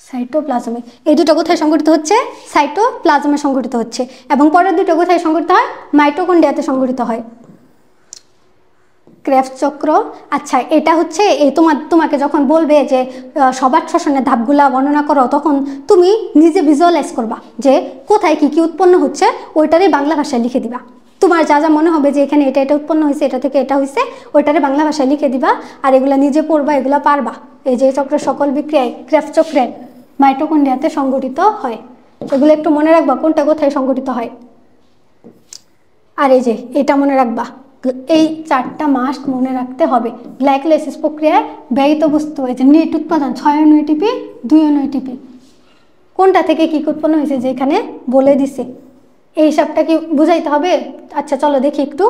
সাইটোপ্লাজমে এই দুটো কোথায় সংঘটিত হচ্ছে, সাইটোপ্লাজমে সংঘটিত হচ্ছে। এবং পরের দুটো কোথায় সংঘটিত হয়, মাইটোকন্ড্রিয়াতে সংঘটিত হয়। ক্রেবস চক্র, আচ্ছা এটা হচ্ছে এই তোমাকে যখন বলবে যে সবার শ্বসনের ধাপগুলা বর্ণনা করো, তখন তুমি নিজে ভিজুয়ালাইজ করবা যে কোথায় কি কি উৎপন্ন হচ্ছে, ওইটারই বাংলা ভাষায় লিখে দিবা। তোমার যা যা মনে হবে যে এখানে এটা এটা উৎপন্ন হয়েছে, এটা থেকে এটা হয়েছে, ওইটারে বাংলা ভাষায় লিখে দিবা। আর এগুলা নিজে পড়বা, এগুলা পারবা। এই যে চক্রের সকল বিক্রিয়ায় ক্রেবস চক্রের মাইটোকন্ড্রিয়াতে সংঘটিত হয়। এগুলো একটু মনে রাখবা কোনটা কোথায় সংঘটিত হয়। আর এই যে এটা মনে রাখবা, এই 4টা মাস্ট মনে রাখতে হবে। গ্লাইকোলাইসিস প্রক্রিয়ায় ব্যয়িত বস্তু হয়েছে নেট উৎপাদন 6 অণু এটিপি 2 অণু এটিপি, কোনটা থেকে কি উৎপন্ন হয়েছে যে এখানে বলে দিছে, এই হিসাবটা কি বুঝাইতে হবে। আচ্ছা চলো দেখি একটু।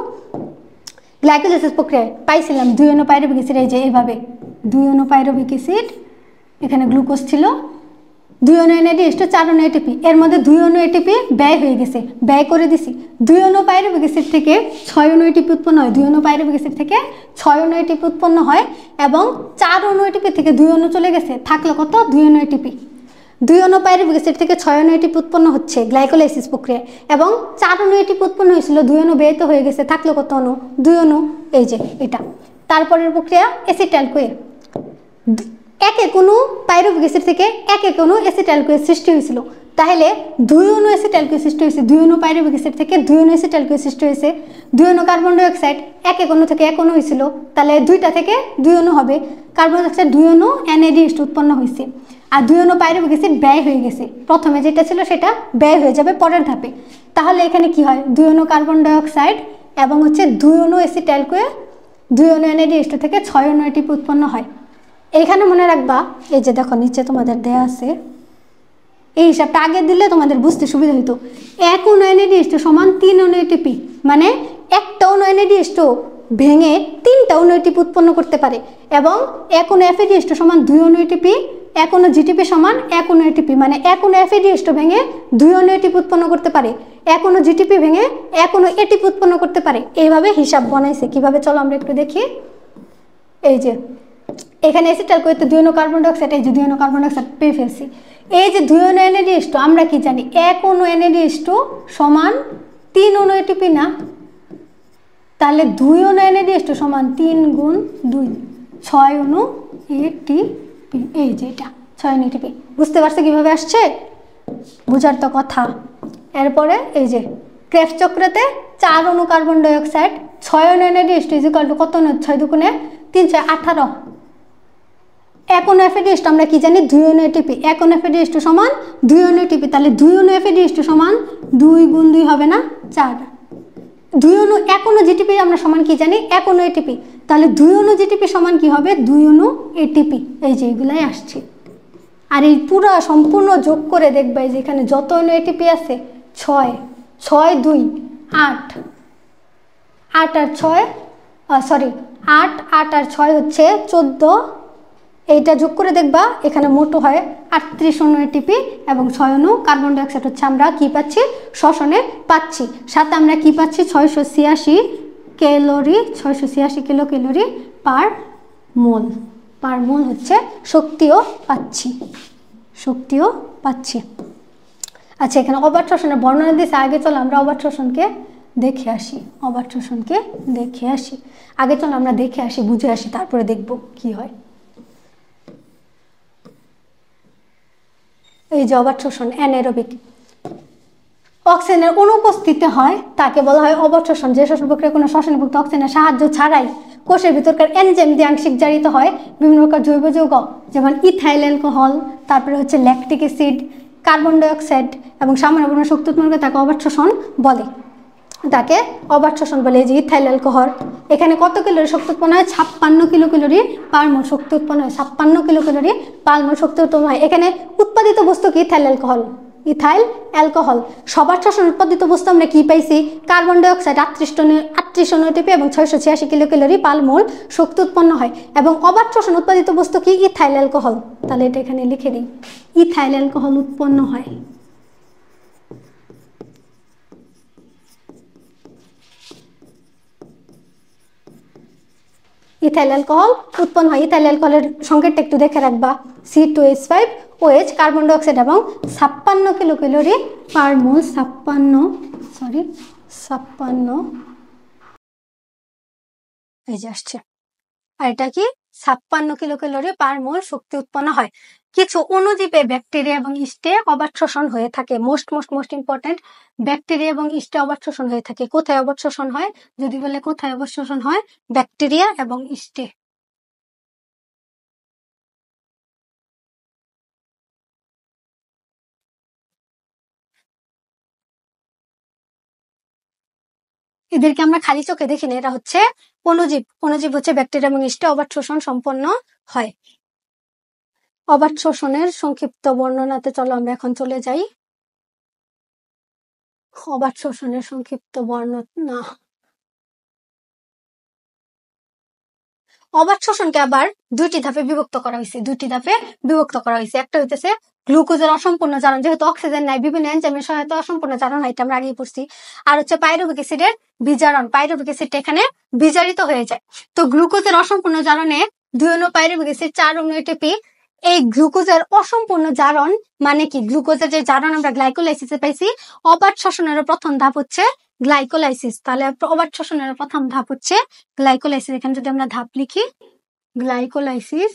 গ্লাইকোলাইসিস প্রক্রিয়ায় পাইছিলাম 2 অণু পাইরুভিক অ্যাসিড, এই যে এইভাবে 2 অণু পাইরুভিক অ্যাসিড, এখানে গ্লুকোজ ছিল, 2 অণু NADH 4 অণু এটিপি, এর মধ্যে 2 অণু এটিপি ব্যয় হয়ে গেছে, ব্যয় করে দিছি। 2 অণু পাইরুভিক অ্যাসিড থেকে 6 অণু এটিপি উৎপন্ন হয়, 2 অণু পাইরুভিক অ্যাসিড থেকে 6 অণু এটিপি উৎপন্ন হয় এবং 4 অণু এটিপি থেকে 2 অণু চলে গেছে, থাকলো কত, 2 অণু এটিপি। 2 অণু পাইরুভিক অ্যাসিড থেকে 6 অণু এটিপি উৎপন্ন হচ্ছে গ্লাইকোলাইসিস প্রক্রিয়ায় এবং 4 অণু এটিপি উৎপন্ন হয়েছিল, 2 অণু ব্যয়িত হয়ে গেছে, থাকলো কত অণু, 2 অণু, এই যে এটা। তারপরের প্রক্রিয়া অ্যাসিটাইল কোয়ে, এক এক অণু পাইরুভিক অ্যাসিড থেকে এক এক অণু অ্যাসিটাইল কোয়ে সৃষ্টি হয়েছিল। তাহলে 2 অণু অ্যাসিটাইল কোয়ে সৃষ্টি হয়েছে, 2 অণু পাইরুভিক অ্যাসিড থেকে 2 অণু অ্যাসিটাইল কোয়ে সৃষ্টি হয়েছে, 2 অণু কার্বন ডাইঅক্সাইড এক এক অণু থেকে এক অণু হয়েছিল, তাহলে 2টা থেকে 2 অণু হবে। কার্বন ডাইঅক্সাইড 2 অণু NADH উৎপন্ন হয়েছে, আর 2 অণু পাইরুভিক অ্যাসিড ব্যয় হয়ে গেছে, প্রথমে যেটা ছিল সেটা ব্যয় হয়ে যাবে পরের ধাপে। তাহলে এখানে কি হয়, 2 অণু কার্বন ডাইঅক্সাইড এবং হচ্ছে 2 অণু অ্যাসিটাইল কোয়ে 2 অণু NADH থেকে 6 অণু এটিপি উৎপন্ন হয়। এইখানে মনে রাখবা, এই যে দেখো নিচে তোমাদের দেয়া আছে, এই হিসাবটা আগে দিলে তোমাদের বুঝতে সুবিধা হইতো। 1 অণু NADH সমান 3 অণু এটিপি, মানে একটা অণু NADH ভেঙে 3টা অণু এটিপি উৎপন্ন করতে পারে। এবং 1 অণু FADH সমান 2 অণু এটিপি, 1 অণু GTP সমান 1 অণু এটিপি, মানে 1 অণু FADH ভেঙে 2 অণু এটিপি উৎপন্ন করতে পারে, 1 অণু GTP ভেঙে 1 অণু এটিপি উৎপন্ন করতে পারে। এইভাবে হিসাব বানাইছে, কিভাবে চলো আমরা একটু দেখি। এই যে এখানে অ্যাসিটাইল কোয়েতে 2 অণু কার্বন ডাইঅক্সাইড, এই যে 2 অণু কার্বন ডাইঅক্সাইড পেয়ে ফেলছি। এই যে 2 অণু NADH আমরা কি জানি, 1 অণু NADH সমান 3 অণু এটিপি না, তাহলে 2 অণু NADH সমান 3 গুণ 2 6 অণু এটিপি, এই যে এটা 6 অণু এটিপি। বুঝতে পারছো কিভাবে আসছে, বুঝার তো কথা। এরপরে এই যে ক্রেবস চক্রতে 4 অণু কার্বন ডাইঅক্সাইড 6 অণু NADH ইকুয়াল টু কত, 6 দুগুণে 3 6 18। 1 অণু FADH আমরা কি জানি, 2 অণু এটিপি, 1 অণু FADH সমান 2 অণু এটিপি, তাহলে 2 অণু FADH সমান 2 গুণ 2 হবে না 4। 2 অণু 1 অণু GTP আমরা সমান কি জানি, 1 অণু এটিপি, তাহলে 2 অণু GTP সমান কি হবে, 2 অণু এটিপি। এই যে এগুলাই আসছে। আর এই পুরো সম্পূর্ণ যোগ করে দেখবে যে এখানে যত অণু এটিপি আছে 6 6 2 8 8 আর 6 সরি 8 8 আর 6 হচ্ছে 14, এইটা যোগ করে দেখবা এখানে মোট হয় 38 অণু এটিপি এবং 6 অণু কার্বন ডাইঅক্সাইড হচ্ছে আমরা কি পাচ্ছি, শ্বসনে পাচ্ছি। সাথে আমরা কি পাচ্ছি, 686 ক্যালোরি, 686 কিলো ক্যালোরি পার মোল হচ্ছে শক্তিও পাচ্ছি, আচ্ছা এখানে অবাধ শ্বসনের বর্ণনা দিয়েছে। আগে চলো আমরা অবাধ শোষণকে দেখে আসি, আগে চলো আমরা দেখে আসি, বুঝে আসি, তারপরে দেখব কি হয়। এই যে অবাধ শোষণ অ্যানারোবিক, অক্সিজেনের অনুপস্থিতি হয় তাকে বলা হয় অবট শ্বসন। যে শ্বসন প্রক্রিয়া কোনো শ্বসনভুক্ত অক্সিজেনের সাহায্য ছাড়াই কোষের ভিতরকার এনজাইম দিয়ে আংশিক জারিত হয় বিভিন্ন প্রকার জৈব যৌগ, যেমন ইথাইল অ্যালকোহল, তারপরে হচ্ছে ল্যাকটিক অ্যাসিড, কার্বন ডাইঅক্সাইড এবং সামান্য পরিমাণ শক্তি উৎপন্ন করে তাকে অবট শ্বসন বলে। তাকে অবাত শ্বসন বলে। এই যে ইথাইল অ্যালকোহল, এখানে কত ক্যালোরি শক্তি উৎপন্ন হয়? 56 কিলো ক্যালোরি পার মোল শক্তি উৎপন্ন হয়। 56 কিলো ক্যালোরি পার মোল শক্তি উৎপন্ন হয়। এখানে উৎপাদিত বস্তু কি? Ethyl alcohol. ইথাইল অ্যালকোহল সবার শ্বসন উৎপাদিত বস্তু আমরা কি পাইছি? কার্বন ডাইঅক্সাইড 38 এটিপি এবং 686 কিলো ক্যালোরি পার মোল শক্তি উৎপন্ন হয়। এবং অবাত শ্বসন উৎপাদিত বস্তু কি? Ethyl alcohol. তাহলে এটা এখানে লিখে দিই, ইথাইল অ্যালকোহল উৎপন্ন হয়। ইথাইল অ্যালকোহল উৎপন্ন হয়। ইথাইল অ্যালকোহলের সংকেতটা একটু দেখে রাখবা, C2H5OH, কার্বন ডাইঅক্সাইড এবং 56 কিলো ক্যালোরি পার মোল। 56 এই যে আসছে। আর এটা কি? 56 কিলো ক্যালোরি পার মোল শক্তি উৎপন্ন হয়। কিছু অণুজীবে ব্যাকটেরিয়া এবং ইস্টে অবাত শ্বসন হয়ে থাকে। মোস্ট ইম্পর্টেন্ট, ব্যাকটেরিয়া এবং ইস্টে অবাত শ্বসন হয়ে থাকে। কোথায় অবাত শ্বসন হয়? যদি বলে কোথায় অবাত শ্বসন হয়? ব্যাকটেরিয়া এবং ইস্টে। এদেরকে আমরা খালি চোখে দেখি না, এরা হচ্ছে অণুজীব। অণুজীব হচ্ছে ব্যাকটেরিয়া এবং ইস্টে অবাত শ্বসন সম্পন্ন হয়। অবাত শ্বসনের সংক্ষিপ্ত বর্ণনাতে চলো আমরা এখন চলে যাই। অবাত শ্বসনের সংক্ষিপ্ত বর্ণনা। অবাত শ্বসনকে আবার দুইটি ধাপে বিভক্ত করা হয়েছে। একটা হইতেছে গ্লুকোজের অসম্পূর্ণ জারণ, যেহেতু অক্সিজেন নাই, বিভিন্ন এনজাইমের সহায়তা অসম্পূর্ণ জারণ হয়, এটা আমরা আগেই পড়ছি। আর হচ্ছে পাইরুভিক অ্যাসিডের বিজারণ। পাইরুভিক অ্যাসিডটা এখানে বিজারিত হয়ে যায়। তো গ্লুকোজের অসম্পূর্ণ জারণে 2 অণু পাইরুভিক অ্যাসিড, 4 অণু এটিপি। এই গ্লুকোজের অসম্পূর্ণ জারণ মানে কি? গ্লুকোজের যে জারণ আমরা গ্লাইকোলাইসিসে পাইছি, অবাত শ্বসনের প্রথম ধাপ হচ্ছে গ্লাইকোলাইসিস। তাহলে অবাত শ্বসনের প্রথম ধাপ হচ্ছে গ্লাইকোলাইসিস। এখানে যদি আমরা ধাপ লিখি, গ্লাইকোলাইসিস।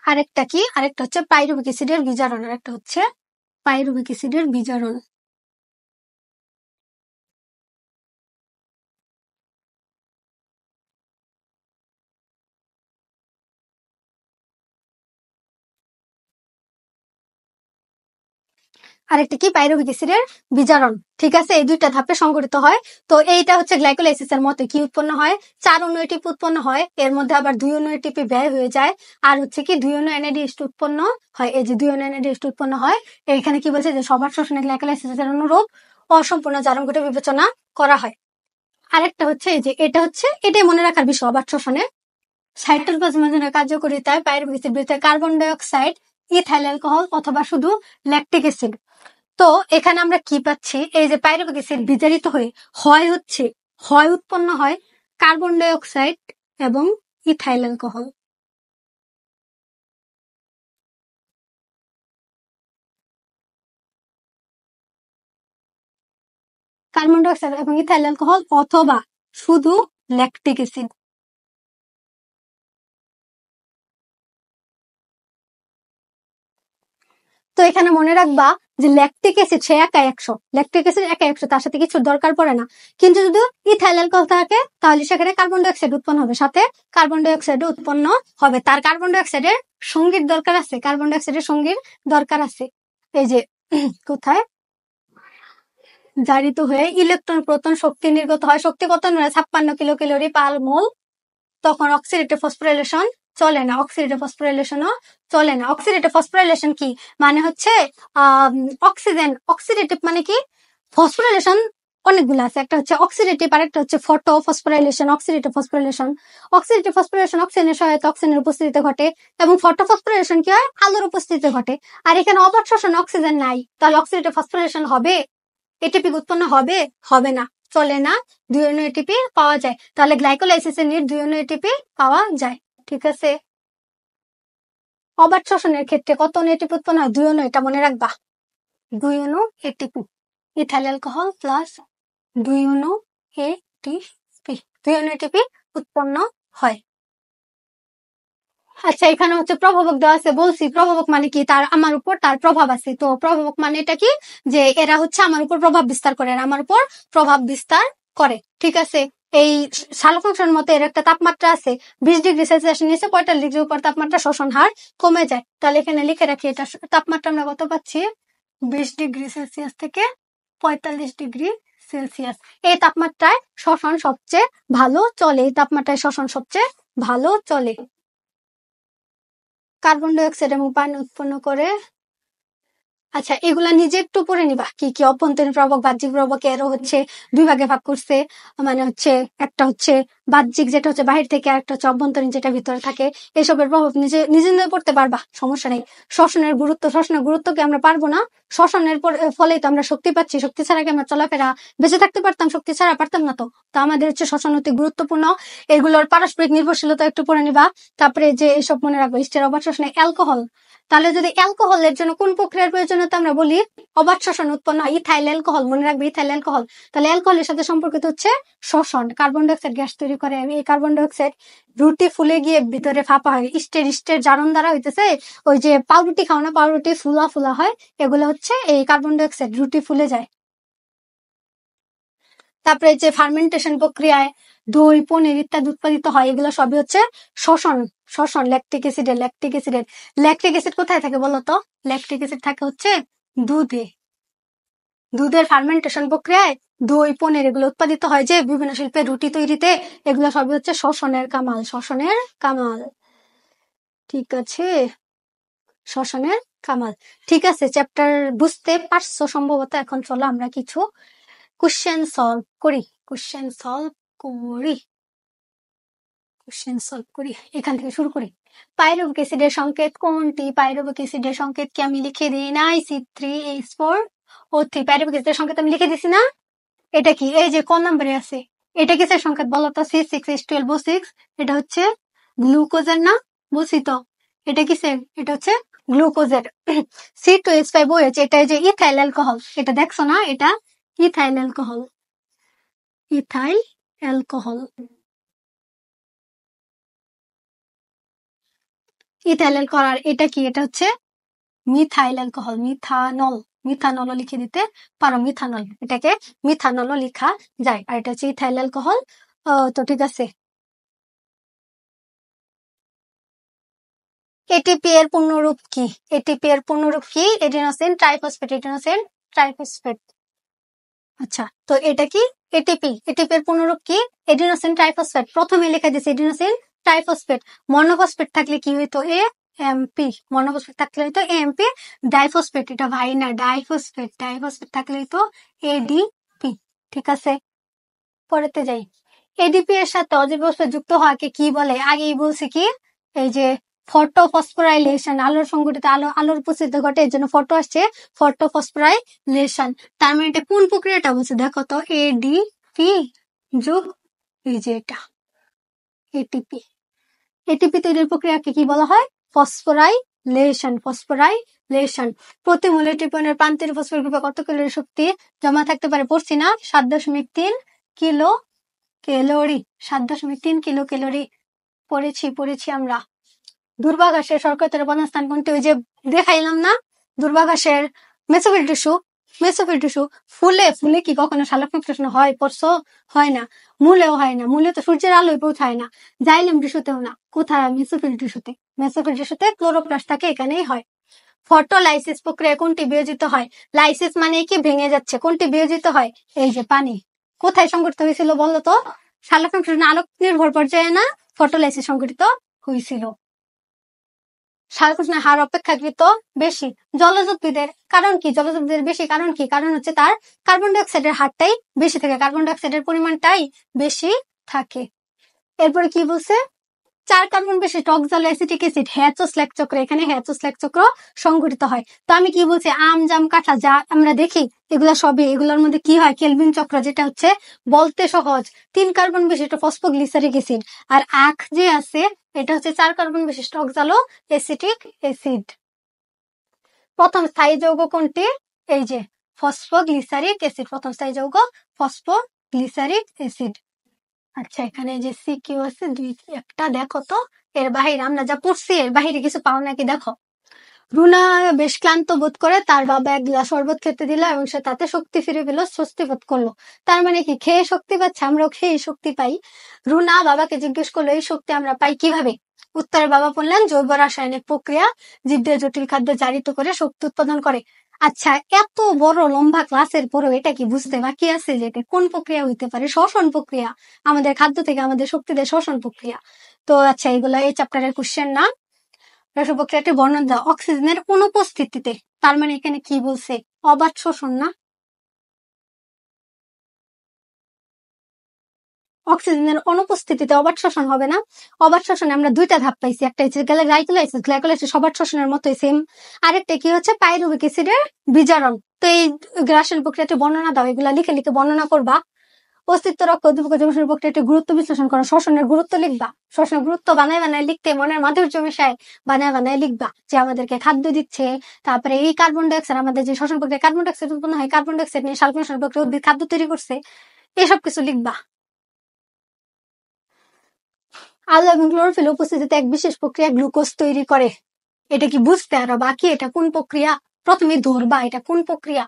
আরেকটা কি? আরেকটা হচ্ছে পাইরুভিক অ্যাসিডের বিজারণ। আরেকটা হচ্ছে পাইরুভিক অ্যাসিডের বিজারণ। আরেকটা কি? পাইরুভিক অ্যাসিডের বিজারণ। ঠিক আছে, এই দুইটা ধাপে সংঘটিত হয়। তো এইটা হচ্ছে গ্লাইকোলাইসিসের মতো কি উৎপন্ন হয়? 4 অণু এটিপি উৎপন্ন হয়, এর মধ্যে আবার 2 অণু এটিপি ব্যয় হয়ে যায়। আর হচ্ছে কি 2 অণু NADH উৎপন্ন হয়। এই যে 2 অণু NADH উৎপন্ন হয়, এখানে কি বলছে? যে সবার শোষণে গ্লাইকোলাইসিসের অনুরূপ অসম্পূর্ণ জারণ ঘটে বিবেচনা করা হয়। আরেকটা হচ্ছে এই যে এটা হচ্ছে, এটাই মনে রাখার বিষয় অবাত শ্বসনে। সাইটোপ্লাজমের কার্যকরিতায় পাইরুভিক অ্যাসিড বিরুদ্ধে কার্বন ডাইঅক্সাইড, ইথাইল অ্যালকোহল অথবা শুধু ল্যাকটিক অ্যাসিড। তো এখানে আমরা কি পাচ্ছি? এই যে পাইরুভিক অ্যাসিড বিজারিত হয়ে হয় উৎপন্ন হয় কার্বন ডাইঅক্সাইড এবং ইথাইল অ্যালকোহল। কার্বন ডাইঅক্সাইড এবং ইথাইল অ্যালকোহল অথবা শুধু ল্যাকটিক অ্যাসিড। তো এখানে মনে রাখবা যে ল্যাকটিক অ্যাসিড সে একাই 100, ল্যাকটিক অ্যাসিড একাই 100, তার সাথে কিছু দরকার পড়ে না। কিন্তু যদি ইথাইল অ্যালকোহল থাকে তাহলে সেখানে কার্বন ডাইঅক্সাইড উৎপন্ন হবে, সাথে কার্বন ডাইঅক্সাইড উৎপন্ন হবে। তার কার্বন ডাইঅক্সাইডের সঙ্গীর দরকার আছে, কার্বন ডাইঅক্সাইডের সঙ্গীর দরকার আছে। এই যে কোথায়? জারিত হয়ে ইলেকট্রন প্রোটন শক্তি নির্গত হয়। শক্তি কত? 56 কিলো ক্যালোরি পার মোল। তখন অক্সিডেটিভ ফসফোরাইলেশন চলে না, অক্সিডেটিভ ফসফোরাইলেশন কি মানে? হচ্ছে অক্সিডেটিভ মানে কি? ফসফোরাইলেশন অনেকগুলো আছে, একটা হচ্ছে অক্সিডেটিভ, আরেকটা হচ্ছে ফটো ফসফোরাইলেশন। অক্সিডেটিভ ফসফোরাইলেশন অক্সিজেনের সহায়তা অক্সিজেনের উপস্থিতিতে ঘটে, এবং ফটো ফসফোরাইলেশন কি হয়? আলোর উপস্থিতিতে ঘটে। আর এখানে অবাত শ্বসন অক্সিজেন নাই, তাহলে অক্সিডেটিভ ফসফোরাইলেশন হবে? এটিপি উৎপন্ন হবে না, চলে না। 2 অণু এটিপি পাওয়া যায়, তাহলে গ্লাইকোলাইসিসের নিট 2 অণু এটিপি পাওয়া যায়। ঠিক আছে, অবাত শ্বসনের ক্ষেত্রে কত অণু এটিপি উৎপন্ন হয়? 2 অণু, এটা মনে রাখবা। 2 অণু এটিপি, ইথাইল অ্যালকোহল প্লাস 2 অণু এটিপি, 2 অণু এটিপি উৎপন্ন হয়। আচ্ছা, এখানে হচ্ছে প্রভাবক দেওয়া আছে, বলছি প্রভাবক মানে কি, তার আমার উপর তার প্রভাব আছে। তো প্রভাবক মানে এটা কি, যে এরা হচ্ছে আমার উপর প্রভাব বিস্তার করে, এরা আমার উপর প্রভাব বিস্তার করে। ঠিক আছে, এই শালক ফাংশন মতে এর একটা তাপমাত্রা আছে 20 ডিগ্রি সেলসিয়াস নিচে 45 ডিগ্রি উপর তাপমাত্রা শোষণ হার কমে যায়। তাহলে এখানে লিখে রাখি এটা তাপমাত্রা আমরা কত পাচ্ছি, 20 ডিগ্রি সেলসিয়াস থেকে 45 ডিগ্রি সেলসিয়াস। এই তাপমাত্রায় শোষণ সবচেয়ে ভালো চলে, এই তাপমাত্রায় শোষণ সবচেয়ে ভালো চলে। কার্বন ডাই অক্সাইড এবং পানি উৎপন্ন করে। আচ্ছা, এগুলা নিজে একটু পড়ে নিবা, কি কি অভ্যন্তরীণ প্রভাবক বাহ্যিক প্রভাবক এরও হচ্ছে দুই ভাগে ভাগ করছে। মানে হচ্ছে একটা হচ্ছে বাহ্যিক, যেটা হচ্ছে বাহির থেকে, আর একটা হচ্ছে অভ্যন্তরীণ, যেটা ভিতরে থাকে। এসবের প্রভাব নিজে নিজে নিজে পড়তে পারবা, সমস্যা নেই। শ্বসনের গুরুত্ব কি আমরা পারবো না? শ্বসনের ফলেই তো আমরা শক্তি পাচ্ছি, শক্তি ছাড়া কি আমরা চলাফেরা বেঁচে থাকতে পারতাম? শক্তি ছাড়া পারতাম না। তো আমাদের হচ্ছে শ্বসন অতি গুরুত্বপূর্ণ। এগুলোর পারস্পরিক নির্ভরশীলতা একটু পড়ে নিবা। তারপরে যে এসব মনে রাখবো, স্টের অবাধ শ্বসনে অ্যালকোহল। তাহলে যদি অ্যালকোহলের জন্য কোন প্রক্রিয়ার প্রয়োজনীয়তা আমরা বলি, অবাধ শ্বসন উৎপন্ন হয় ইথাইল অ্যালকোহল, মনে রাখবে ইথাইল অ্যালকোহল। তাহলে অ্যালকোহলের সাথে সম্পর্কিত হচ্ছে শ্বসন, কার্বন ডাই অক্সাইড গ্যাস তৈরি করে। এই কার্বন ডাই অক্সাইড রুটি ফুলে গিয়ে ভিতরে ফাঁপা হয়, স্টের জারণ দ্বারা হইতেছে। ওই যে পাউরুটি খাও না, পাউরুটি ফুলা ফুলা হয়, এগুলো হচ্ছে এই কার্বন ডাই অক্সাইড, রুটি ফুলে যায়। তারপরে যে ফার্মেন্টেশন প্রক্রিয়ায় দই, পনির ইত্যাদি উৎপাদিত হয়, এগুলো সবই হচ্ছে শ্বসন। ল্যাকটিক অ্যাসিড কোথায় থাকে বলতো? ল্যাকটিক অ্যাসিড থাকে হচ্ছে দুধে। দুধের ফার্মেন্টেশন প্রক্রিয়ায় দই, পনির এগুলো উৎপাদিত হয় যে বিভিন্ন শিল্পে, রুটি তৈরিতে, এগুলো সবই হচ্ছে শ্বসনের কামাল। ঠিক আছে, শ্বসনের কামাল। ঠিক আছে, চ্যাপ্টার বুঝতে পারছো সম্ভবত। এখন চলো আমরা কিছু কোশ্চেন সলভ করি। এখান থেকে শুরু করি। পাইরুভিক অ্যাসিডের সংকেত কোনটি? পাইরুভিক অ্যাসিডের সংকেত কি আমি লিখে দিই নাই? C3H4O3। পাইরুভিক অ্যাসিডের সংকেত আমি লিখে দিছি না? এটা কি, এই যে কোন নাম্বারে আছে, এটা কিসের সংকেত বলো তো? C6H12O6। এটা হচ্ছে গ্লুকোজের না? বলছি তো, এটা কিসের? এটা হচ্ছে গ্লুকোজের। C2H5OH, এটা যে ইথাইল অ্যালকোহল, এটা দেখছো না? এটা ইথাইল অ্যালকোহল। ইথাইল করার এটা কি? এটা হচ্ছে মিথাইল অ্যালকোহল, মিথানল লিখে দিতে পারো, মিথানল, এটাকে মিথানলও লেখা যায়। আর এটা হচ্ছে ইথাইল অ্যালকোহল। তো ঠিক আছে। এটিপি এর পূর্ণরূপ কি? Adenosine triphosphate. আচ্ছা, তো এটা কি এটিপি এর পূর্ণরূপ কি? Adenosine triphosphate. প্রথমে লেখা দিয়েছে এডিনোসিন ট্রাইফসফেট। মনোফসফেট থাকলে কি হইতো? এএমপি। মনোফসফেট থাকলে হইতো এএমপি। ডাইফসফেট, এটা ভাই না, ডাইফসফেট থাকলে হইতো এডিপি। ঠিক আছে, পরেতে যাই। এডিপি এর সাথে অজৈব ফসফেট যুক্ত হওয়াকে কি বলে? আগেই বলছি কি, এই যে ফটোফসফোরাইলেশন, আলোর সংঘটিত আলোর উপস্থিতি ঘটে, এর জন্য ফটো আসছে, ফটোফসফোরাইলেশন। তার মানে এটা কোন প্রক্রিয়াটা বলছে দেখো তো? এডিপি যোগ এই যে এটা এটিপি তৈরির প্রক্রিয়াকে কি বলা হয়? ফসফোরাইলেশন। প্রতি মোল এটিপির প্রান্তের ফসফেট গ্রুপে কত ক্যালোরি শক্তি জমা থাকতে পারে? পড়ছি না, 7.3 কিলো ক্যালোরি। 7.3 কিলো ক্যালোরি পড়েছি আমরা। দুর্বাঘাসের সর্কতের প্রধান স্থান কোনটি? ওই যে দেখাইলাম না, দুর্বাঘাসের মেসোফিল টিস্যু। ফুলে কি কখনো শালক সংশ্লেষণ হয়? পড়ছো? হয় না। মূলেও হয় না, মূলে তো সূর্যের আলোয় পৌঁছায় না। জাইলেম টিস্যুতেও না। কোথায়? মেসোফিল টিস্যুতে ক্লোরোপ্লাস্ট থাকে, এখানেই হয়। ফটোলাইসিস প্রক্রিয়া কোনটি বিয়োজিত হয়? লাইসিস মানে কি? ভেঙে যাচ্ছে। কোনটি বিয়োজিত হয়? এই যে পানি। কোথায় সংঘটিত হয়েছিল বলো তো? শালক সংশ্লেষণ আলোক নির্ভর পর্যায়ে না, ফটোলাইসিস সংঘটিত হয়েছিল। শালক সংশ্লেষণের হার অপেক্ষাকৃত বেশি জলজ উদ্ভিদের। কারণ কি জলজ উদ্ভিদের বেশি? কারণ কি? কারণ হচ্ছে তার কার্বন ডাই অক্সাইডের হারটাই বেশি থাকে, কার্বন ডাই অক্সাইডের পরিমাণটাই বেশি থাকে। এরপরে কি বলছে? 4 কার্বন বিশিষ্ট অক্সালো অ্যাসিটিক অ্যাসিড হ্যাচো-স্ল্যাক চক্র, এখানে হ্যাচো-স্ল্যাক চক্র সংঘটিত হয়। তো আমি কি বলছি, আম, জাম, কাঁঠাল যা আমরা দেখি, এগুলোর মধ্যে কি হয়? কেলভিন চক্র, যেটা হচ্ছে বলতে সহজ। 3 কার্বন বিশিষ্ট ফসফোগ্লিসারিক অ্যাসিড। আর আখ যে আছে, এটা হচ্ছে 4 কার্বন বিশিষ্ট অক্সালো অ্যাসিটিক অ্যাসিড। প্রথম স্থায়ী যৌগ কোনটি? এই যে ফসফোগ্লিসারিক অ্যাসিড, প্রথম স্থায়ী যৌগ ফসফোগ্লিসারিক অ্যাসিড। আচ্ছা, এখানে যে সিকিউ আছে একটা, দেখো তো এর বাহিরে আমরা যা পড়ছি এর বাহিরে কিছু পাও নাকি দেখো। রুনা বেশ ক্লান্ত বোধ করে, তার বাবা এক গ্লাস শরবত খেতে দিল এবং সে তাতে শক্তি ফিরে পেল, স্বস্তি বোধ করলো। তার মানে কি, খেয়ে শক্তি পাচ্ছে? আমরাও খেয়ে শক্তি পাই। রুনা বাবাকে জিজ্ঞেস করলো, এই শক্তি আমরা পাই কিভাবে? উত্তরে বাবা বললেন, জৈব রাসায়নিক প্রক্রিয়া জীবদের জটিল খাদ্য জারিত করে শক্তি উৎপাদন করে। আচ্ছা, এত বড় লম্বা ক্লাসের পরেও এটা কি বুঝতে বাকি আছে যে এটা কোন প্রক্রিয়া হইতে পারে? শ্বসন প্রক্রিয়া। আমাদের খাদ্য থেকে আমাদের শক্তি দেয় শ্বসন প্রক্রিয়া। তো আচ্ছা, এগুলো এই চ্যাপ্টারের কোশ্চেন না। শ্বসন প্রক্রিয়াটি বর্ণনা দাও অক্সিজেনের অনুপস্থিতিতে। তার মানে এখানে কি বলছে? অবাধ শোষণ না? অক্সিজেনের অনুপস্থিতিতে অবাধ শোষণ হবে না। অবাধ শোষণে আমরা দুইটা ধাপ পাইছি, একটা হচ্ছে গ্লাইকোলাইসিস, গ্লাইকোলাইসিস অবাধ শোষণের মতোই সেম। আরেকটা কি হচ্ছে? পাইরুভিক অ্যাসিডের বিজারণ। তো এই রাসায়নিক প্রক্রিয়াটি বর্ণনা দাও, এগুলা লিখে লিখে বর্ণনা করবা। অস্তিত্ব রক্ষা উদ্দীপক জনসংখ্যার প্রক্রিয়াটি গুরুত্ব বিশ্লেষণ করো, শ্বসনের গুরুত্ব লিখবা। শ্বসনের গুরুত্ব বানায় বানায় লিখতে মনের মাধুর্য মিশায় বানায় বানায় লিখবা, যে আমাদেরকে খাদ্য দিচ্ছে। তারপরে এই কার্বন ডাইঅক্সাইড, আমাদের যে শ্বসন প্রক্রিয়া কার্বন ডাইঅক্সাইড উৎপন্ন হয়, কার্বন ডাইঅক্সাইড নিয়ে সালফার প্রক্রিয়া উদ্ভিদ খাদ্য তৈরি করছে, এসব কিছু লিখবা। আলো এবং ক্লোরোফিল উপস্থিতিতে এক বিশেষ প্রক্রিয়া গ্লুকোজ তৈরি করে। এটা কি বুঝতে আরো বাকি? এটা কোন প্রক্রিয়া? প্রথমে ধরবা এটা কোন প্রক্রিয়া।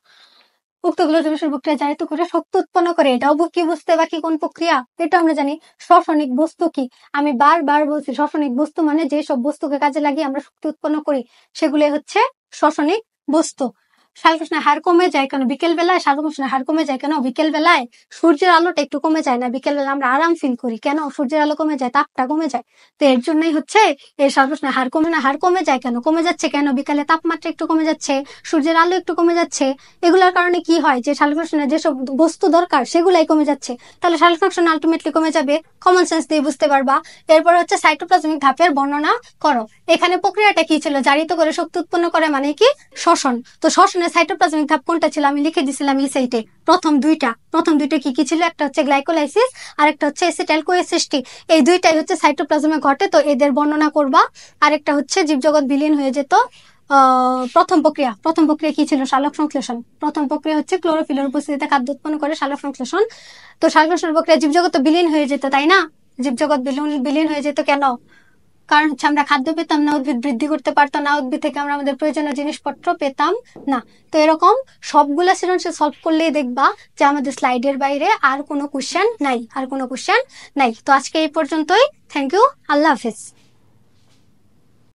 উক্ত গ্লুকোজ প্রক্রিয়া জারিত করে শক্তি উৎপন্ন করে, এটাও কি বুঝতে বাকি কোন প্রক্রিয়া? এটা আমরা জানি। শ্বসনিক বস্তু কি? আমি বারবার বলছি, শ্বসনিক বস্তু মানে যে সব বস্তুকে কাজে লাগিয়ে আমরা শক্তি উৎপন্ন করি সেগুলো হচ্ছে শ্বসনিক বস্তু। শ্বাসকষ্টের হার কমে যায় কেন বিকেল বেলায়? শ্বাসকষ্টের হার কমে যায় কেন বিকেল বেলায়? সূর্যের আলোটা একটু কমে যায় না বিকেল বেলা? আমরা আরাম ফিল করি কেন? সূর্যের আলো কমে যায়, তাপটা কমে যায়। তো এর জন্যই হচ্ছে এই শ্বাসকষ্টের হার কমে না। হার কমে যায় কেন? কমে যাচ্ছে কেন? বিকালে তাপমাত্রা একটু কমে যাচ্ছে, সূর্যের আলো একটু কমে যাচ্ছে। এগুলোর কারণে কি হয়? যে শ্বাসকষ্টের যেসব বস্তু দরকার সেগুলাই কমে যাচ্ছে। তাহলে শ্বাসকষ্ট আলটিমেটলি কমে যাবে। কমন সেন্স দিয়ে বুঝতে পারবা। এরপর হচ্ছে সাইটোপ্লাজমিক ধাপের বর্ণনা করো। এখানে প্রক্রিয়াটা কি ছিল? জারিত করে শক্তি উৎপন্ন করে মানে কি? শ্বসন। তো শ্বসনের সাইটোপ্লাজমিক ধাপ কোনটা ছিল? আমি লিখে দিছিলাম এই সাইটে প্রথম দুইটা কি কি ছিল? একটা হচ্ছে গ্লাইকোলাইসিস আর একটা হচ্ছে এসিটাইল কোএসএসটি। এই দুইটাই হচ্ছে সাইটোপ্লাজমে ঘটে, তো এদের বর্ণনা করবা। আরেকটা হচ্ছে জীবজগৎ বিলীন হয়ে যেত। প্রথম প্রক্রিয়া কি ছিল? সালোক সংশ্লেষণ। প্রথম প্রক্রিয়া হচ্ছে ক্লোরোফিলের উপস্থিতিতে খাদ্য উৎপন্ন করে সালোক সংশ্লেষণ। তো সালোক সংশ্লেষণ প্রক্রিয়া জীবজগৎ তো বিলীন হয়ে যেত, তাই না? জীবজগৎ বিলীন হয়ে যেত কেন? কারণ হচ্ছে আমরা খাদ্য পেতাম না, উদ্ভিদ বৃদ্ধি করতে পারতো না, উদ্ভিদ থেকে আমরা আমাদের প্রয়োজনীয় জিনিসপত্র পেতাম না। তো এরকম সবগুলা সৃজনশীল সলভ করলেই দেখবা যে আমাদের স্লাইডের বাইরে আর কোনো কোশ্চেন নাই। তো আজকে এই পর্যন্তই। Thank you. আল্লাহ হাফিজ।